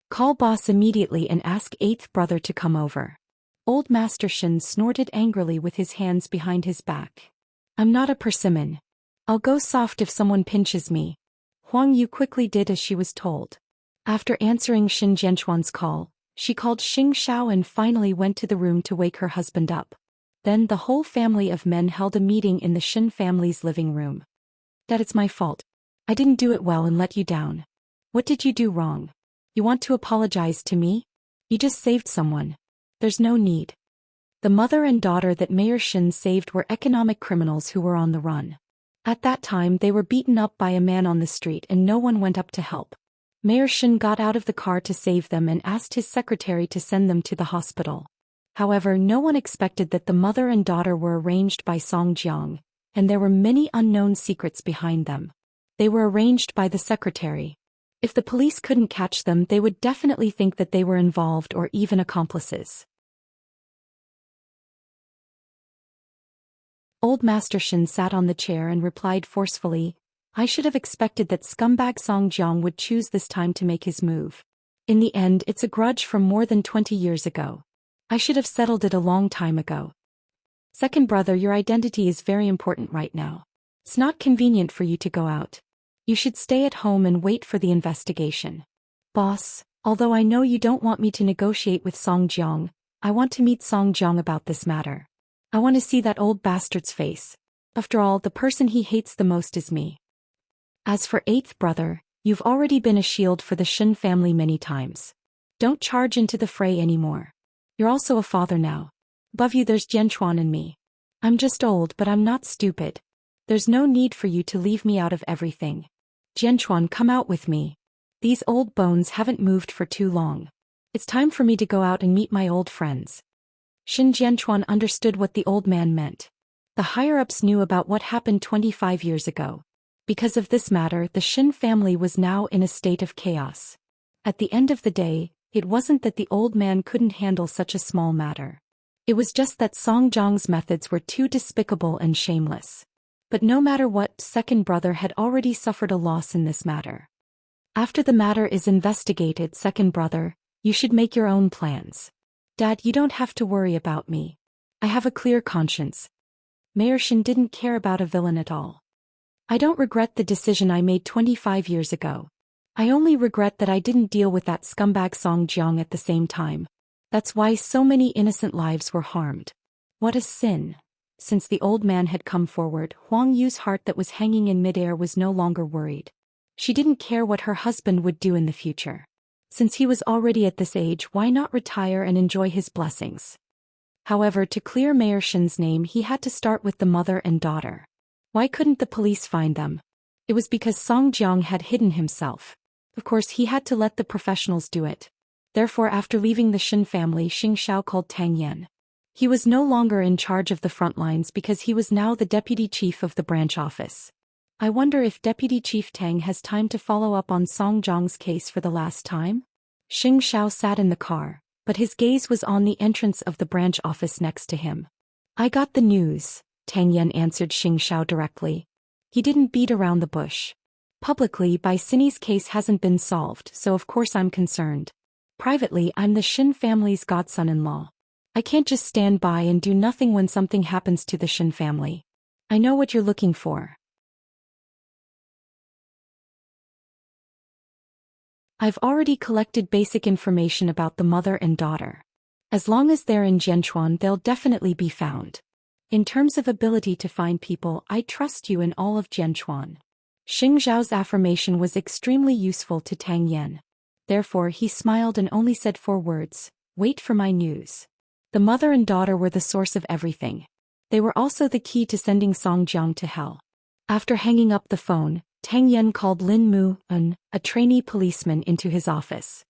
Speaker 1: Call boss immediately and ask eighth brother to come over." Old Master Shen snorted angrily with his hands behind his back. "I'm not a persimmon. I'll go soft if someone pinches me." Huang Yu quickly did as she was told. After answering Shen Jianchuan's call, she called Xing Xiao and finally went to the room to wake her husband up. Then the whole family of men held a meeting in the Shen family's living room. "Dad, it's my fault. I didn't do it well and let you down." "What did you do wrong? You want to apologize to me? You just saved someone. There's no need." The mother and daughter that Mayor Shen saved were economic criminals who were on the run. At that time they were beaten up by a man on the street and no one went up to help. Mayor Shen got out of the car to save them and asked his secretary to send them to the hospital. However, no one expected that the mother and daughter were arranged by Song Jiang, and there were many unknown secrets behind them. They were arranged by the secretary. If the police couldn't catch them, they would definitely think that they were involved or even accomplices. Old Master Shen sat on the chair and replied forcefully, "I should have expected that scumbag Song Jiang would choose this time to make his move. In the end, it's a grudge from more than 20 years ago. I should have settled it a long time ago. Second brother, your identity is very important right now. It's not convenient for you to go out. You should stay at home and wait for the investigation." "Boss, although I know you don't want me to negotiate with Song Jiang, I want to meet Song Jiang about this matter. I want to see that old bastard's face. After all, the person he hates the most is me. As for eighth brother, you've already been a shield for the Shen family many times. Don't charge into the fray anymore. You're also a father now. Above you there's Jianchuan and me. I'm just old, but I'm not stupid. There's no need for you to leave me out of everything. Jianchuan, come out with me. These old bones haven't moved for too long. It's time for me to go out and meet my old friends. Jianchuan understood what the old man meant. The higher-ups knew about what happened 25 years ago. Because of this matter, the Xin family was now in a state of chaos. At the end of the day, it wasn't that the old man couldn't handle such a small matter. It was just that Song Jiang's methods were too despicable and shameless. But no matter what, second brother had already suffered a loss in this matter. After the matter is investigated, second brother, you should make your own plans. Dad, you don't have to worry about me. I have a clear conscience. Mayor Xin didn't care about a villain at all. I don't regret the decision I made 25 years ago. I only regret that I didn't deal with that scumbag Song Jiang at the same time. That's why so many innocent lives were harmed. What a sin. Since the old man had come forward, Huang Yu's heart that was hanging in midair was no longer worried. She didn't care what her husband would do in the future. Since he was already at this age, why not retire and enjoy his blessings? However, to clear Mayor Shin's name, he had to start with the mother and daughter. Why couldn't the police find them? It was because Song Jiang had hidden himself. Of course, he had to let the professionals do it. Therefore, after leaving the Xin family, Xianxia called Tang Yan. He was no longer in charge of the front lines because he was now the deputy chief of the branch office. I wonder if Deputy Chief Tang has time to follow up on Song Jiang's case for the last time? Xianxia sat in the car, but his gaze was on the entrance of the branch office next to him. I got the news, Tang Yan answered Xianxia directly. He didn't beat around the bush. Publicly, Bai Sini's case hasn't been solved, so of course I'm concerned. Privately, I'm the Xin family's godson-in-law. I can't just stand by and do nothing when something happens to the Xin family. I know what you're looking for. I've already collected basic information about the mother and daughter. As long as they're in Jianchuan, they'll definitely be found. In terms of ability to find people, I trust you in all of Jianchuan. Xing Zhao's affirmation was extremely useful to Tang Yan. Therefore, he smiled and only said 4 words, wait for my news. The mother and daughter were the source of everything. They were also the key to sending Song Jiang to hell. After hanging up the phone, Tang Yan called Lin Mu-un, a trainee policeman, into his office.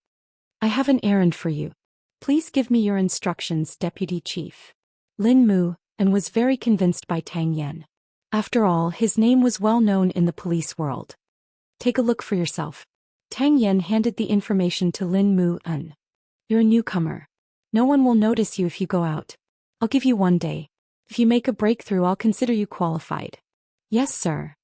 Speaker 1: I have an errand for you. Please give me your instructions, Deputy Chief. Lin Mu-un was very convinced by Tang Yan. After all, his name was well known in the police world. Take a look for yourself. Tang Yan handed the information to Lin Mu-un. You're a newcomer. No one will notice you if you go out. I'll give you 1 day. If you make a breakthrough, I'll consider you qualified. Yes, sir.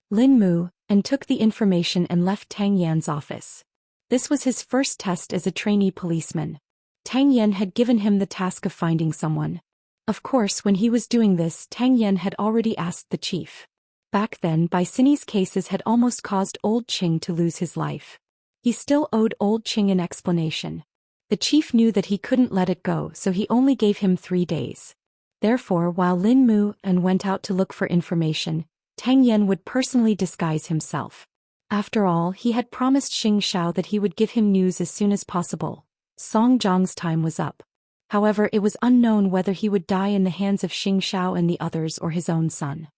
Speaker 1: Lin Mu-un took the information and left Tang Yan's office. This was his first test as a trainee policeman. Tang Yan had given him the task of finding someone. Of course, when he was doing this, Tang Yan had already asked the chief. Back then, Bai Sini's cases had almost caused Old Qing to lose his life. He still owed Old Qing an explanation. The chief knew that he couldn't let it go, so he only gave him 3 days. Therefore, while Lin Mu-un went out to look for information, Tang Yan would personally disguise himself. After all, he had promised Xianxia that he would give him news as soon as possible. Song Jiang's time was up. However, it was unknown whether he would die in the hands of Xianxia and the others or his own son.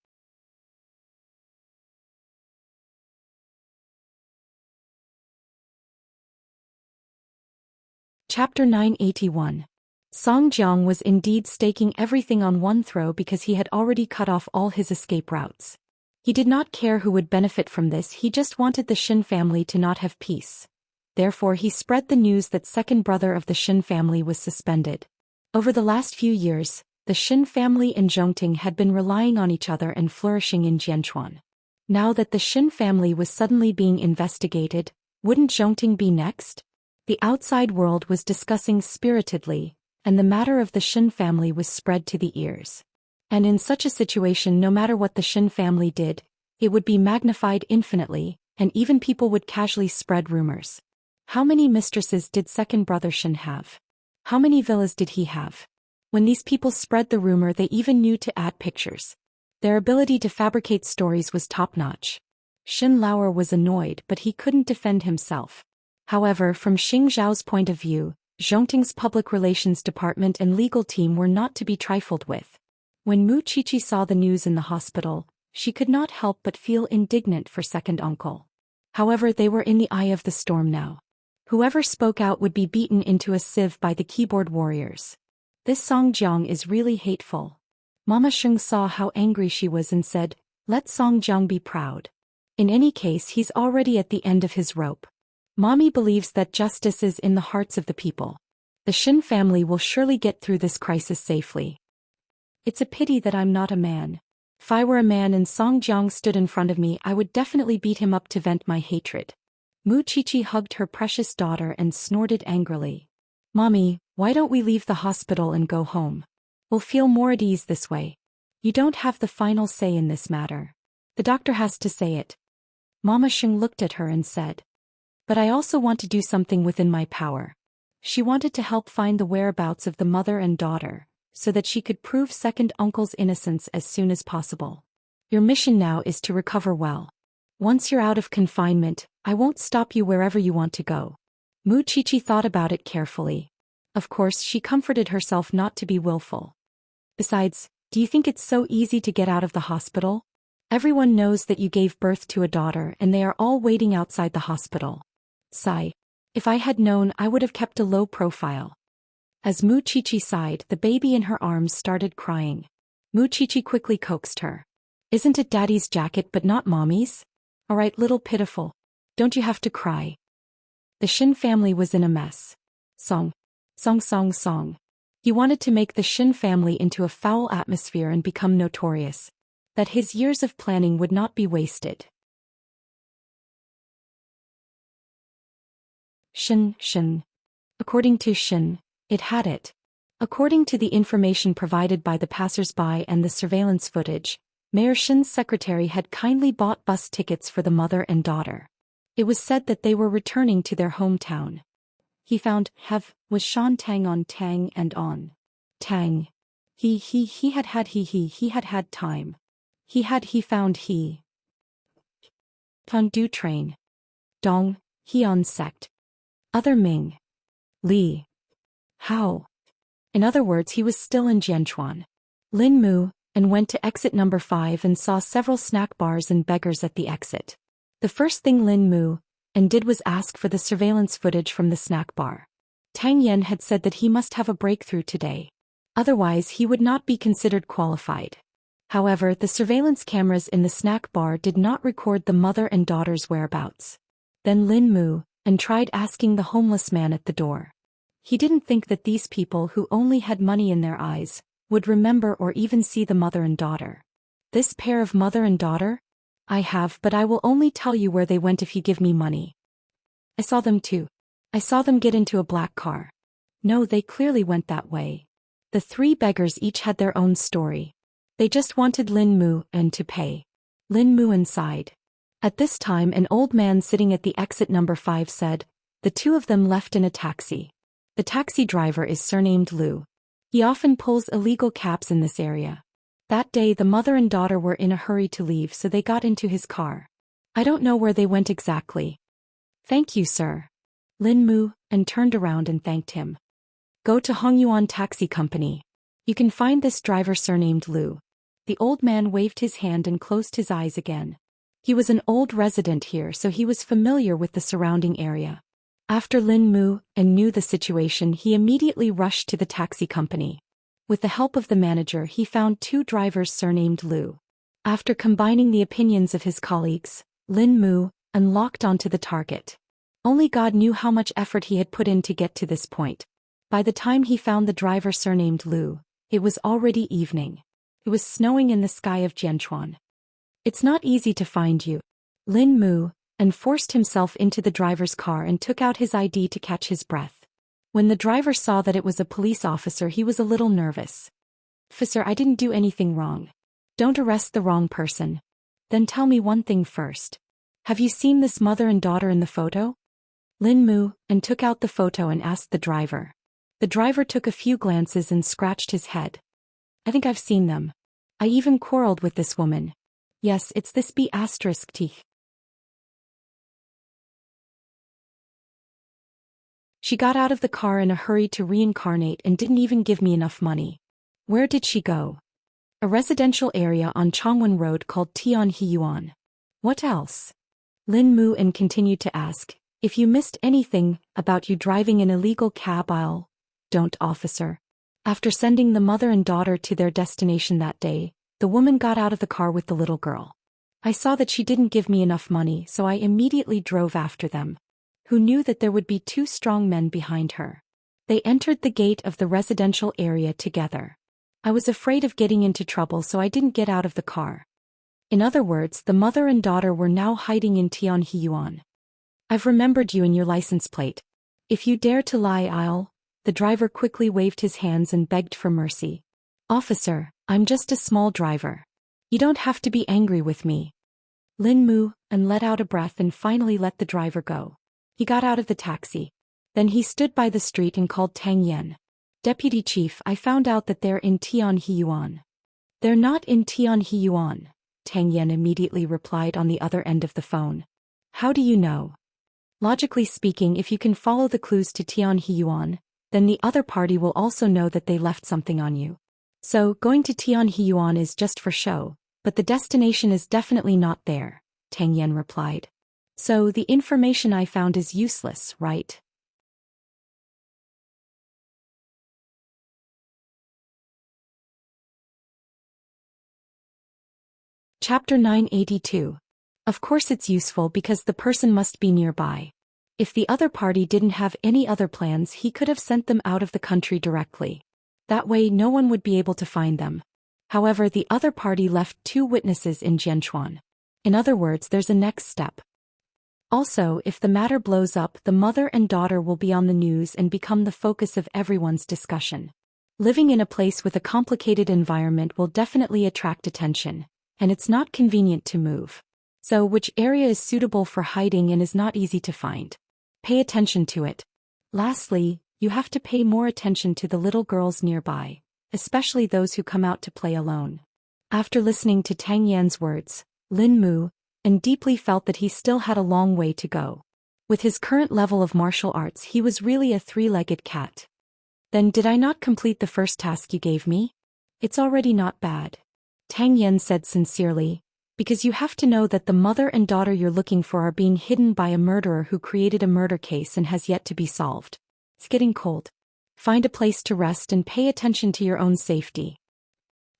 Speaker 1: Chapter 981. Song Jiang was indeed staking everything on one throw because he had already cut off all his escape routes. He did not care who would benefit from this, he just wanted the Xin family to not have peace. Therefore, he spread the news that second brother of the Xin family was suspended. Over the last few years, the Xin family and Zhongting had been relying on each other and flourishing in Jianchuan. Now that the Xin family was suddenly being investigated, wouldn't Zhongting be next? The outside world was discussing spiritedly, and the matter of the Xin family was spread to the ears. And in such a situation, no matter what the Xin family did, it would be magnified infinitely, and even people would casually spread rumors. How many mistresses did second brother Xin have? How many villas did he have? When these people spread the rumor, they even knew to add pictures. Their ability to fabricate stories was top-notch. Xin Lauer was annoyed, but he couldn't defend himself. However, from Xing Zhao's point of view, Zhongting's public relations department and legal team were not to be trifled with. When Mu Qiqi saw the news in the hospital, she could not help but feel indignant for second uncle. However, they were in the eye of the storm now. Whoever spoke out would be beaten into a sieve by the keyboard warriors. This Song Jiang is really hateful. Mama Sheng saw how angry she was and said, "Let Song Jiang be proud. In any case, he's already at the end of his rope. Mommy believes that justice is in the hearts of the people. The Shin family will surely get through this crisis safely. It's a pity that I'm not a man. If I were a man and Song Jiang stood in front of me, I would definitely beat him up to vent my hatred." Mu Qiqi hugged her precious daughter and snorted angrily. "Mommy, why don't we leave the hospital and go home? We'll feel more at ease this way. You don't have the final say in this matter. The doctor has to say it." Mama Sheng looked at her and said, "But I also want to do something within my power." She wanted to help find the whereabouts of the mother and daughter, so that she could prove second uncle's innocence as soon as possible. "Your mission now is to recover well. Once you're out of confinement, I won't stop you wherever you want to go." Mu Qiqi thought about it carefully. Of course, she comforted herself not to be willful. "Besides, do you think it's so easy to get out of the hospital? Everyone knows that you gave birth to a daughter and they are all waiting outside the hospital." Sigh. "If I had known, I would have kept a low profile." As Mu Qiqi sighed, the baby in her arms started crying. Mu Qiqi quickly coaxed her. "Isn't it Daddy's jacket but not Mommy's? All right, little pitiful. Don't you have to cry." The Shin family was in a mess. Song. He wanted to make the Shin family into a foul atmosphere and become notorious. That his years of planning would not be wasted. Shin. According to Shin, it had it. According to the information provided by the passers-by and the surveillance footage, Mayor Shin's secretary had kindly bought bus tickets for the mother and daughter. It was said that they were returning to their hometown. He found was Shan Tang on Tang and on Tang. He had had time. He found Tan Du train. Dong, on sect. Other Ming. Li. How? In other words, he was still in Jianchuan. Lin Mu, and went to exit number 5 and saw several snack bars and beggars at the exit. The first thing Lin Mu did was ask for the surveillance footage from the snack bar. Tang Yen had said that he must have a breakthrough today. Otherwise, he would not be considered qualified. However, the surveillance cameras in the snack bar did not record the mother and daughter's whereabouts. Then Lin Mu tried asking the homeless man at the door. He didn't think that these people who only had money in their eyes would remember or even see the mother and daughter. "This pair of mother and daughter? I have, but I will only tell you where they went if you give me money." "I saw them too. I saw them get into a black car." "No, they clearly went that way." The 3 beggars each had their own story. They just wanted Lin Mu to pay. Lin Mu sighed. At this time, an old man sitting at the exit number 5 said, "The 2 of them left in a taxi. The taxi driver is surnamed Lu. He often pulls illegal cabs in this area. That day the mother and daughter were in a hurry to leave, so they got into his car. I don't know where they went exactly." "Thank you, sir." Lin Mu turned around and thanked him. "Go to Hongyuan Taxi Company. You can find this driver surnamed Lu." The old man waved his hand and closed his eyes again. He was an old resident here, so he was familiar with the surrounding area. After Lin Mu knew the situation, he immediately rushed to the taxi company. With the help of the manager, he found 2 drivers surnamed Lu. After combining the opinions of his colleagues, Lin Mu locked onto the target. Only God knew how much effort he had put in to get to this point. By the time he found the driver surnamed Lu, it was already evening. It was snowing in the sky of Jianchuan. "It's not easy to find you." Lin Mu forced himself into the driver's car and took out his ID to catch his breath. When the driver saw that it was a police officer, he was a little nervous. "Officer, I didn't do anything wrong. Don't arrest the wrong person." "Then tell me one thing first. Have you seen this mother and daughter in the photo?" Lin Mu took out the photo and asked the driver. The driver took a few glances and scratched his head. "I think I've seen them. I even quarreled with this woman. Yes, it's this B*T. She got out of the car in a hurry to reincarnate and didn't even give me enough money." "Where did she go?" "A residential area on Chongwen Road called Tianhiyuan." "What else?" Lin Mu and continued to ask, if you missed anything about you driving an illegal cab, don't, officer. After sending the mother and daughter to their destination that day, the woman got out of the car with the little girl. I saw that she didn't give me enough money, so I immediately drove after them. Who knew that there would be two strong men behind her? They entered the gate of the residential area together. I was afraid of getting into trouble, so I didn't get out of the car. In other words, the mother and daughter were now hiding in Tianhiyuan. I've remembered you and your license plate. If you dare to lie, The driver quickly waved his hands and begged for mercy. Officer, I'm just a small driver. You don't have to be angry with me. Lin Mu and let out a breath and finally let the driver go. He got out of the taxi. Then he stood by the street and called Tang Yan. Deputy Chief, I found out that they're in Tianhiyuan. They're not in Tianhiyuan, Tang Yan immediately replied on the other end of the phone. How do you know? Logically speaking, if you can follow the clues to Tianhiyuan, then the other party will also know that they left something on you. So, going to Tianhiyuan is just for show, but the destination is definitely not there, Tang Yan replied. So the information I found is useless, right? Chapter 982. Of course it's useful because the person must be nearby. If the other party didn't have any other plans, he could have sent them out of the country directly. That way no one would be able to find them. However, the other party left 2 witnesses in Jianchuan. In other words, there's a next step. Also, if the matter blows up, the mother and daughter will be on the news and become the focus of everyone's discussion. Living in a place with a complicated environment will definitely attract attention, and it's not convenient to move. So, which area is suitable for hiding and is not easy to find? Pay attention to it. Lastly, you have to pay more attention to the little girls nearby, especially those who come out to play alone. After listening to Tang Yan's words, Lin Mu and deeply felt that he still had a long way to go. With his current level of martial arts, he was really a 3-legged cat. Then did I not complete the first task you gave me? It's already not bad. Tang Yan said sincerely, because you have to know that the mother and daughter you're looking for are being hidden by a murderer who created a murder case and has yet to be solved. It's getting cold. Find a place to rest and pay attention to your own safety.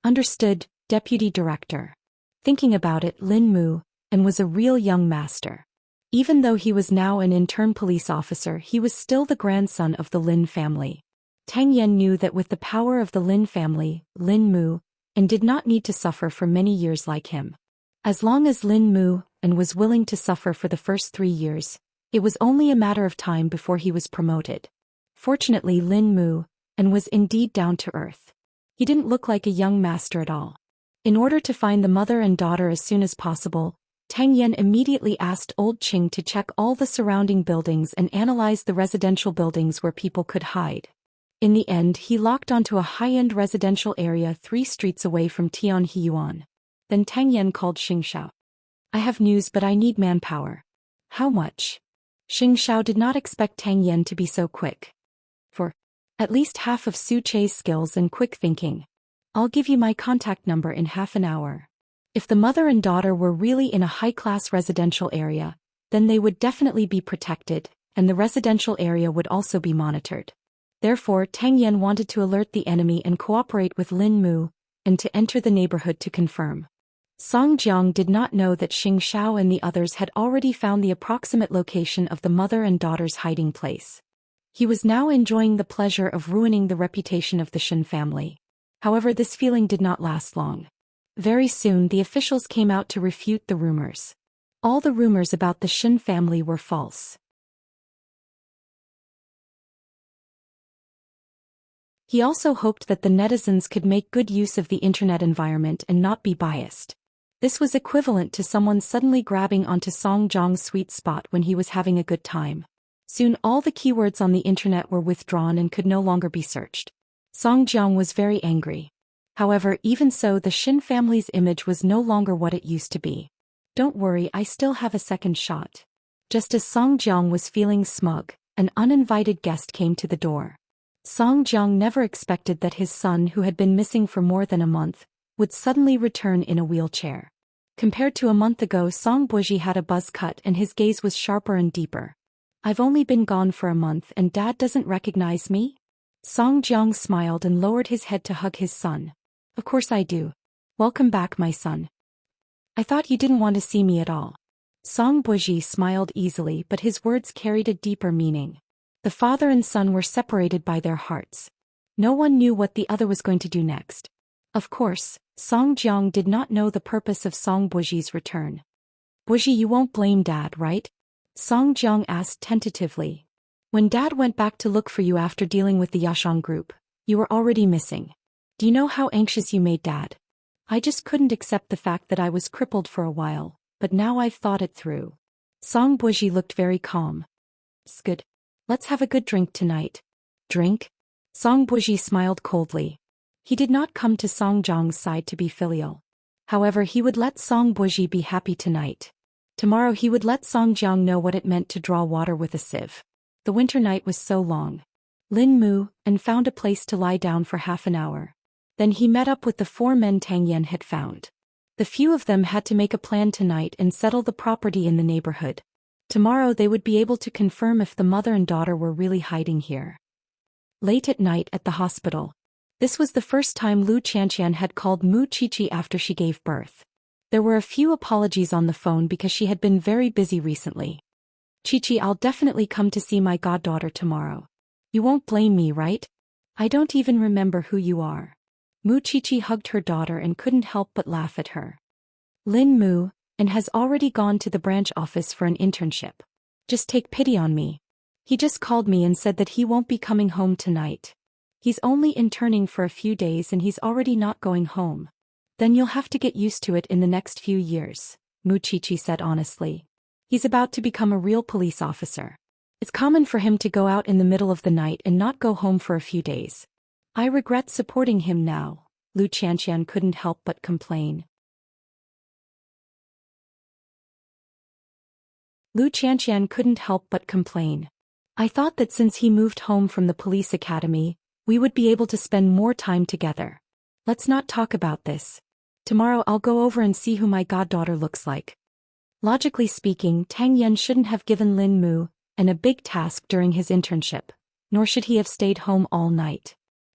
Speaker 1: Understood, Deputy Director. Thinking about it, Lin Mu and was a real young master. Even though he was now an intern police officer, he was still the grandson of the Lin family. Tang Yan knew that with the power of the Lin family, Lin Mu and did not need to suffer for many years like him. As long as Lin Mu and was willing to suffer for the first 3 years, it was only a matter of time before he was promoted. Fortunately, Lin Mu and was indeed down to earth. He didn't look like a young master at all. In order to find the mother and daughter as soon as possible, Tang Yan immediately asked Old Qing to check all the surrounding buildings and analyze the residential buildings where people could hide. In the end, he locked onto a high-end residential area 3 streets away from Tianhiyuan. Then Tang Yan called Xianxia. I have news, but I need manpower. How much? Xianxia did not expect Tang Yan to be so quick. For at least half of Su Che's skills and quick thinking. I'll give you my contact number in half an hour. If the mother and daughter were really in a high-class residential area, then they would definitely be protected, and the residential area would also be monitored. Therefore, Tang Yan wanted to alert the enemy and cooperate with Lin Mu, and to enter the neighborhood to confirm. Song Jiang did not know that Xing Xiao and the others had already found the approximate location of the mother and daughter's hiding place. He was now enjoying the pleasure of ruining the reputation of the Shen family. However, this feeling did not last long. Very soon the officials came out to refute the rumors. All the rumors about the Shen family were false. He also hoped that the netizens could make good use of the internet environment and not be biased. This was equivalent to someone suddenly grabbing onto Song Jiang's sweet spot when he was having a good time. Soon all the keywords on the internet were withdrawn and could no longer be searched. Song Jiang was very angry. However, even so, the Shen family's image was no longer what it used to be. Don't worry, I still have a second shot. Just as Song Jiang was feeling smug, an uninvited guest came to the door. Song Jiang never expected that his son, who had been missing for more than a month, would suddenly return in a wheelchair. Compared to a month ago, Song Buji had a buzz cut and his gaze was sharper and deeper. I've only been gone for a month and Dad doesn't recognize me? Song Jiang smiled and lowered his head to hug his son. Of course I do. Welcome back, my son. I thought you didn't want to see me at all. Song Buji smiled easily, but his words carried a deeper meaning. The father and son were separated by their hearts. No one knew what the other was going to do next. Of course, Song Jiang did not know the purpose of Song Buji's return. Buji, you won't blame Dad, right? Song Jiang asked tentatively. When Dad went back to look for you after dealing with the Yashang group, you were already missing. Do you know how anxious you made Dad? I just couldn't accept the fact that I was crippled for a while, but now I've thought it through. Song Buji looked very calm. It's good. Let's have a good drink tonight. Drink? Song Buji smiled coldly. He did not come to Song Jiang's side to be filial. However, he would let Song Buji be happy tonight. Tomorrow he would let Song Jiang know what it meant to draw water with a sieve. The winter night was so long. Lin Mu and found a place to lie down for half an hour. Then he met up with the 4 men Tang Yan had found. The few of them had to make a plan tonight and settle the property in the neighborhood. Tomorrow they would be able to confirm if the mother and daughter were really hiding here. Late at night at the hospital. This was the first time Xianxia had called Mu Qiqi after she gave birth. There were a few apologies on the phone because she had been very busy recently. Qiqi, I'll definitely come to see my goddaughter tomorrow. You won't blame me, right? I don't even remember who you are. Mu Qiqi hugged her daughter and couldn't help but laugh at her. Lin Mu, and has already gone to the branch office for an internship. Just take pity on me. He just called me and said that he won't be coming home tonight. He's only interning for a few days and he's already not going home. Then you'll have to get used to it in the next few years, Mu Qiqi said honestly. He's about to become a real police officer. It's common for him to go out in the middle of the night and not go home for a few days. I regret supporting him now, Xianxia couldn't help but complain. Xianxia couldn't help but complain. I thought that since he moved home from the police academy, we would be able to spend more time together. Let's not talk about this. Tomorrow I'll go over and see who my goddaughter looks like. Logically speaking, Tang Yan shouldn't have given Lin Mu a big task during his internship, nor should he have stayed home all night.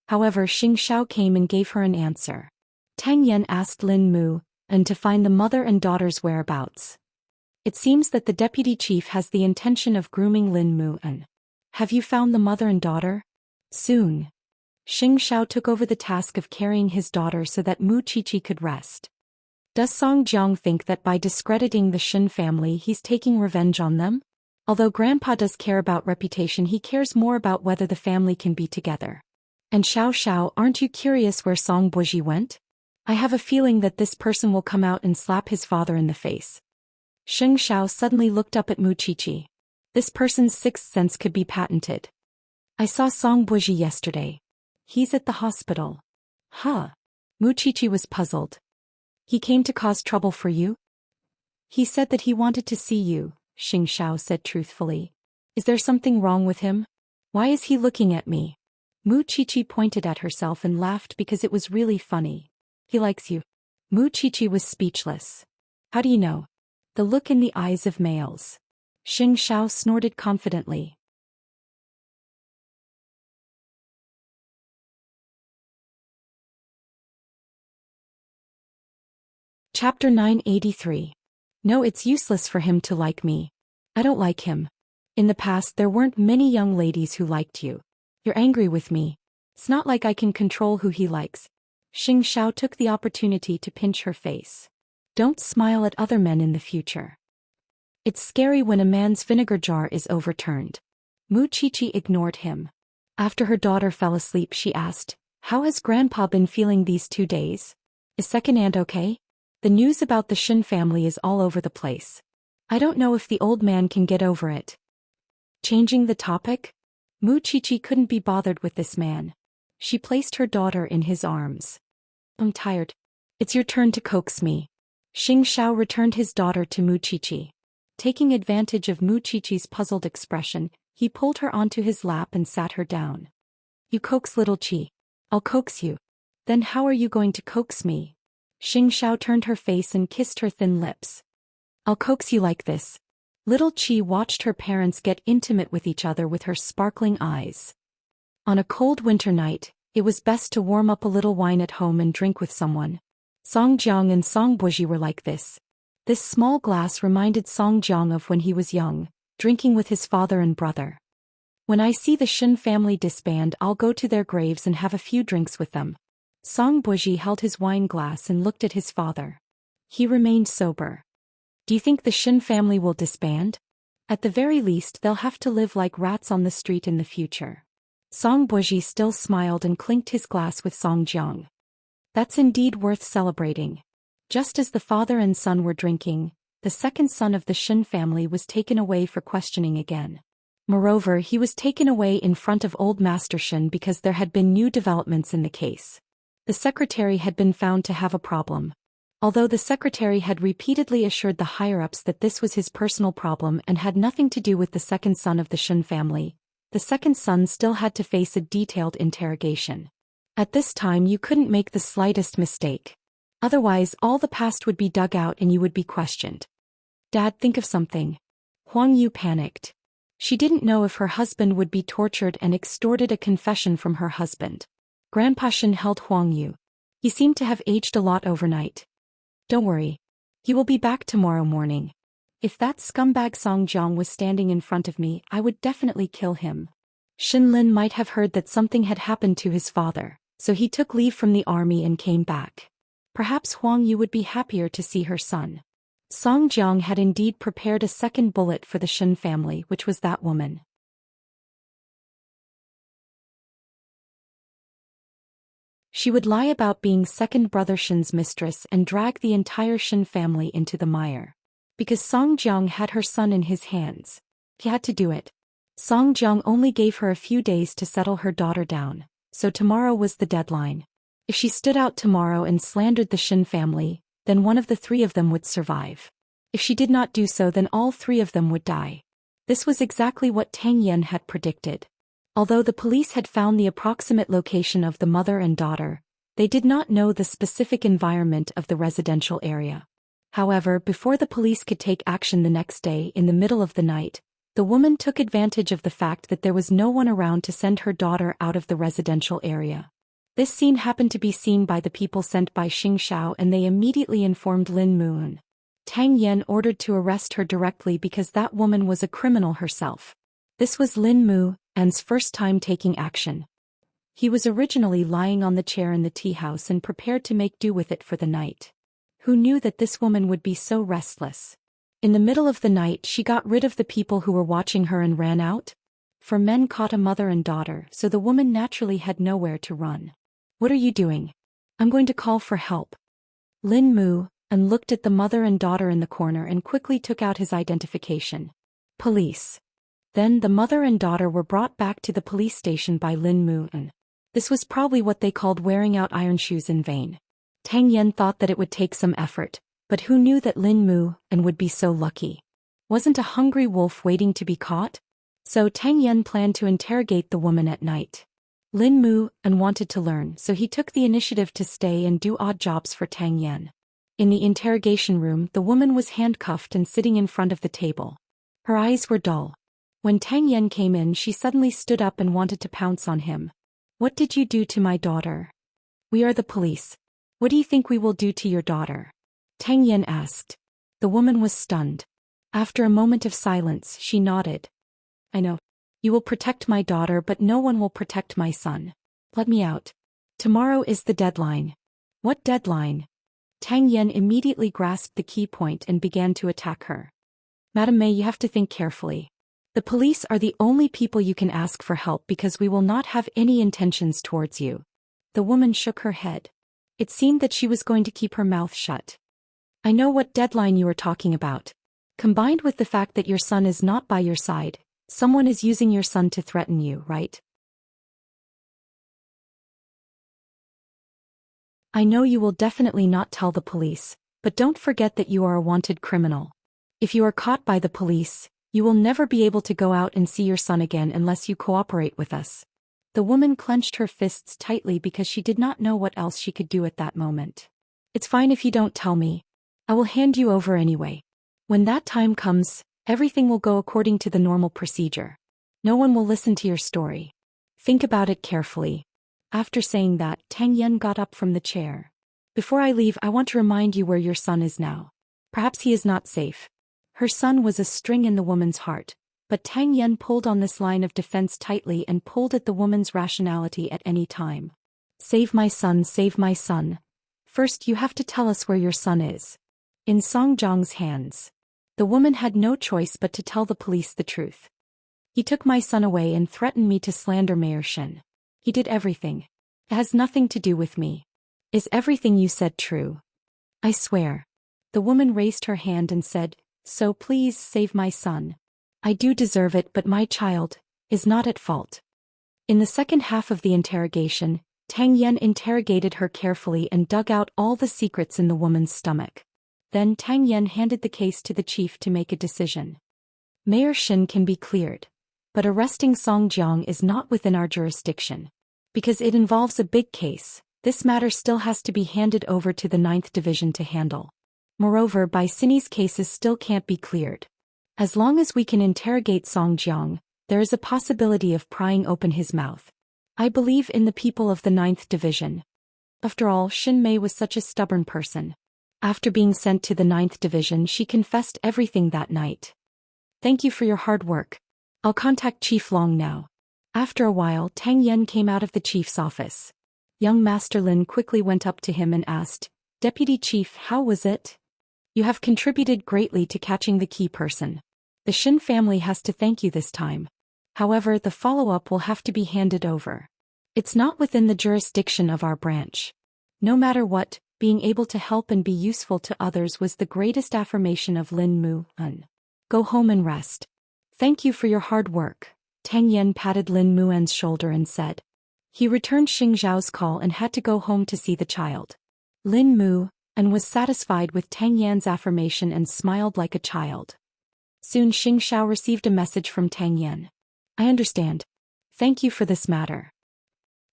Speaker 1: However, Xianxia came and gave her an answer. Tang Yan asked Lin Mu to find the mother and daughter's whereabouts. It seems that the deputy chief has the intention of grooming Lin Mu. Have you found the mother and daughter? Soon. Xianxia took over the task of carrying his daughter so that Mu Qiqi could rest. Does Song Jiang think that by discrediting the Shin family he's taking revenge on them? Although Grandpa does care about reputation, he cares more about whether the family can be together. And Xiao, aren't you curious where Song Buji went? I have a feeling that this person will come out and slap his father in the face. Xianxia suddenly looked up at Mu Qiqi. This person's sixth sense could be patented. I saw Song Buji yesterday. He's at the hospital. Huh? Mu Qiqi was puzzled. He came to cause trouble for you? He said that he wanted to see you, Xianxia said truthfully. Is there something wrong with him? Why is he looking at me? Mu Qiqi pointed at herself and laughed because it was really funny. He likes you. Mu Qiqi was speechless. How do you know? The look in the eyes of males. Xianxia snorted confidently. Chapter 983. No, it's useless for him to like me. I don't like him. In the past there weren't many young ladies who liked you. You're angry with me. It's not like I can control who he likes. Xianxia took the opportunity to pinch her face. Don't smile at other men in the future. It's scary when a man's vinegar jar is overturned. Mu Qiqi ignored him. After her daughter fell asleep, she asked, how has Grandpa been feeling these 2 days? Is second aunt okay? The news about the Shin family is all over the place. I don't know if the old man can get over it. Changing the topic? Mu Qiqi couldn't be bothered with this man. She placed her daughter in his arms. I'm tired. It's your turn to coax me. Xianxia returned his daughter to Mu Qiqi. Taking advantage of Mu Qiqi's puzzled expression, he pulled her onto his lap and sat her down. You coax little Qi. I'll coax you. Then how are you going to coax me? Xianxia turned her face and kissed her thin lips. I'll coax you like this. Little Qi watched her parents get intimate with each other with her sparkling eyes. On a cold winter night, it was best to warm up a little wine at home and drink with someone. Song Jiang and Song Buji were like this. This small glass reminded Song Jiang of when he was young, drinking with his father and brother. When I see the Shen family disband, I'll go to their graves and have a few drinks with them. Song Buji held his wine glass and looked at his father. He remained sober. Do you think the Shen family will disband? At the very least, they'll have to live like rats on the street in the future. Song Buji still smiled and clinked his glass with Song Jiang. That's indeed worth celebrating. Just as the father and son were drinking, the second son of the Shen family was taken away for questioning again. Moreover, he was taken away in front of old Master Shen because there had been new developments in the case. The secretary had been found to have a problem. Although the secretary had repeatedly assured the higher-ups that this was his personal problem and had nothing to do with the second son of the Shen family, the second son still had to face a detailed interrogation. At this time you couldn't make the slightest mistake. Otherwise all the past would be dug out and you would be questioned. Dad, think of something. Huang Yu panicked. She didn't know if her husband would be tortured and extorted a confession from her husband. Grandpa Shen held Huang Yu. He seemed to have aged a lot overnight. Don't worry. He will be back tomorrow morning. If that scumbag Song Jiang was standing in front of me, I would definitely kill him. Shen Lin might have heard that something had happened to his father, so he took leave from the army and came back. Perhaps Huang Yu would be happier to see her son. Song Jiang had indeed prepared a second bullet for the Shen family, which was that woman. She would lie about being second brother Shen's mistress and drag the entire Shen family into the mire. Because Song Jiang had her son in his hands, he had to do it. Song Jiang only gave her a few days to settle her daughter down, so tomorrow was the deadline. If she stood out tomorrow and slandered the Shen family, then one of the three of them would survive. If she did not do so, then all three of them would die. This was exactly what Tang Yan had predicted. Although the police had found the approximate location of the mother and daughter, they did not know the specific environment of the residential area. However, before the police could take action the next day in the middle of the night, the woman took advantage of the fact that there was no one around to send her daughter out of the residential area. This scene happened to be seen by the people sent by Xianxia and they immediately informed Lin Moon. Tang Yan ordered to arrest her directly because that woman was a criminal herself. This was Lin Mu's first time taking action. He was originally lying on the chair in the tea house and prepared to make do with it for the night. Who knew that this woman would be so restless? In the middle of the night she got rid of the people who were watching her and ran out. For men caught a mother and daughter, so the woman naturally had nowhere to run. What are you doing? I'm going to call for help. Lin Mu looked at the mother and daughter in the corner and quickly took out his identification. Police. Then the mother and daughter were brought back to the police station by Lin Mu. This was probably what they called wearing out iron shoes in vain. Tang Yan thought that it would take some effort, but who knew that Lin Mu would be so lucky? Wasn't a hungry wolf waiting to be caught? So Tang Yan planned to interrogate the woman at night. Lin Mu wanted to learn, so he took the initiative to stay and do odd jobs for Tang Yan. In the interrogation room, the woman was handcuffed and sitting in front of the table. Her eyes were dull. When Tang Yan came in, she suddenly stood up and wanted to pounce on him. What did you do to my daughter? We are the police. What do you think we will do to your daughter? Tang Yan asked. The woman was stunned. After a moment of silence, she nodded. I know. You will protect my daughter, but no one will protect my son. Let me out. Tomorrow is the deadline. What deadline? Tang Yan immediately grasped the key point and began to attack her. Madam May, you have to think carefully. The police are the only people you can ask for help because we will not have any intentions towards you. The woman shook her head. It seemed that she was going to keep her mouth shut. I know what deadline you are talking about. Combined with the fact that your son is not by your side, someone is using your son to threaten you, right? I know you will definitely not tell the police, but don't forget that you are a wanted criminal. If you are caught by the police, you will never be able to go out and see your son again unless you cooperate with us. The woman clenched her fists tightly because she did not know what else she could do at that moment. It's fine if you don't tell me. I will hand you over anyway. When that time comes, everything will go according to the normal procedure. No one will listen to your story. Think about it carefully. After saying that, Tang Yan got up from the chair. Before I leave, I want to remind you where your son is now. Perhaps he is not safe. Her son was a string in the woman's heart, but Tang Yan pulled on this line of defense tightly and pulled at the woman's rationality at any time. Save my son, save my son. First you have to tell us where your son is. In Song Jiang's hands. The woman had no choice but to tell the police the truth. He took my son away and threatened me to slander Mayor Shen. He did everything. It has nothing to do with me. Is everything you said true? I swear. The woman raised her hand and said, so please save my son. I do deserve it, but my child is not at fault. In the second half of the interrogation, Tang Yan interrogated her carefully and dug out all the secrets in the woman's stomach. Then Tang Yan handed the case to the chief to make a decision. Mayor Shen can be cleared, but arresting Song Jiang is not within our jurisdiction. Because it involves a big case, this matter still has to be handed over to the 9th Division to handle. Moreover, Bai Sini's cases still can't be cleared. As long as we can interrogate Song Jiang, there is a possibility of prying open his mouth. I believe in the people of the 9th Division. After all, Xin Mei was such a stubborn person. After being sent to the 9th Division, she confessed everything that night. Thank you for your hard work. I'll contact Chief Long now. After a while, Tang Yan came out of the chief's office. Young Master Lin quickly went up to him and asked, Deputy Chief, how was it? You have contributed greatly to catching the key person. The Shin family has to thank you this time. However, the follow-up will have to be handed over. It's not within the jurisdiction of our branch. No matter what, being able to help and be useful to others was the greatest affirmation of Lin Mu-en. Go home and rest. Thank you for your hard work. Tang Yan patted Lin Mu-en's shoulder and said. He returned Xing Zhao's call and had to go home to see the child. Lin Mu-en was satisfied with Tang Yan's affirmation and smiled like a child. Soon Xing Zhao received a message from Tang Yan. I understand. Thank you for this matter.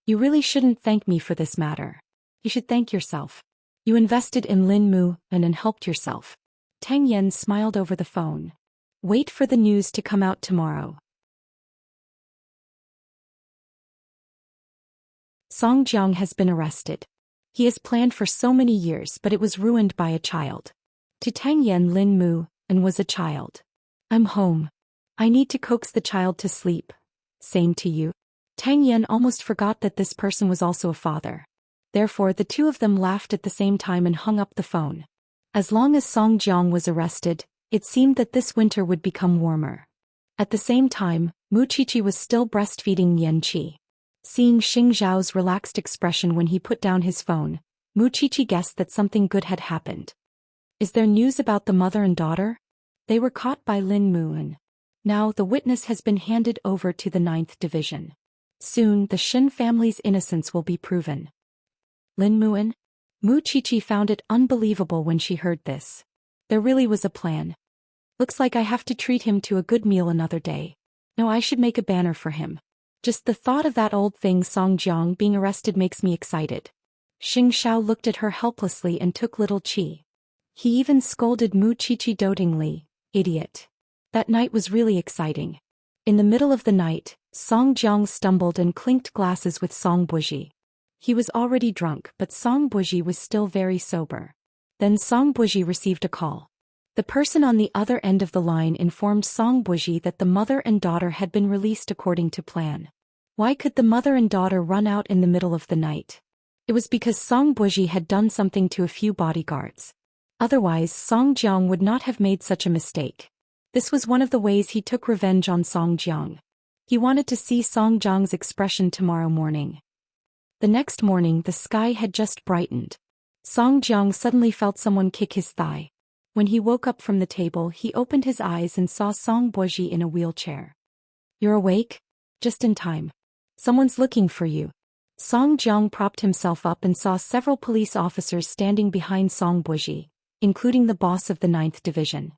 Speaker 1: You really shouldn't thank me for this matter. You should thank yourself. You invested in Lin Mu-en and helped yourself. Tang Yan smiled over the phone. Wait for the news to come out tomorrow. Song Jiang has been arrested. He has planned for so many years, but it was ruined by a child. To Tang Yan, Lin Mu-en was a child. I'm home. I need to coax the child to sleep. Same to you. Tang Yan almost forgot that this person was also a father. Therefore, the two of them laughed at the same time and hung up the phone. As long as Song Jiang was arrested, it seemed that this winter would become warmer. At the same time, Mu Qiqi was still breastfeeding Yan Qi. Seeing Xing Zhao's relaxed expression when he put down his phone, Mu Qiqi guessed that something good had happened. Is there news about the mother and daughter? They were caught by Lin Mu-en. Now the witness has been handed over to the 9th Division. Soon the Shin family's innocence will be proven. Lin Mu-en? Mu Qiqi found it unbelievable when she heard this. There really was a plan. Looks like I have to treat him to a good meal another day. No, I should make a banner for him. Just the thought of that old thing Song Jiang being arrested makes me excited. Xing Zhao looked at her helplessly and took little Qi. He even scolded Mu Qiqi dotingly, idiot. That night was really exciting. In the middle of the night, Song Jiang stumbled and clinked glasses with Song Buji. He was already drunk, but Song Buji was still very sober. Then Song Buji received a call. The person on the other end of the line informed Song Buji that the mother and daughter had been released according to plan. Why could the mother and daughter run out in the middle of the night? It was because Song Buji had done something to a few bodyguards. Otherwise, Song Jiang would not have made such a mistake. This was one of the ways he took revenge on Song Jiang. He wanted to see Song Jiang's expression tomorrow morning. The next morning, the sky had just brightened. Song Jiang suddenly felt someone kick his thigh. When he woke up from the table, he opened his eyes and saw Song Buji in a wheelchair. You're awake? Just in time. Someone's looking for you. Song Jiang propped himself up and saw several police officers standing behind Song Buji, including the boss of the 9th Division.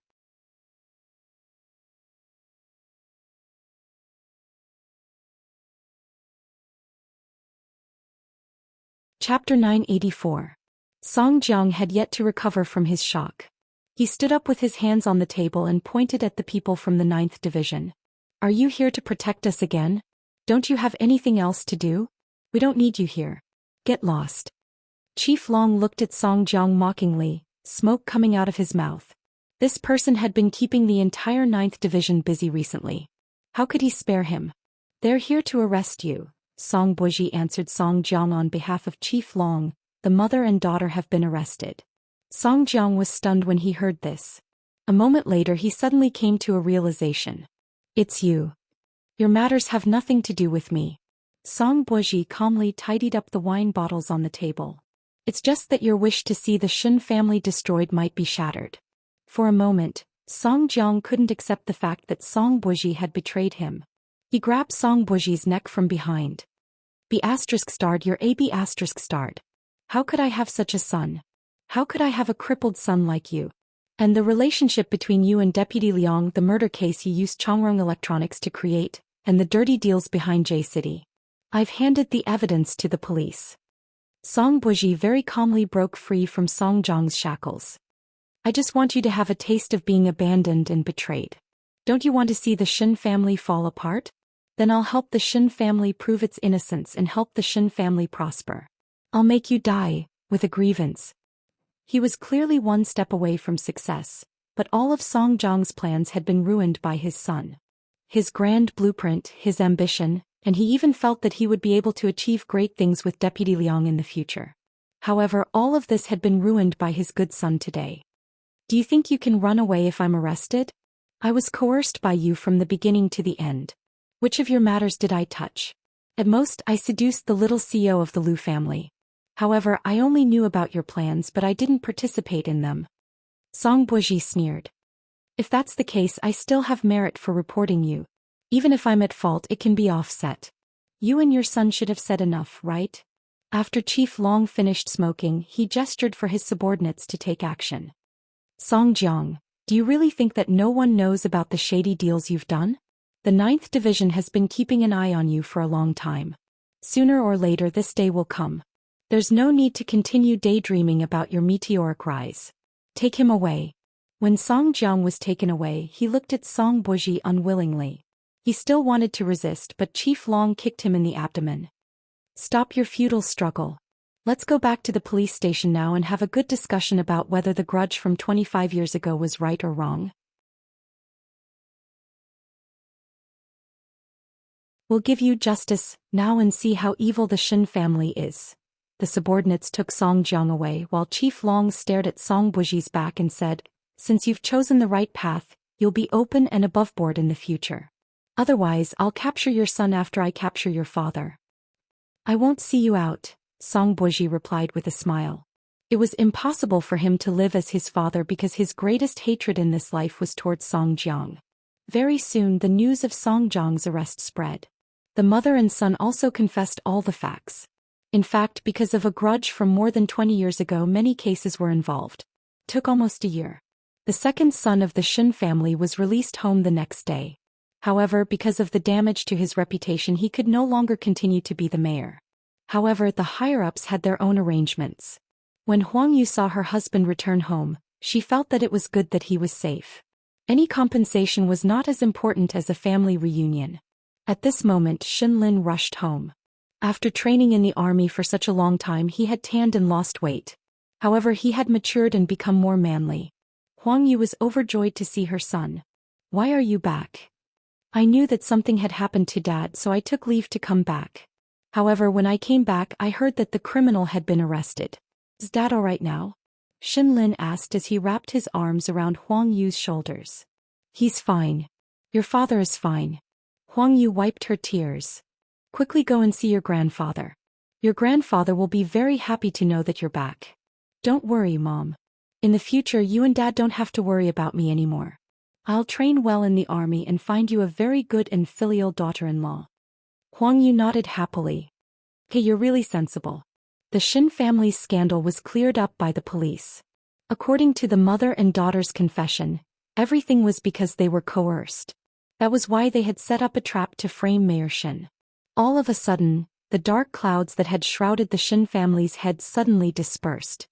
Speaker 1: Chapter 984. Song Jiang had yet to recover from his shock. He stood up with his hands on the table and pointed at the people from the 9th Division. Are you here to protect us again? Don't you have anything else to do? We don't need you here. Get lost. Chief Long looked at Song Jiang mockingly, smoke coming out of his mouth. This person had been keeping the entire 9th Division busy recently. How could he spare him? They're here to arrest you, Song Buji answered Song Jiang on behalf of Chief Long. The mother and daughter have been arrested. Song Jiang was stunned when he heard this. A moment later he suddenly came to a realization. It's you. Your matters have nothing to do with me. Song Buji calmly tidied up the wine bottles on the table. It's just that your wish to see the Shen family destroyed might be shattered. For a moment, Song Jiang couldn't accept the fact that Song Buji had betrayed him. He grabbed Song Buji's neck from behind. B*****, you're a B*****. How could I have such a son? How could I have a crippled son like you? And the relationship between you and Deputy Liang, the murder case you used Chongrong Electronics to create, and the dirty deals behind J City. I've handed the evidence to the police. Song Buji very calmly broke free from Song Jiang's shackles. I just want you to have a taste of being abandoned and betrayed. Don't you want to see the Shen family fall apart? Then I'll help the Shen family prove its innocence and help the Shen family prosper. I'll make you die, with a grievance. He was clearly one step away from success, but all of Song Jiang's plans had been ruined by his son. His grand blueprint, his ambition, and he even felt that he would be able to achieve great things with Deputy Liang in the future. However, all of this had been ruined by his good son today. Do you think you can run away if I'm arrested? I was coerced by you from the beginning to the end. Which of your matters did I touch? At most, I seduced the little CEO of the Liu family. However, I only knew about your plans but I didn't participate in them. Song Buji sneered. If that's the case, I still have merit for reporting you. Even if I'm at fault, it can be offset. You and your son should have said enough, right? After Chief Long finished smoking, he gestured for his subordinates to take action. Song Jiang, do you really think that no one knows about the shady deals you've done? The 9th Division has been keeping an eye on you for a long time. Sooner or later this day will come. There's no need to continue daydreaming about your meteoric rise. Take him away. When Song Jiang was taken away, he looked at Song Buji unwillingly. He still wanted to resist, but Chief Long kicked him in the abdomen. Stop your futile struggle. Let's go back to the police station now and have a good discussion about whether the grudge from 25 years ago was right or wrong. We'll give you justice now and see how evil the Shen family is. The subordinates took Song Jiang away while Chief Long stared at Song Buji's back and said, since you've chosen the right path, you'll be open and above board in the future. Otherwise, I'll capture your son after I capture your father. I won't see you out, Song Buji replied with a smile. It was impossible for him to live as his father because his greatest hatred in this life was towards Song Jiang. Very soon the news of Song Jiang's arrest spread. The mother and son also confessed all the facts. In fact, because of a grudge from more than 20 years ago, many cases were involved. It took almost a year. The second son of the Shen family was released home the next day. However, because of the damage to his reputation, he could no longer continue to be the mayor. However, the higher-ups had their own arrangements. When Huang Yu saw her husband return home, she felt that it was good that he was safe. Any compensation was not as important as a family reunion. At this moment, Shen Lin rushed home. After training in the army for such a long time, he had tanned and lost weight. However, he had matured and become more manly. Huang Yu was overjoyed to see her son. Why are you back? I knew that something had happened to Dad, so I took leave to come back. However, when I came back, I heard that the criminal had been arrested. Is Dad all right now? Shen Lin asked as he wrapped his arms around Huang Yu's shoulders. He's fine. Your father is fine. Huang Yu wiped her tears. Quickly go and see your grandfather. Your grandfather will be very happy to know that you're back. Don't worry, Mom. In the future, you and Dad don't have to worry about me anymore. I'll train well in the army and find you a very good and filial daughter-in-law. Huang Yu nodded happily. Hey, you're really sensible. The Shen family's scandal was cleared up by the police. According to the mother and daughter's confession, everything was because they were coerced. That was why they had set up a trap to frame Mayor Shen. All of a sudden, the dark clouds that had shrouded the Shen family's heads suddenly dispersed.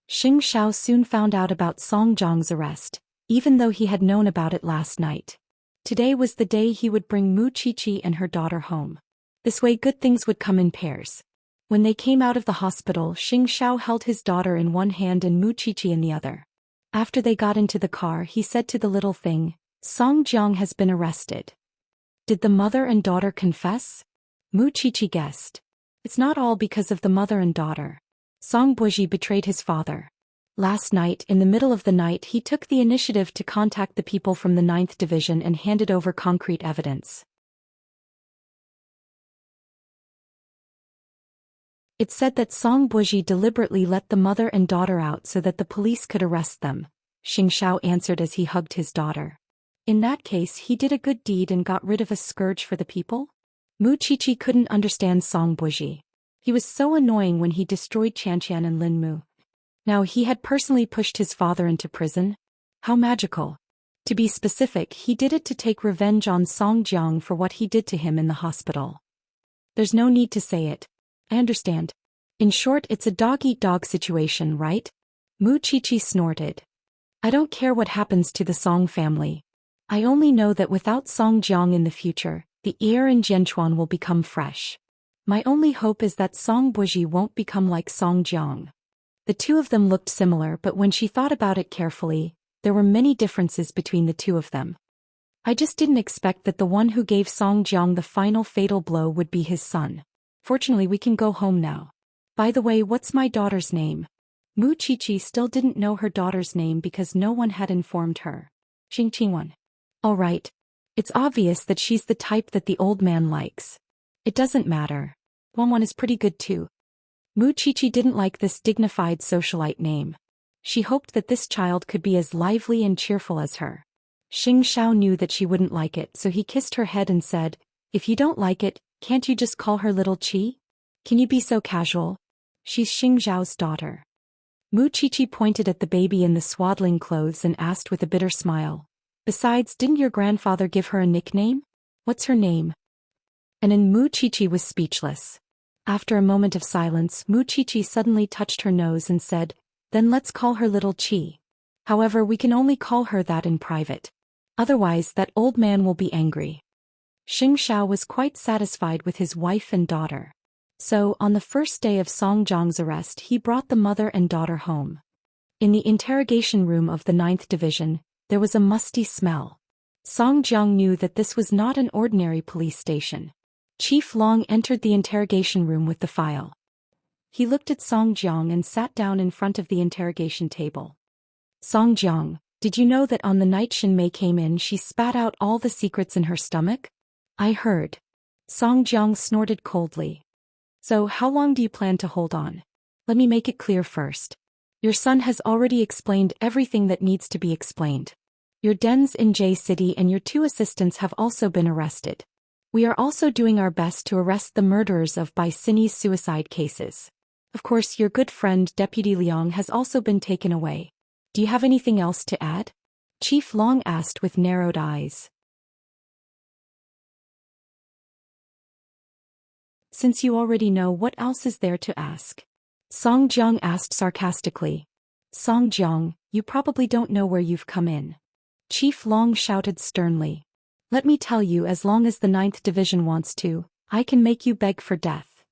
Speaker 1: Xianxia soon found out about Song Jiang's arrest, even though he had known about it last night. Today was the day he would bring Mu Qiqi and her daughter home. This way good things would come in pairs. When they came out of the hospital, Xianxia held his daughter in one hand and Mu Qiqi in the other. After they got into the car, he said to the little thing, Song Jiang has been arrested. Did the mother and daughter confess? Mu Qiqi guessed. It's not all because of the mother and daughter. Song Buji betrayed his father. Last night, in the middle of the night, he took the initiative to contact the people from the 9th Division and handed over concrete evidence. It said that Song Buji deliberately let the mother and daughter out so that the police could arrest them. Xianxia answered as he hugged his daughter. In that case, he did a good deed and got rid of a scourge for the people? Mu Qiqi couldn't understand Song Buji. He was so annoying when he destroyed Xianxian and Lin Mu. Now he had personally pushed his father into prison? How magical. To be specific, he did it to take revenge on Song Jiang for what he did to him in the hospital. There's no need to say it. I understand. In short, it's a dog-eat-dog situation, right? Mu Qiqi snorted. I don't care what happens to the Song family. I only know that without Song Jiang in the future, the air in Jianchuan will become fresh. My only hope is that Song Buji won't become like Song Jiang. The two of them looked similar, but when she thought about it carefully, there were many differences between the two of them. I just didn't expect that the one who gave Song Jiang the final fatal blow would be his son. Fortunately, we can go home now. By the way, what's my daughter's name? Mu Qiqi still didn't know her daughter's name because no one had informed her. Xingqingwan. All right. It's obvious that she's the type that the old man likes. It doesn't matter. Wanwan is pretty good too. Mu Qiqi didn't like this dignified socialite name. She hoped that this child could be as lively and cheerful as her. Xianxia knew that she wouldn't like it, so he kissed her head and said, If you don't like it, can't you just call her Little Qi? Can you be so casual? She's Xingzhao's daughter. Mu Qiqi pointed at the baby in the swaddling clothes and asked with a bitter smile. Besides, didn't your grandfather give her a nickname? What's her name? And Mu Qiqi was speechless. After a moment of silence, Mu Qiqi suddenly touched her nose and said, Then let's call her Little Qi. However, we can only call her that in private. Otherwise, that old man will be angry. Xianxia was quite satisfied with his wife and daughter. So, on the first day of Song Jiang's arrest, he brought the mother and daughter home. In the interrogation room of the 9th Division, there was a musty smell. Song Jiang knew that this was not an ordinary police station. Chief Long entered the interrogation room with the file. He looked at Song Jiang and sat down in front of the interrogation table. Song Jiang, did you know that on the night Xin Mei came in she spat out all the secrets in her stomach? I heard. Song Jiang snorted coldly. So how long do you plan to hold on? Let me make it clear first. Your son has already explained everything that needs to be explained. Your dens in J City and your 2 assistants have also been arrested. We are also doing our best to arrest the murderers of Bai Sini's suicide cases. Of course, your good friend Deputy Liang has also been taken away. Do you have anything else to add? Chief Long asked with narrowed eyes. Since you already know, what else is there to ask? Song Jiang asked sarcastically. Song Jiang, you probably don't know where you've come in. Chief Long shouted sternly. Let me tell you, as long as the 9th Division wants to, I can make you beg for death.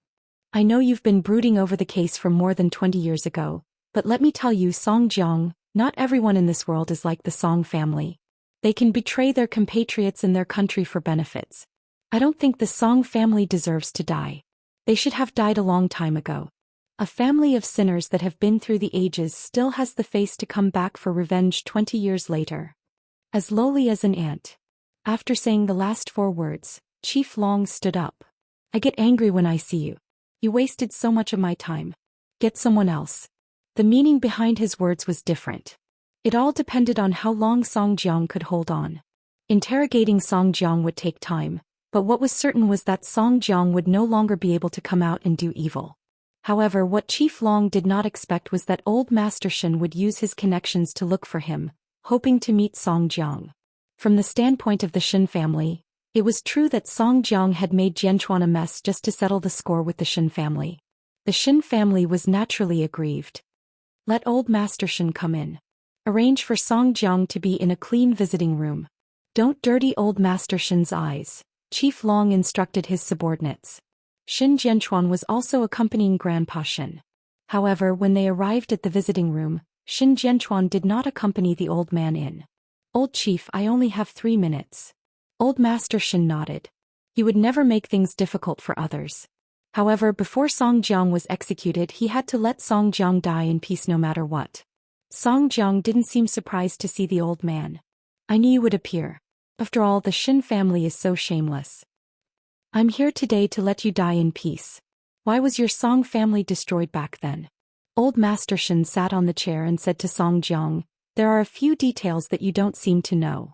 Speaker 1: I know you've been brooding over the case from more than 20 years ago, but let me tell you, Song Jiang, not everyone in this world is like the Song family. They can betray their compatriots and their country for benefits. I don't think the Song family deserves to die. They should have died a long time ago. A family of sinners that have been through the ages still has the face to come back for revenge 20 years later. As lowly as an ant. After saying the last 4 words, Chief Long stood up. I get angry when I see you. You wasted so much of my time. Get someone else. The meaning behind his words was different. It all depended on how long Song Jiang could hold on. Interrogating Song Jiang would take time, but what was certain was that Song Jiang would no longer be able to come out and do evil. However, what Chief Long did not expect was that old Master Shen would use his connections to look for him, hoping to meet Song Jiang. From the standpoint of the Shen family, it was true that Song Jiang had made Jianchuan a mess just to settle the score with the Shen family. The Shen family was naturally aggrieved. Let old Master Shen come in. Arrange for Song Jiang to be in a clean visiting room. Don't dirty old Master Shen's eyes, Chief Long instructed his subordinates. Xin Jianchuan was also accompanying Grandpa Shen. However, when they arrived at the visiting room, Xin Jianchuan did not accompany the old man in. Old Chief, I only have 3 minutes. Old Master Shen nodded. He would never make things difficult for others. However, before Song Jiang was executed, he had to let Song Jiang die in peace no matter what. Song Jiang didn't seem surprised to see the old man. I knew you would appear. After all, the Shen family is so shameless. I'm here today to let you die in peace. Why was your Song family destroyed back then? Old Master Shen sat on the chair and said to Song Jiang, there are a few details that you don't seem to know.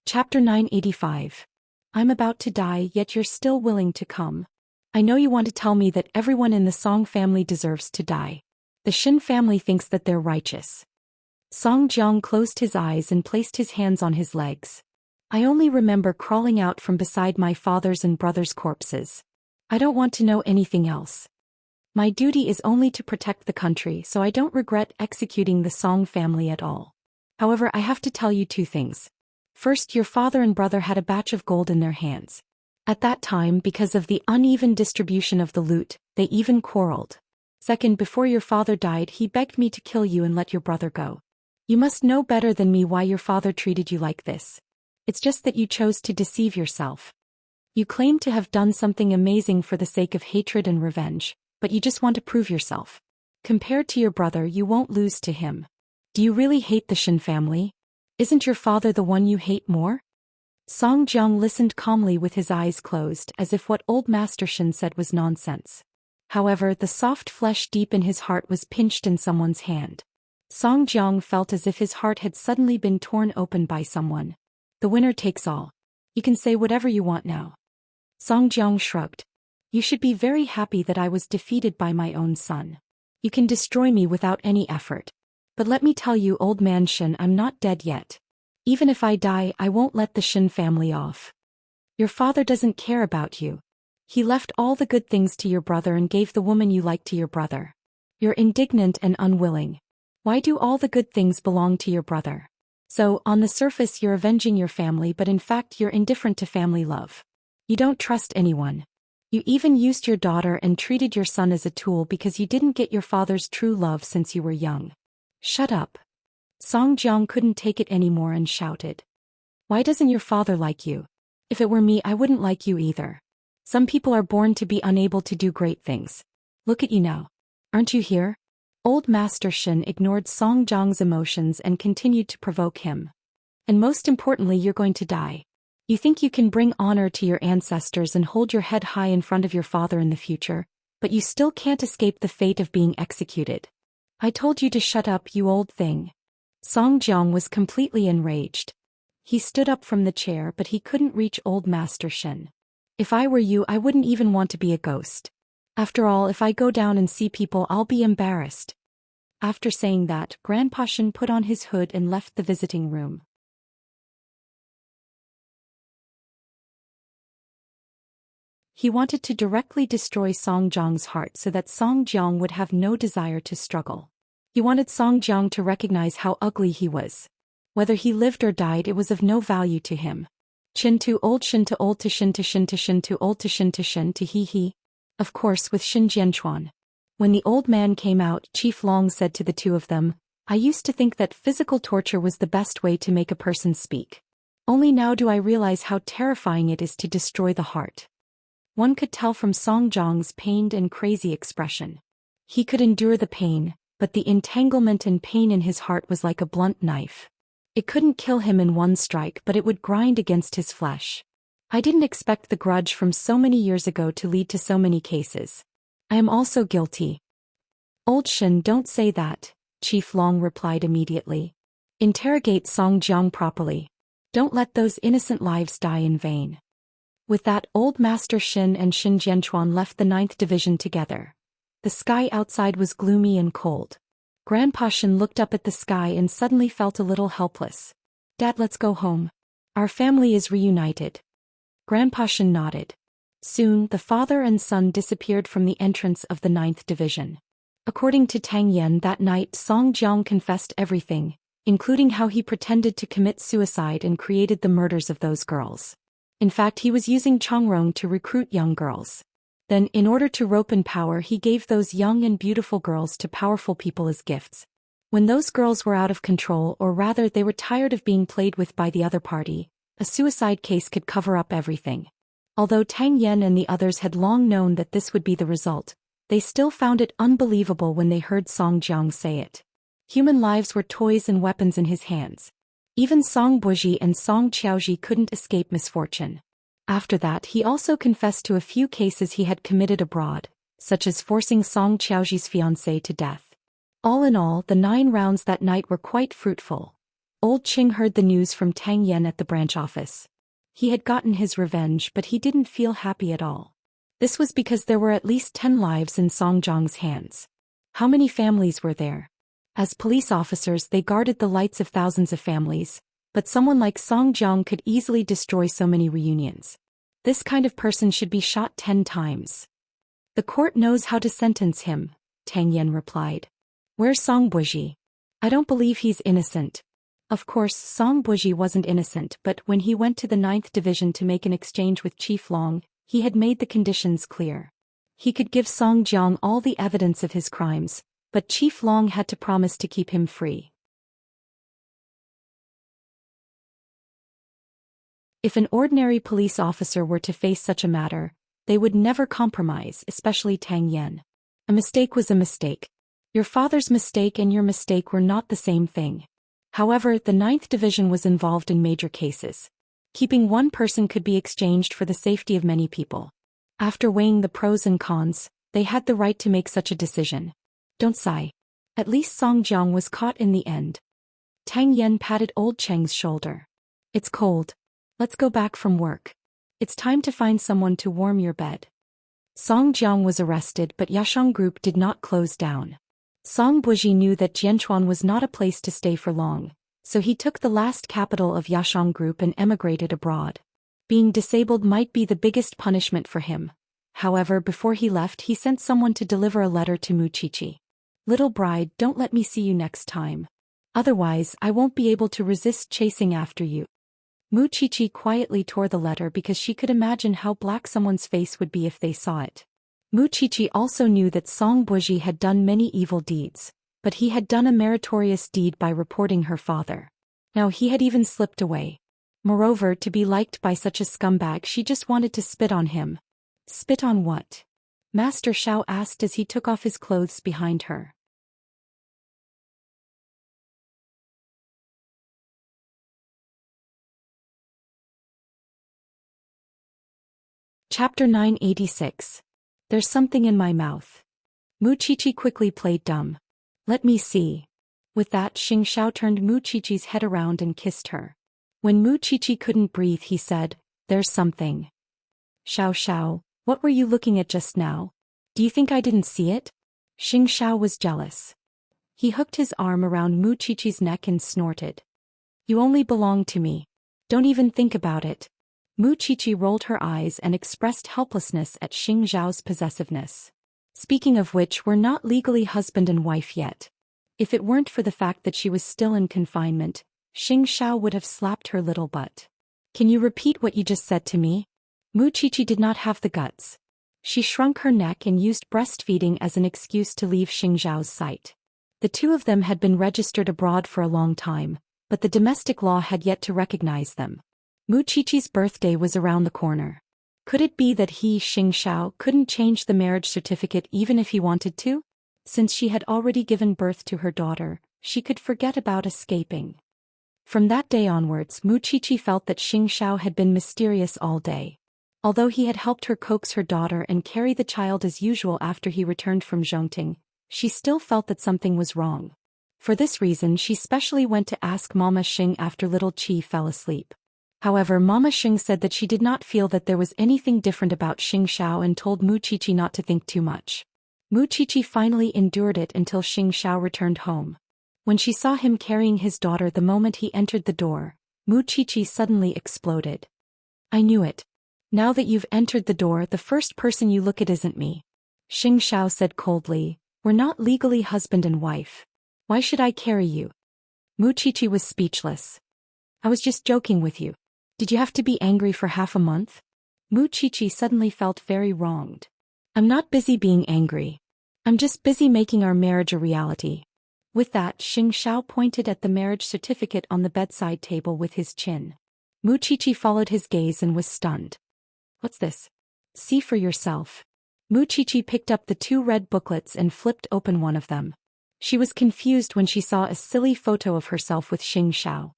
Speaker 1: Chapter 985. I'm about to die, yet you're still willing to come. I know you want to tell me that everyone in the Song family deserves to die. The Shen family thinks that they're righteous. Song Jiang closed his eyes and placed his hands on his legs. I only remember crawling out from beside my father's and brother's corpses. I don't want to know anything else. My duty is only to protect the country, so I don't regret executing the Song family at all. However, I have to tell you 2 things. First, your father and brother had a batch of gold in their hands. At that time, because of the uneven distribution of the loot, they even quarreled. Second, before your father died, he begged me to kill you and let your brother go. You must know better than me why your father treated you like this. It's just that you chose to deceive yourself. You claim to have done something amazing for the sake of hatred and revenge, but you just want to prove yourself. Compared to your brother, you won't lose to him. Do you really hate the Shen family? Isn't your father the one you hate more? Song Jiang listened calmly with his eyes closed, as if what old Master Shen said was nonsense. However, the soft flesh deep in his heart was pinched in someone's hand. Song Jiang felt as if his heart had suddenly been torn open by someone. The winner takes all. You can say whatever you want now. Song Jiang shrugged. You should be very happy that I was defeated by my own son. You can destroy me without any effort. But let me tell you, old man Shen, I'm not dead yet. Even if I die, I won't let the Shen family off. Your father doesn't care about you. He left all the good things to your brother and gave the woman you like to your brother. You're indignant and unwilling. Why do all the good things belong to your brother? So, on the surface you're avenging your family, but in fact you're indifferent to family love. You don't trust anyone. You even used your daughter and treated your son as a tool because you didn't get your father's true love since you were young. Shut up. Song Jiang couldn't take it anymore and shouted. Why doesn't your father like you? If it were me, I wouldn't like you either. Some people are born to be unable to do great things. Look at you now. Aren't you here? Old Master Shen ignored Song Jiang's emotions and continued to provoke him. And most importantly, you're going to die. You think you can bring honor to your ancestors and hold your head high in front of your father in the future, but you still can't escape the fate of being executed. I told you to shut up, you old thing. Song Jiang was completely enraged. He stood up from the chair, but he couldn't reach old Master Shen. If I were you, I wouldn't even want to be a ghost. After all, if I go down and see people, I'll be embarrassed. After saying that, Grandpa Shen put on his hood and left the visiting room. He wanted to directly destroy Song Jiang's heart so that Song Jiang would have no desire to struggle. He wanted Song Jiang to recognize how ugly he was. Whether he lived or died, it was of no value to him. Shen to old, Shen to old, to Shen to Shen to Shen to old, to Shen to Shen to he. Of course, with Xin Jianchuan. When the old man came out, Chief Long said to the 2 of them, I used to think that physical torture was the best way to make a person speak. Only now do I realize how terrifying it is to destroy the heart. One could tell from Song Jiang's pained and crazy expression. He could endure the pain, but the entanglement and pain in his heart was like a blunt knife. It couldn't kill him in one strike, but it would grind against his flesh. I didn't expect the grudge from so many years ago to lead to so many cases. I am also guilty. Old Shen, don't say that, Chief Long replied immediately. Interrogate Song Jiang properly. Don't let those innocent lives die in vain. With that, old Master Shen and Xin Jianchuan left the 9th Division together. The sky outside was gloomy and cold. Grandpa Shen looked up at the sky and suddenly felt a little helpless. Dad, let's go home. Our family is reunited. Grandpa Xian nodded. Soon, the father and son disappeared from the entrance of the 9th Division. According to Tang Yan, that night Song Jiang confessed everything, including how he pretended to commit suicide and created the murders of those girls. In fact, he was using Chongrong to recruit young girls. Then, in order to rope in power, he gave those young and beautiful girls to powerful people as gifts. When those girls were out of control, or rather they were tired of being played with by the other party, a suicide case could cover up everything. Although Tang Yan and the others had long known that this would be the result, they still found it unbelievable when they heard Song Jiang say it. Human lives were toys and weapons in his hands. Even Song Buji and Song Qiaoji couldn't escape misfortune. After that, he also confessed to a few cases he had committed abroad, such as forcing Song Qiaoji's fiancée to death. All in all, the 9 rounds that night were quite fruitful. Old Qing heard the news from Tang Yan at the branch office. He had gotten his revenge, but he didn't feel happy at all. This was because there were at least 10 lives in Song Jiang's hands. How many families were there? As police officers, they guarded the lights of thousands of families, but someone like Song Jiang could easily destroy so many reunions. This kind of person should be shot 10 times. The court knows how to sentence him, Tang Yan replied. Where's Song Buji? I don't believe he's innocent. Of course, Song Buji wasn't innocent, but when he went to the 9th Division to make an exchange with Chief Long, he had made the conditions clear. He could give Song Jiang all the evidence of his crimes, but Chief Long had to promise to keep him free. If an ordinary police officer were to face such a matter, they would never compromise, especially Tang Yan. A mistake was a mistake. Your father's mistake and your mistake were not the same thing. However, the 9th Division was involved in major cases. Keeping one person could be exchanged for the safety of many people. After weighing the pros and cons, they had the right to make such a decision. Don't sigh. At least Song Jiang was caught in the end. Tang Yan patted old Cheng's shoulder. It's cold. Let's go back from work. It's time to find someone to warm your bed. Song Jiang was arrested, but Yashang Group did not close down. Song Buji knew that Jianchuan was not a place to stay for long, so he took the last capital of Yashang Group and emigrated abroad. Being disabled might be the biggest punishment for him. However, before he left, he sent someone to deliver a letter to Mu Qiqi. Little bride, don't let me see you next time. Otherwise, I won't be able to resist chasing after you. Mu Qiqi quietly tore the letter because she could imagine how black someone's face would be if they saw it. Mu Qiqi also knew that Song Buji had done many evil deeds, but he had done a meritorious deed by reporting her father. Now he had even slipped away. Moreover, to be liked by such a scumbag, she just wanted to spit on him. Spit on what? Master Xiao asked as he took off his clothes behind her. Chapter 986. There's something in my mouth. Mu Qiqi quickly played dumb. Let me see. With that, Xianxia turned Mu Qiqi's head around and kissed her. When Mu Qiqi couldn't breathe, he said, "There's something." Xiao, what were you looking at just now? Do you think I didn't see it? Xianxia was jealous. He hooked his arm around Mu Qiqi's neck and snorted. You only belong to me. Don't even think about it. Mu Qiqi rolled her eyes and expressed helplessness at Xianxia's possessiveness. Speaking of which, we're not legally husband and wife yet. If it weren't for the fact that she was still in confinement, Xianxia would have slapped her little butt. Can you repeat what you just said to me? Mu Qiqi did not have the guts. She shrunk her neck and used breastfeeding as an excuse to leave Xianxia's sight. The two of them had been registered abroad for a long time, but the domestic law had yet to recognize them. Mu Qiqi's birthday was around the corner. Could it be that he, Xianxia, couldn't change the marriage certificate even if he wanted to? Since she had already given birth to her daughter, she could forget about escaping. From that day onwards, Mu Qiqi felt that Xianxia had been mysterious all day. Although he had helped her coax her daughter and carry the child as usual after he returned from Zhongting, she still felt that something was wrong. For this reason, she specially went to ask Mama Xing after little Qi fell asleep. However, Mama Xing said that she did not feel that there was anything different about Xianxia and told Mu Qiqi not to think too much. Mu Qiqi finally endured it until Xianxia returned home. When she saw him carrying his daughter the moment he entered the door, Mu Qiqi suddenly exploded. I knew it. Now that you've entered the door, the first person you look at isn't me. Xianxia said coldly, we're not legally husband and wife. Why should I carry you? Mu Qiqi was speechless. I was just joking with you. Did you have to be angry for half a month? Mu Qiqi suddenly felt very wronged. I'm not busy being angry. I'm just busy making our marriage a reality. With that, Xianxia pointed at the marriage certificate on the bedside table with his chin. Mu Qiqi followed his gaze and was stunned. What's this? See for yourself. Mu Qiqi picked up the 2 red booklets and flipped open one of them. She was confused when she saw a silly photo of herself with Xianxia.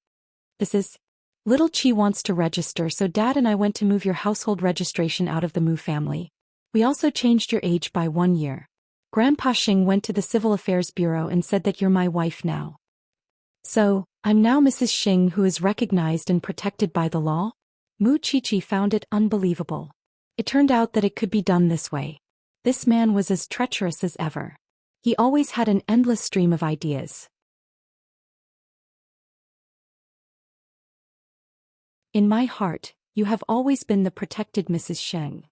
Speaker 1: This is... Little Qi wants to register, so Dad and I went to move your household registration out of the Mu family. We also changed your age by 1 year. Grandpa Xing went to the Civil Affairs Bureau and said that you're my wife now. So, I'm now Mrs. Xing, who is recognized and protected by the law? Mu Qiqi found it unbelievable. It turned out that it could be done this way. This man was as treacherous as ever. He always had an endless stream of ideas. In my heart, you have always been the protected Mrs. Sheng.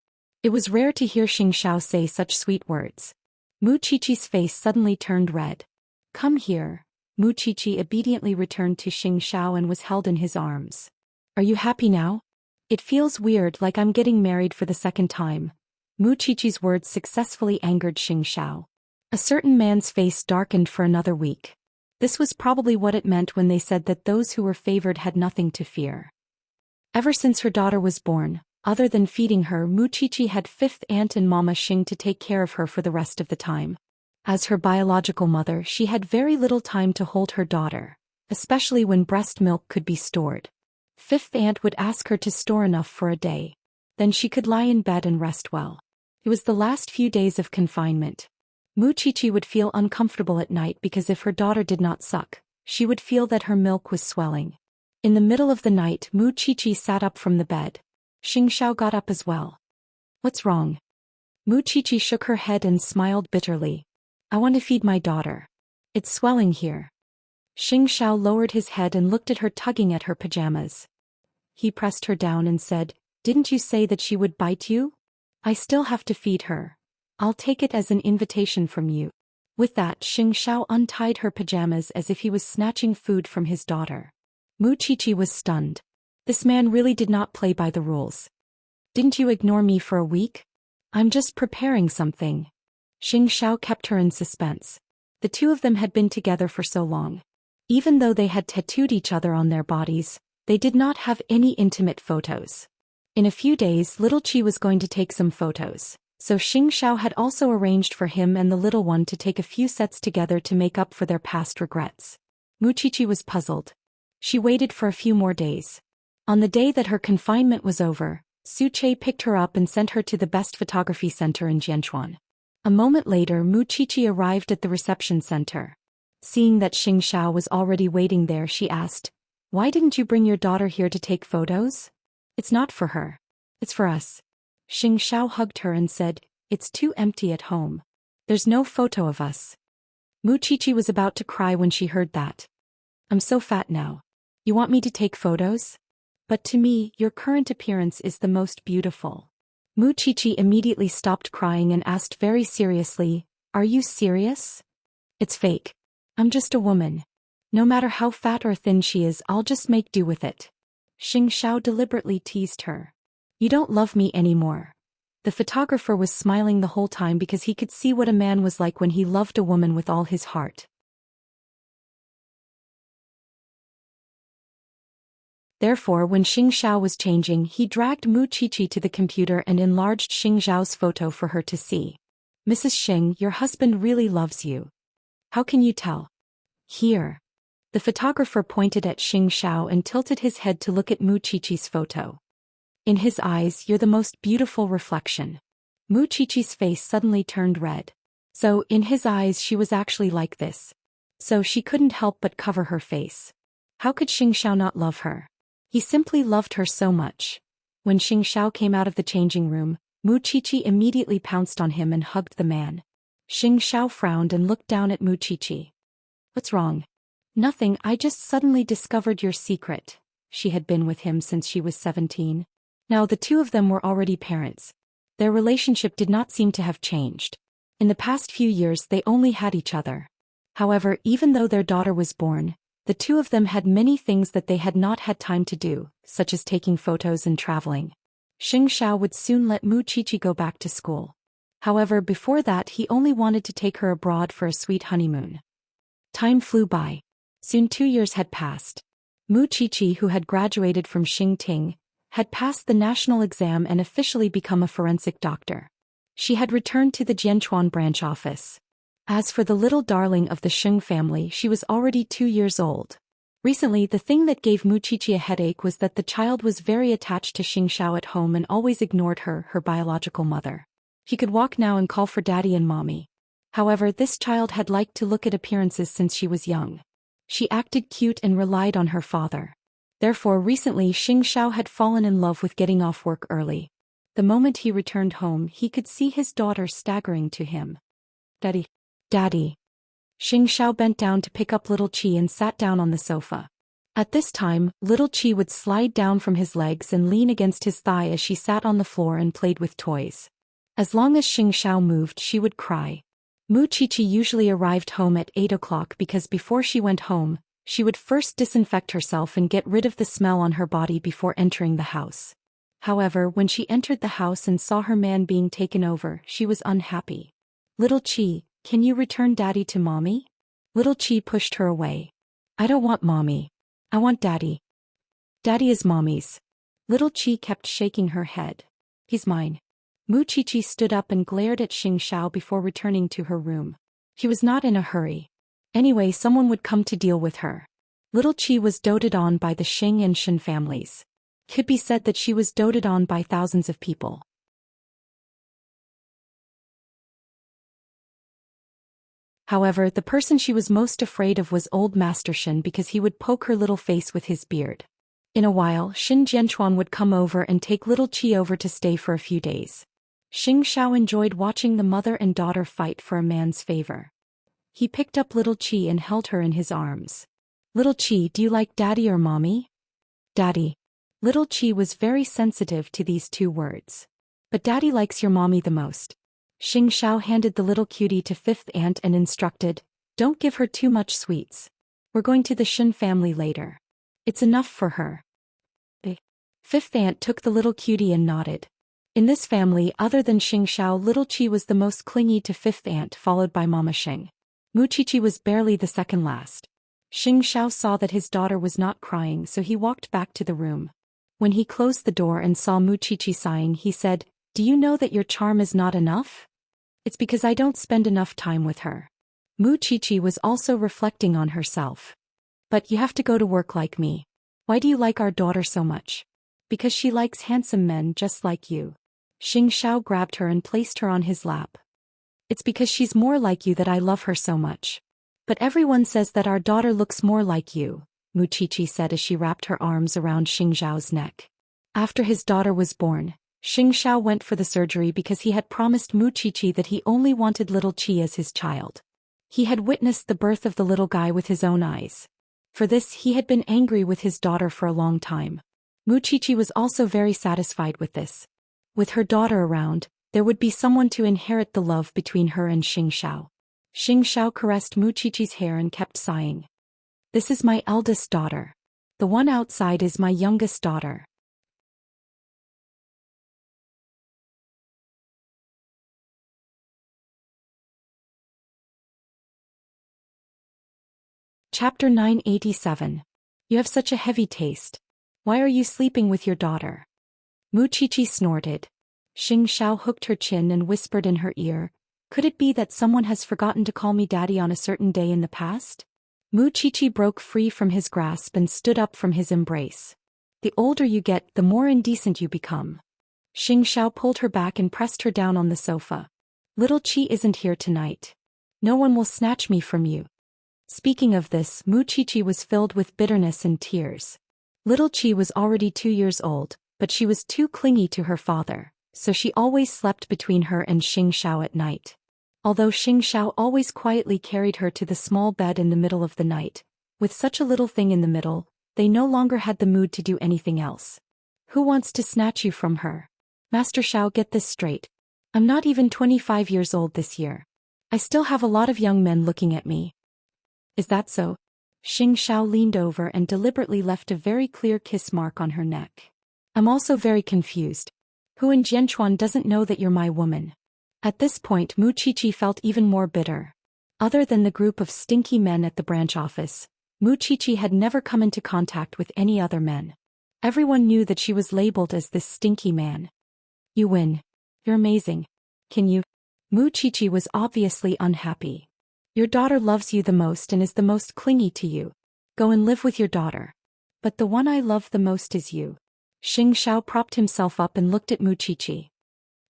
Speaker 1: It was rare to hear Xianxia say such sweet words. Mu Qiqi's face suddenly turned red. Come here. Mu Qiqi obediently returned to Xianxia and was held in his arms. Are you happy now? It feels weird, like I'm getting married for the second time. Mu Qiqi's words successfully angered Xianxia. A certain man's face darkened for another week. This was probably what it meant when they said that those who were favored had nothing to fear. Ever since her daughter was born, other than feeding her, Mu Qiqi had fifth aunt and Mama Xing to take care of her for the rest of the time. As her biological mother, she had very little time to hold her daughter, especially when breast milk could be stored. Fifth aunt would ask her to store enough for a day. Then she could lie in bed and rest well. It was the last few days of confinement. Mu Qiqi would feel uncomfortable at night because if her daughter did not suck, she would feel that her milk was swelling. In the middle of the night, Mu Qiqi sat up from the bed. Xianxia got up as well. What's wrong? Mu Qiqi shook her head and smiled bitterly. I want to feed my daughter. It's swelling here. Xianxia lowered his head and looked at her, tugging at her pajamas. He pressed her down and said, Didn't you say that she would bite you? I still have to feed her. I'll take it as an invitation from you. With that, Xianxia untied her pajamas as if he was snatching food from his daughter. Mu Qiqi was stunned. This man really did not play by the rules. Didn't you ignore me for a week? I'm just preparing something. Xianxia kept her in suspense. The two of them had been together for so long. Even though they had tattooed each other on their bodies, they did not have any intimate photos. In a few days, little Qi was going to take some photos, so Xianxia had also arranged for him and the little one to take a few sets together to make up for their past regrets. Mu Qiqi was puzzled. She waited for a few more days. On the day that her confinement was over, Su Che picked her up and sent her to the best photography center in Jianchuan. A moment later, Mu Qiqi arrived at the reception center. Seeing that Xianxia was already waiting there, she asked, Why didn't you bring your daughter here to take photos? It's not for her. It's for us. Xianxia hugged her and said, It's too empty at home. There's no photo of us. Mu Qiqi was about to cry when she heard that. I'm so fat now. You want me to take photos? But to me, your current appearance is the most beautiful. Mu Qiqi immediately stopped crying and asked very seriously, Are you serious? It's fake. I'm just a woman. No matter how fat or thin she is, I'll just make do with it. Xianxia deliberately teased her. You don't love me anymore. The photographer was smiling the whole time because he could see what a man was like when he loved a woman with all his heart. Therefore, when Xianxia was changing, he dragged Mu Qiqi to the computer and enlarged Xiao's photo for her to see. Mrs. Xing, your husband really loves you. How can you tell? Here. The photographer pointed at Xiao and tilted his head to look at Mu Qiqi's photo. In his eyes, you're the most beautiful reflection. Mu Qiqi's face suddenly turned red. So, in his eyes she was actually like this. So she couldn't help but cover her face. How could Xiao not love her? He simply loved her so much. When Xiao came out of the changing room, Mu Qiqi immediately pounced on him and hugged the man. Xiao frowned and looked down at Mu Qiqi. What's wrong? Nothing, I just suddenly discovered your secret. she had been with him since she was 17. Now the two of them were already parents. Their relationship did not seem to have changed. In the past few years they only had each other. However, even though their daughter was born, the two of them had many things that they had not had time to do, such as taking photos and traveling. Xianxia would soon let Mu Qiqi go back to school. However, before that he only wanted to take her abroad for a sweet honeymoon. Time flew by. Soon 2 years had passed. Mu Qiqi, who had graduated from Xingting, had passed the national exam and officially become a forensic doctor. She had returned to the Jianchuan branch office. As for the little darling of the Sheng family, she was already 2 years old. Recently, the thing that gave Mu Qiqi a headache was that the child was very attached to Xianxia at home and always ignored her biological mother. He could walk now and call for daddy and mommy. However, this child had liked to look at appearances since she was young. She acted cute and relied on her father. Therefore, recently Xianxia had fallen in love with getting off work early. The moment he returned home, he could see his daughter staggering to him. Daddy. Daddy. Xianxia bent down to pick up little Qi and sat down on the sofa. At this time, little Qi would slide down from his legs and lean against his thigh as she sat on the floor and played with toys. As long as Xianxia moved, she would cry. Mu Qiqi usually arrived home at 8 o'clock because before she went home, she would first disinfect herself and get rid of the smell on her body before entering the house. However, when she entered the house and saw her man being taken over, she was unhappy. Little Qi, can you return daddy to mommy? Little Qi pushed her away. I don't want mommy. I want daddy. Daddy is mommy's. Little Qi kept shaking her head. He's mine. Mu Qiqi stood up and glared at Xianxia before returning to her room. She was not in a hurry. Anyway, someone would come to deal with her. Little Qi was doted on by the Sheng and Shen families. It could be said that she was doted on by thousands of people. However, the person she was most afraid of was old Master Shen because he would poke her little face with his beard. In a while, Shen Jianchuan would come over and take little Qi over to stay for a few days. Xianxia enjoyed watching the mother and daughter fight for a man's favor. He picked up little Qi and held her in his arms. Little Qi, do you like daddy or mommy? Daddy. Little Qi was very sensitive to these two words. But daddy likes your mommy the most. Xianxia handed the little cutie to fifth aunt and instructed, don't give her too much sweets. We're going to the Shen family later. It's enough for her. The fifth aunt took the little cutie and nodded. In this family, other than Xianxia, little Qi was the most clingy to fifth aunt, followed by Mama Sheng. Mu Qiqi was barely the second last. Xianxia saw that his daughter was not crying, so he walked back to the room. When he closed the door and saw Mu Qiqi sighing, he said, do you know that your charm is not enough? It's because I don't spend enough time with her. Mu Qiqi was also reflecting on herself. But you have to go to work like me. Why do you like our daughter so much? Because she likes handsome men just like you. Xianxia grabbed her and placed her on his lap. It's because she's more like you that I love her so much. But everyone says that our daughter looks more like you, Mu Qiqi said as she wrapped her arms around Xianxiao's neck. After his daughter was born, Xianxia went for the surgery because he had promised Mu Qiqi that he only wanted little Qi as his child. He had witnessed the birth of the little guy with his own eyes. For this, he had been angry with his daughter for a long time. Mu Qiqi was also very satisfied with this. With her daughter around, there would be someone to inherit the love between her and Xianxia. Xianxia caressed Mu Qiqi's hair and kept sighing. This is my eldest daughter. The one outside is my youngest daughter. Chapter 987. You have such a heavy taste. Why are you sleeping with your daughter? Mu Qiqi snorted. Xianxia hooked her chin and whispered in her ear, could it be that someone has forgotten to call me daddy on a certain day in the past? Mu Qiqi broke free from his grasp and stood up from his embrace. The older you get, the more indecent you become. Xianxia pulled her back and pressed her down on the sofa. Little Qi isn't here tonight. No one will snatch me from you. Speaking of this, Mu Qiqi was filled with bitterness and tears. Little Qi was already 2 years old, but she was too clingy to her father, so she always slept between her and Xianxia at night. Although Xianxia always quietly carried her to the small bed in the middle of the night, with such a little thing in the middle, They no longer had the mood to do anything else. Who wants to snatch you from her? Master Xiao, get this straight. I'm not even 25 years old this year. I still have a lot of young men looking at me. Is that so? Xianxia leaned over and deliberately left a very clear kiss mark on her neck. I'm also very confused. Who in Jianchuan doesn't know that you're my woman? At this point Mu Qiqi felt even more bitter. Other than the group of stinky men at the branch office, Mu Qiqi had never come into contact with any other men. Everyone knew that she was labeled as this stinky man. You win. You're amazing. Can you? Mu Qiqi was obviously unhappy. Your daughter loves you the most and is the most clingy to you. Go and live with your daughter. But the one I love the most is you. Xianxia propped himself up and looked at Mu Qiqi.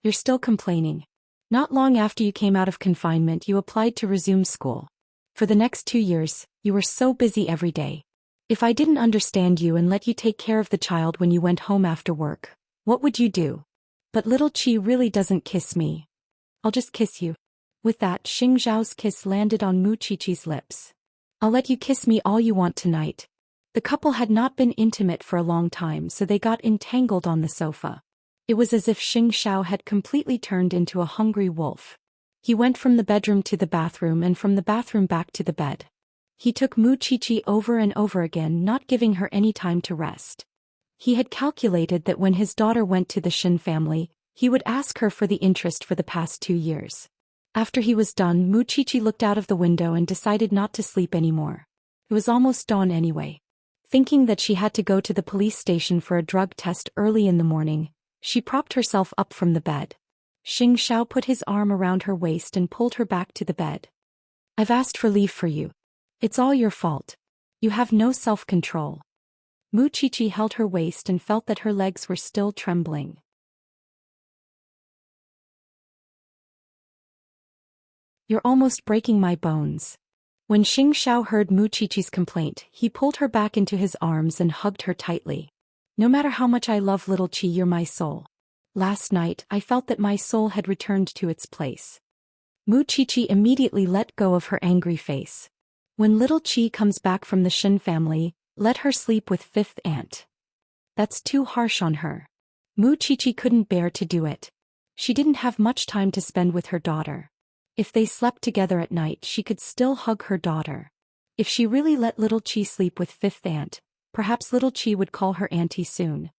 Speaker 1: You're still complaining. Not long after you came out of confinement you applied to resume school. For the next 2 years, you were so busy every day. If I didn't understand you and let you take care of the child when you went home after work, what would you do? But little Qi really doesn't kiss me. I'll just kiss you. With that, Xingzhao's kiss landed on Mu Qiqi's lips. I'll let you kiss me all you want tonight. The couple had not been intimate for a long time, so they got entangled on the sofa. It was as if Xingzhao had completely turned into a hungry wolf. He went from the bedroom to the bathroom and from the bathroom back to the bed. He took Mu Qiqi over and over again, not giving her any time to rest. He had calculated that when his daughter went to the Shen family, he would ask her for the interest for the past 2 years. After he was done, Mu Qiqi looked out of the window and decided not to sleep anymore. It was almost dawn anyway. Thinking that she had to go to the police station for a drug test early in the morning, she propped herself up from the bed. Xingzhao put his arm around her waist and pulled her back to the bed. I've asked for leave for you. It's all your fault. You have no self-control. Mu Qiqi held her waist and felt that her legs were still trembling. You're almost breaking my bones. When Xingzhao heard Mu Qiqi's complaint, he pulled her back into his arms and hugged her tightly. No matter how much I love little Qi, you're my soul. Last night, I felt that my soul had returned to its place. Mu Qiqi immediately let go of her angry face. When little Qi comes back from the Shen family, let her sleep with fifth aunt. That's too harsh on her. Mu Qiqi couldn't bear to do it. She didn't have much time to spend with her daughter. If they slept together at night, she could still hug her daughter. If she really let little Qi sleep with fifth aunt, perhaps little Qi would call her auntie soon.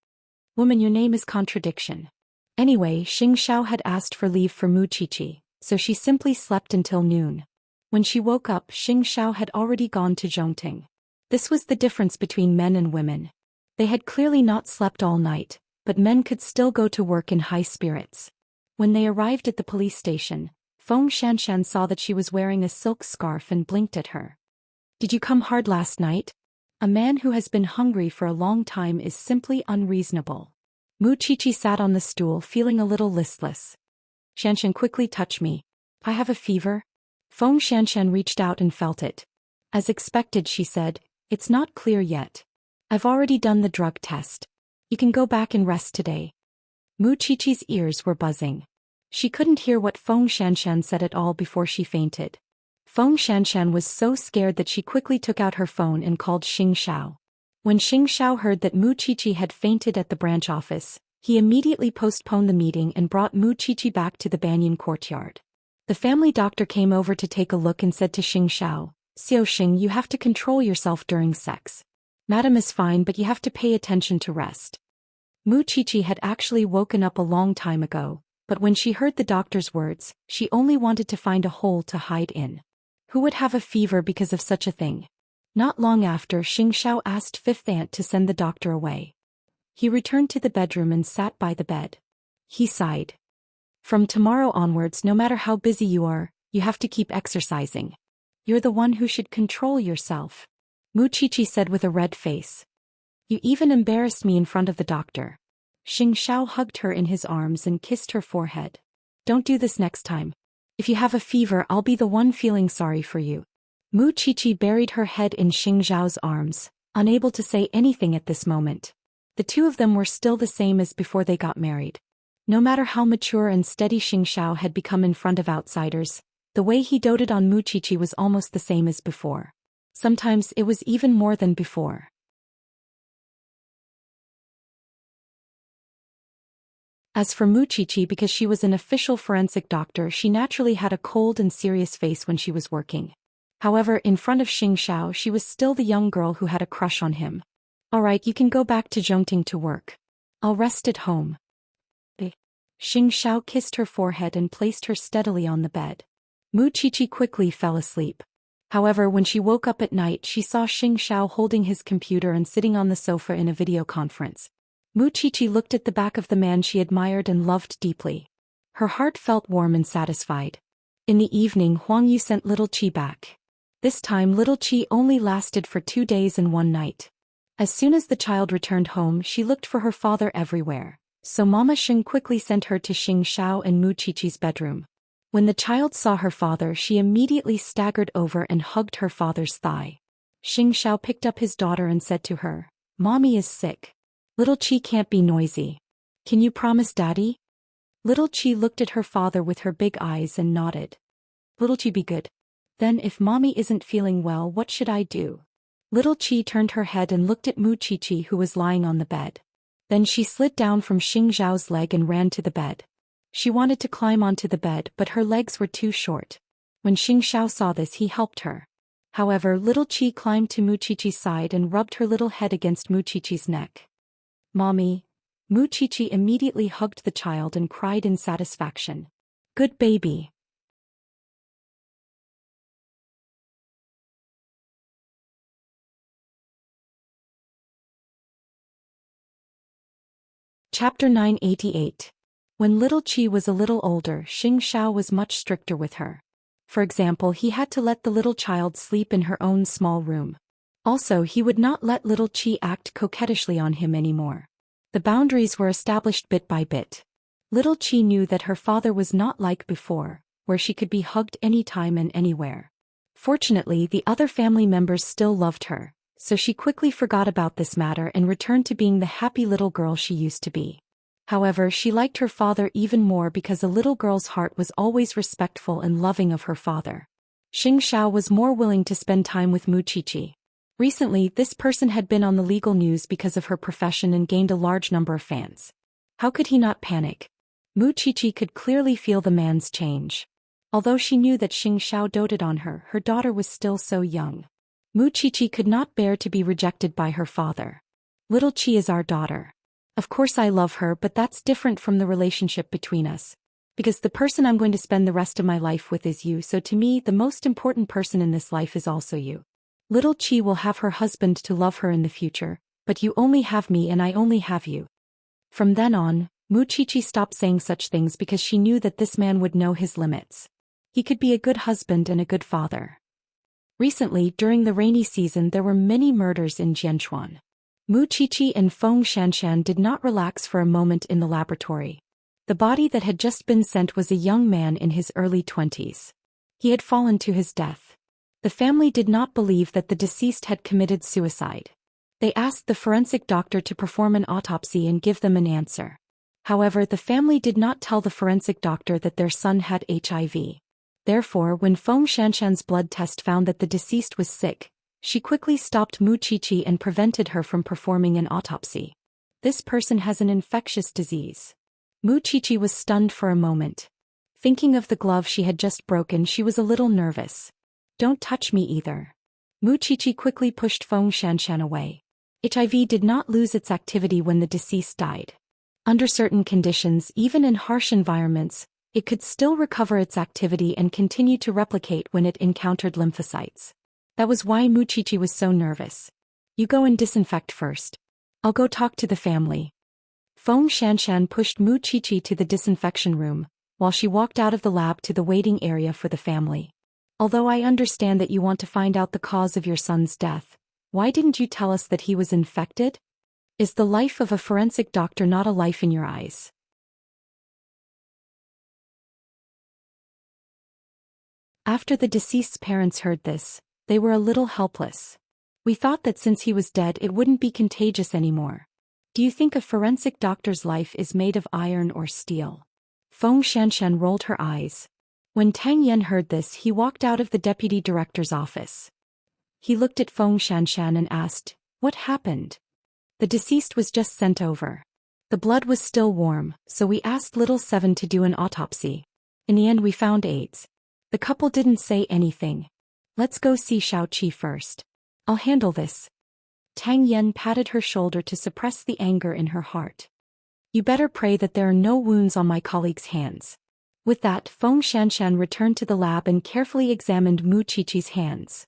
Speaker 1: Woman, your name is contradiction. Anyway, Xingzhao had asked for leave for Mu Qiqi, so she simply slept until noon. When she woke up, Xingzhao had already gone to Zhongting. This was the difference between men and women. They had clearly not slept all night, but men could still go to work in high spirits. When they arrived at the police station, Feng Shanshan saw that she was wearing a silk scarf and blinked at her. Did you come hard last night? A man who has been hungry for a long time is simply unreasonable. Mu Qiqi sat on the stool feeling a little listless. Shanshan, quickly touch me. I have a fever. Feng Shanshan reached out and felt it. As expected, she said, it's not clear yet. I've already done the drug test. You can go back and rest today. Mu Qiqi's ears were buzzing. She couldn't hear what Feng Shanshan said at all before she fainted. Feng Shanshan was so scared that she quickly took out her phone and called Xingzhao. When Xingzhao heard that Mu Qiqi had fainted at the branch office, he immediately postponed the meeting and brought Mu Qiqi back to the banyan courtyard. The family doctor came over to take a look and said to Xingzhao, Xiao Xing, you have to control yourself during sex. Madam is fine, but you have to pay attention to rest. Mu Qiqi had actually woken up a long time ago, but when she heard the doctor's words, she only wanted to find a hole to hide in. Who would have a fever because of such a thing? Not long after, Xingzhao asked fifth aunt to send the doctor away. He returned to the bedroom and sat by the bed. He sighed. From tomorrow onwards, no matter how busy you are, you have to keep exercising. You're the one who should control yourself. Mu Qiqi said with a red face. You even embarrassed me in front of the doctor. Xingzhao hugged her in his arms and kissed her forehead. Don't do this next time. If you have a fever, I'll be the one feeling sorry for you. Mu Qiqi buried her head in Xingzhao's arms, unable to say anything at this moment. The two of them were still the same as before they got married. No matter how mature and steady Xingzhao had become in front of outsiders, the way he doted on Mu Qiqi was almost the same as before. Sometimes it was even more than before. As for Muchichi, because she was an official forensic doctor, she naturally had a cold and serious face when she was working. However, in front of Xianxia, she was still the young girl who had a crush on him. "Alright, you can go back to Zhongting to work. I'll rest at home." Xianxia kissed her forehead and placed her steadily on the bed. Muchichi quickly fell asleep. However, when she woke up at night, she saw Xianxia holding his computer and sitting on the sofa in a video conference. Muchichi looked at the back of the man she admired and loved deeply. Her heart felt warm and satisfied. In the evening, Huang Yu sent little Qi back. This time little Qi only lasted for 2 days and 1 night. As soon as the child returned home, she looked for her father everywhere, so Mama Xing quickly sent her to Xianxia and Muchichi's bedroom. When the child saw her father, she immediately staggered over and hugged her father's thigh. Xianxia picked up his daughter and said to her, "Mommy is sick. Little Qi can't be noisy. Can you promise Daddy?" Little Qi looked at her father with her big eyes and nodded. "Little Qi, be good. Then if Mommy isn't feeling well, what should I do?" Little Qi turned her head and looked at Muchichi, who was lying on the bed. Then she slid down from Xingzhao's leg and ran to the bed. She wanted to climb onto the bed, but her legs were too short. When Xingzhao saw this, he helped her. However, little Qi climbed to Muchichi's side and rubbed her little head against Muchichi's neck. "Mommy." Muchichi immediately hugged the child and cried in satisfaction. "Good baby." Chapter 988. When little Qi was a little older, Xingzhao was much stricter with her. For example, he had to let the little child sleep in her own small room. Also, he would not let little Qi act coquettishly on him anymore. The boundaries were established bit by bit. Little Qi knew that her father was not like before, where she could be hugged anytime and anywhere. Fortunately, the other family members still loved her, so she quickly forgot about this matter and returned to being the happy little girl she used to be. However, she liked her father even more because a little girl's heart was always respectful and loving of her father. Xingzhao was more willing to spend time with Muchichi. Recently, this person had been on the legal news because of her profession and gained a large number of fans. How could he not panic? Muchichi could clearly feel the man's change. Although she knew that Xingzhao doted on her, her daughter was still so young. Muchichi could not bear to be rejected by her father. "Little Qi is our daughter. Of course I love her, but that's different from the relationship between us. Because the person I'm going to spend the rest of my life with is you, so to me the most important person in this life is also you. Little Qi will have her husband to love her in the future, but you only have me and I only have you." From then on, Muchichi stopped saying such things because she knew that this man would know his limits. He could be a good husband and a good father. Recently, during the rainy season, there were many murders in Jianchuan. Muchichi and Feng Xianshan did not relax for a moment in the laboratory. The body that had just been sent was a young man in his early 20s. He had fallen to his death. The family did not believe that the deceased had committed suicide. They asked the forensic doctor to perform an autopsy and give them an answer. However, the family did not tell the forensic doctor that their son had HIV. Therefore, when Feng Xianshan's blood test found that the deceased was sick, she quickly stopped Muchichi and prevented her from performing an autopsy. "This person has an infectious disease." Muchichi was stunned for a moment. Thinking of the glove she had just broken, she was a little nervous. "Don't touch me either." Muchichi quickly pushed Feng Xianshan away. HIV did not lose its activity when the deceased died. Under certain conditions, even in harsh environments, it could still recover its activity and continue to replicate when it encountered lymphocytes. That was why Muchichi was so nervous. "You go and disinfect first. I'll go talk to the family." Feng Xianshan pushed Muchichi to the disinfection room, while she walked out of the lab to the waiting area for the family. "Although I understand that you want to find out the cause of your son's death, why didn't you tell us that he was infected? Is the life of a forensic doctor not a life in your eyes?" After the deceased's parents heard this, they were a little helpless. "We thought that since he was dead it wouldn't be contagious anymore. Do you think a forensic doctor's life is made of iron or steel?" Feng Xianshan rolled her eyes. When Tang Yan heard this, he walked out of the deputy director's office. He looked at Feng Xianshan and asked, "What happened?" "The deceased was just sent over." The blood was still warm, so we asked little Seven to do an autopsy. In the end we found AIDS. The couple didn't say anything. Let's go see Xiaoqi first. I'll handle this. Tang Yen patted her shoulder to suppress the anger in her heart. You better pray that there are no wounds on my colleague's hands. With that, Feng Xianxian returned to the lab and carefully examined Mu Qiqi's hands.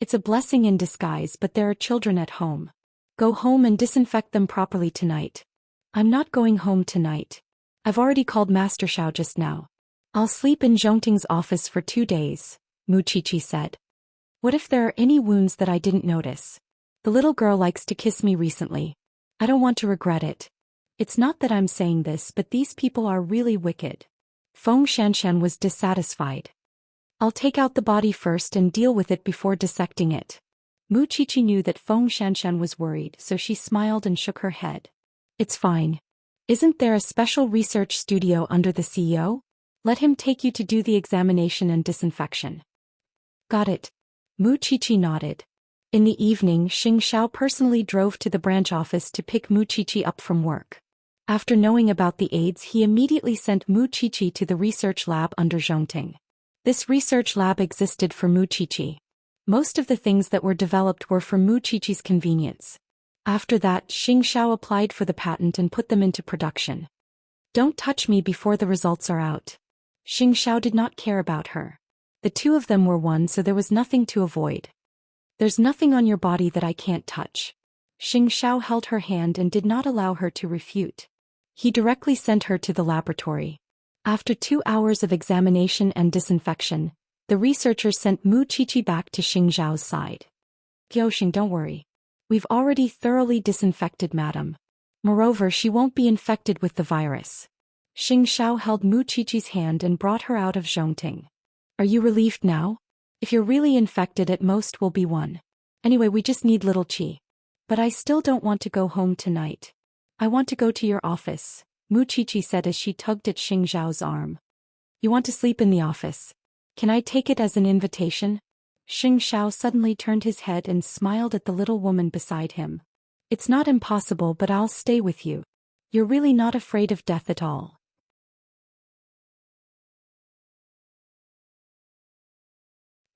Speaker 1: It's a blessing in disguise, but there are children at home. Go home and disinfect them properly tonight. I'm not going home tonight. I've already called Master Xiao just now. I'll sleep in Zhongting's office for 2 days, Mu Qiqi said. What if there are any wounds that I didn't notice? The little girl likes to kiss me recently. I don't want to regret it. It's not that I'm saying this, but these people are really wicked. Feng Xianxian was dissatisfied. I'll take out the body first and deal with it before dissecting it. Mu Qiqi knew that Feng Xianxian was worried, so she smiled and shook her head. It's fine. Isn't there a special research studio under the CEO? Let him take you to do the examination and disinfection. Got it. Mu Qiqi nodded. In the evening, Xianxia personally drove to the branch office to pick Mu Qiqi up from work. After knowing about the AIDS, he immediately sent Mu Qiqi to the research lab under Zhongting. This research lab existed for Mu Qiqi. Most of the things that were developed were for Mu Qiqi's convenience. After that, Xianxia applied for the patent and put them into production. Don't touch me before the results are out. Xianxia did not care about her. The two of them were one, so there was nothing to avoid. There's nothing on your body that I can't touch. Xianxia held her hand and did not allow her to refute. He directly sent her to the laboratory. After 2 hours of examination and disinfection, the researchers sent Mu Qiqi back to Xianxiao's side. Qiuxing, don't worry. We've already thoroughly disinfected madam. Moreover, she won't be infected with the virus. Xianxia held Mu Qiqi's hand and brought her out of Zhongting. Are you relieved now? If you're really infected, at most will be 1. Anyway, we just need little Qi. But I still don't want to go home tonight. I want to go to your office, Mu Qiqi said as she tugged at Xianxiao's arm. You want to sleep in the office? Can I take it as an invitation? Xianxia suddenly turned his head and smiled at the little woman beside him. It's not impossible, but I'll stay with you. You're really not afraid of death at all.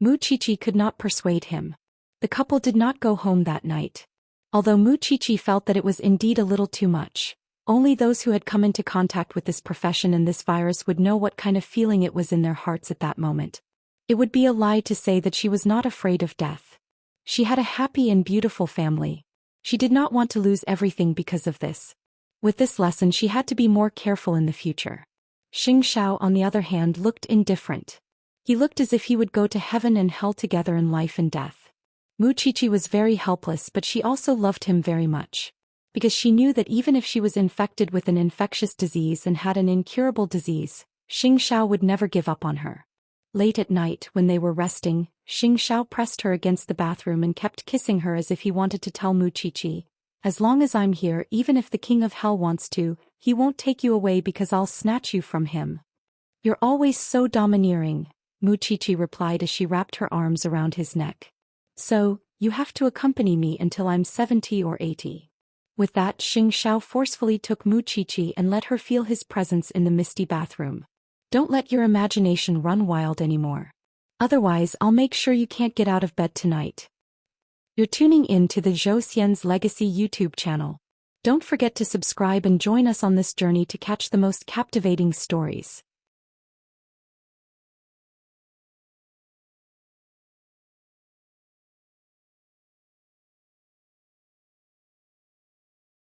Speaker 1: Mu Qiqi could not persuade him. The couple did not go home that night. Although Mu Qiqi felt that it was indeed a little too much, only those who had come into contact with this profession and this virus would know what kind of feeling it was in their hearts at that moment. It would be a lie to say that she was not afraid of death. She had a happy and beautiful family. She did not want to lose everything because of this. With this lesson, she had to be more careful in the future. Xianxia, on the other hand, looked indifferent. He looked as if he would go to heaven and hell together in life and death. Mu Qiqi was very helpless, but she also loved him very much. Because she knew that even if she was infected with an infectious disease and had an incurable disease, Xianxia would never give up on her. Late at night, when they were resting, Xianxia pressed her against the bathroom and kept kissing her as if he wanted to tell Mu Qiqi, as long as I'm here, even if the king of hell wants to, he won't take you away because I'll snatch you from him. You're always so domineering, Mu Qiqi replied as she wrapped her arms around his neck. So, you have to accompany me until I'm 70 or 80. With that, Xianxia forcefully took Mu Qiqi and let her feel his presence in the misty bathroom. Don't let your imagination run wild anymore. Otherwise, I'll make sure you can't get out of bed tonight. You're tuning in to the Zhou Xian's Legacy YouTube channel. Don't forget to subscribe and join us on this journey to catch the most captivating stories.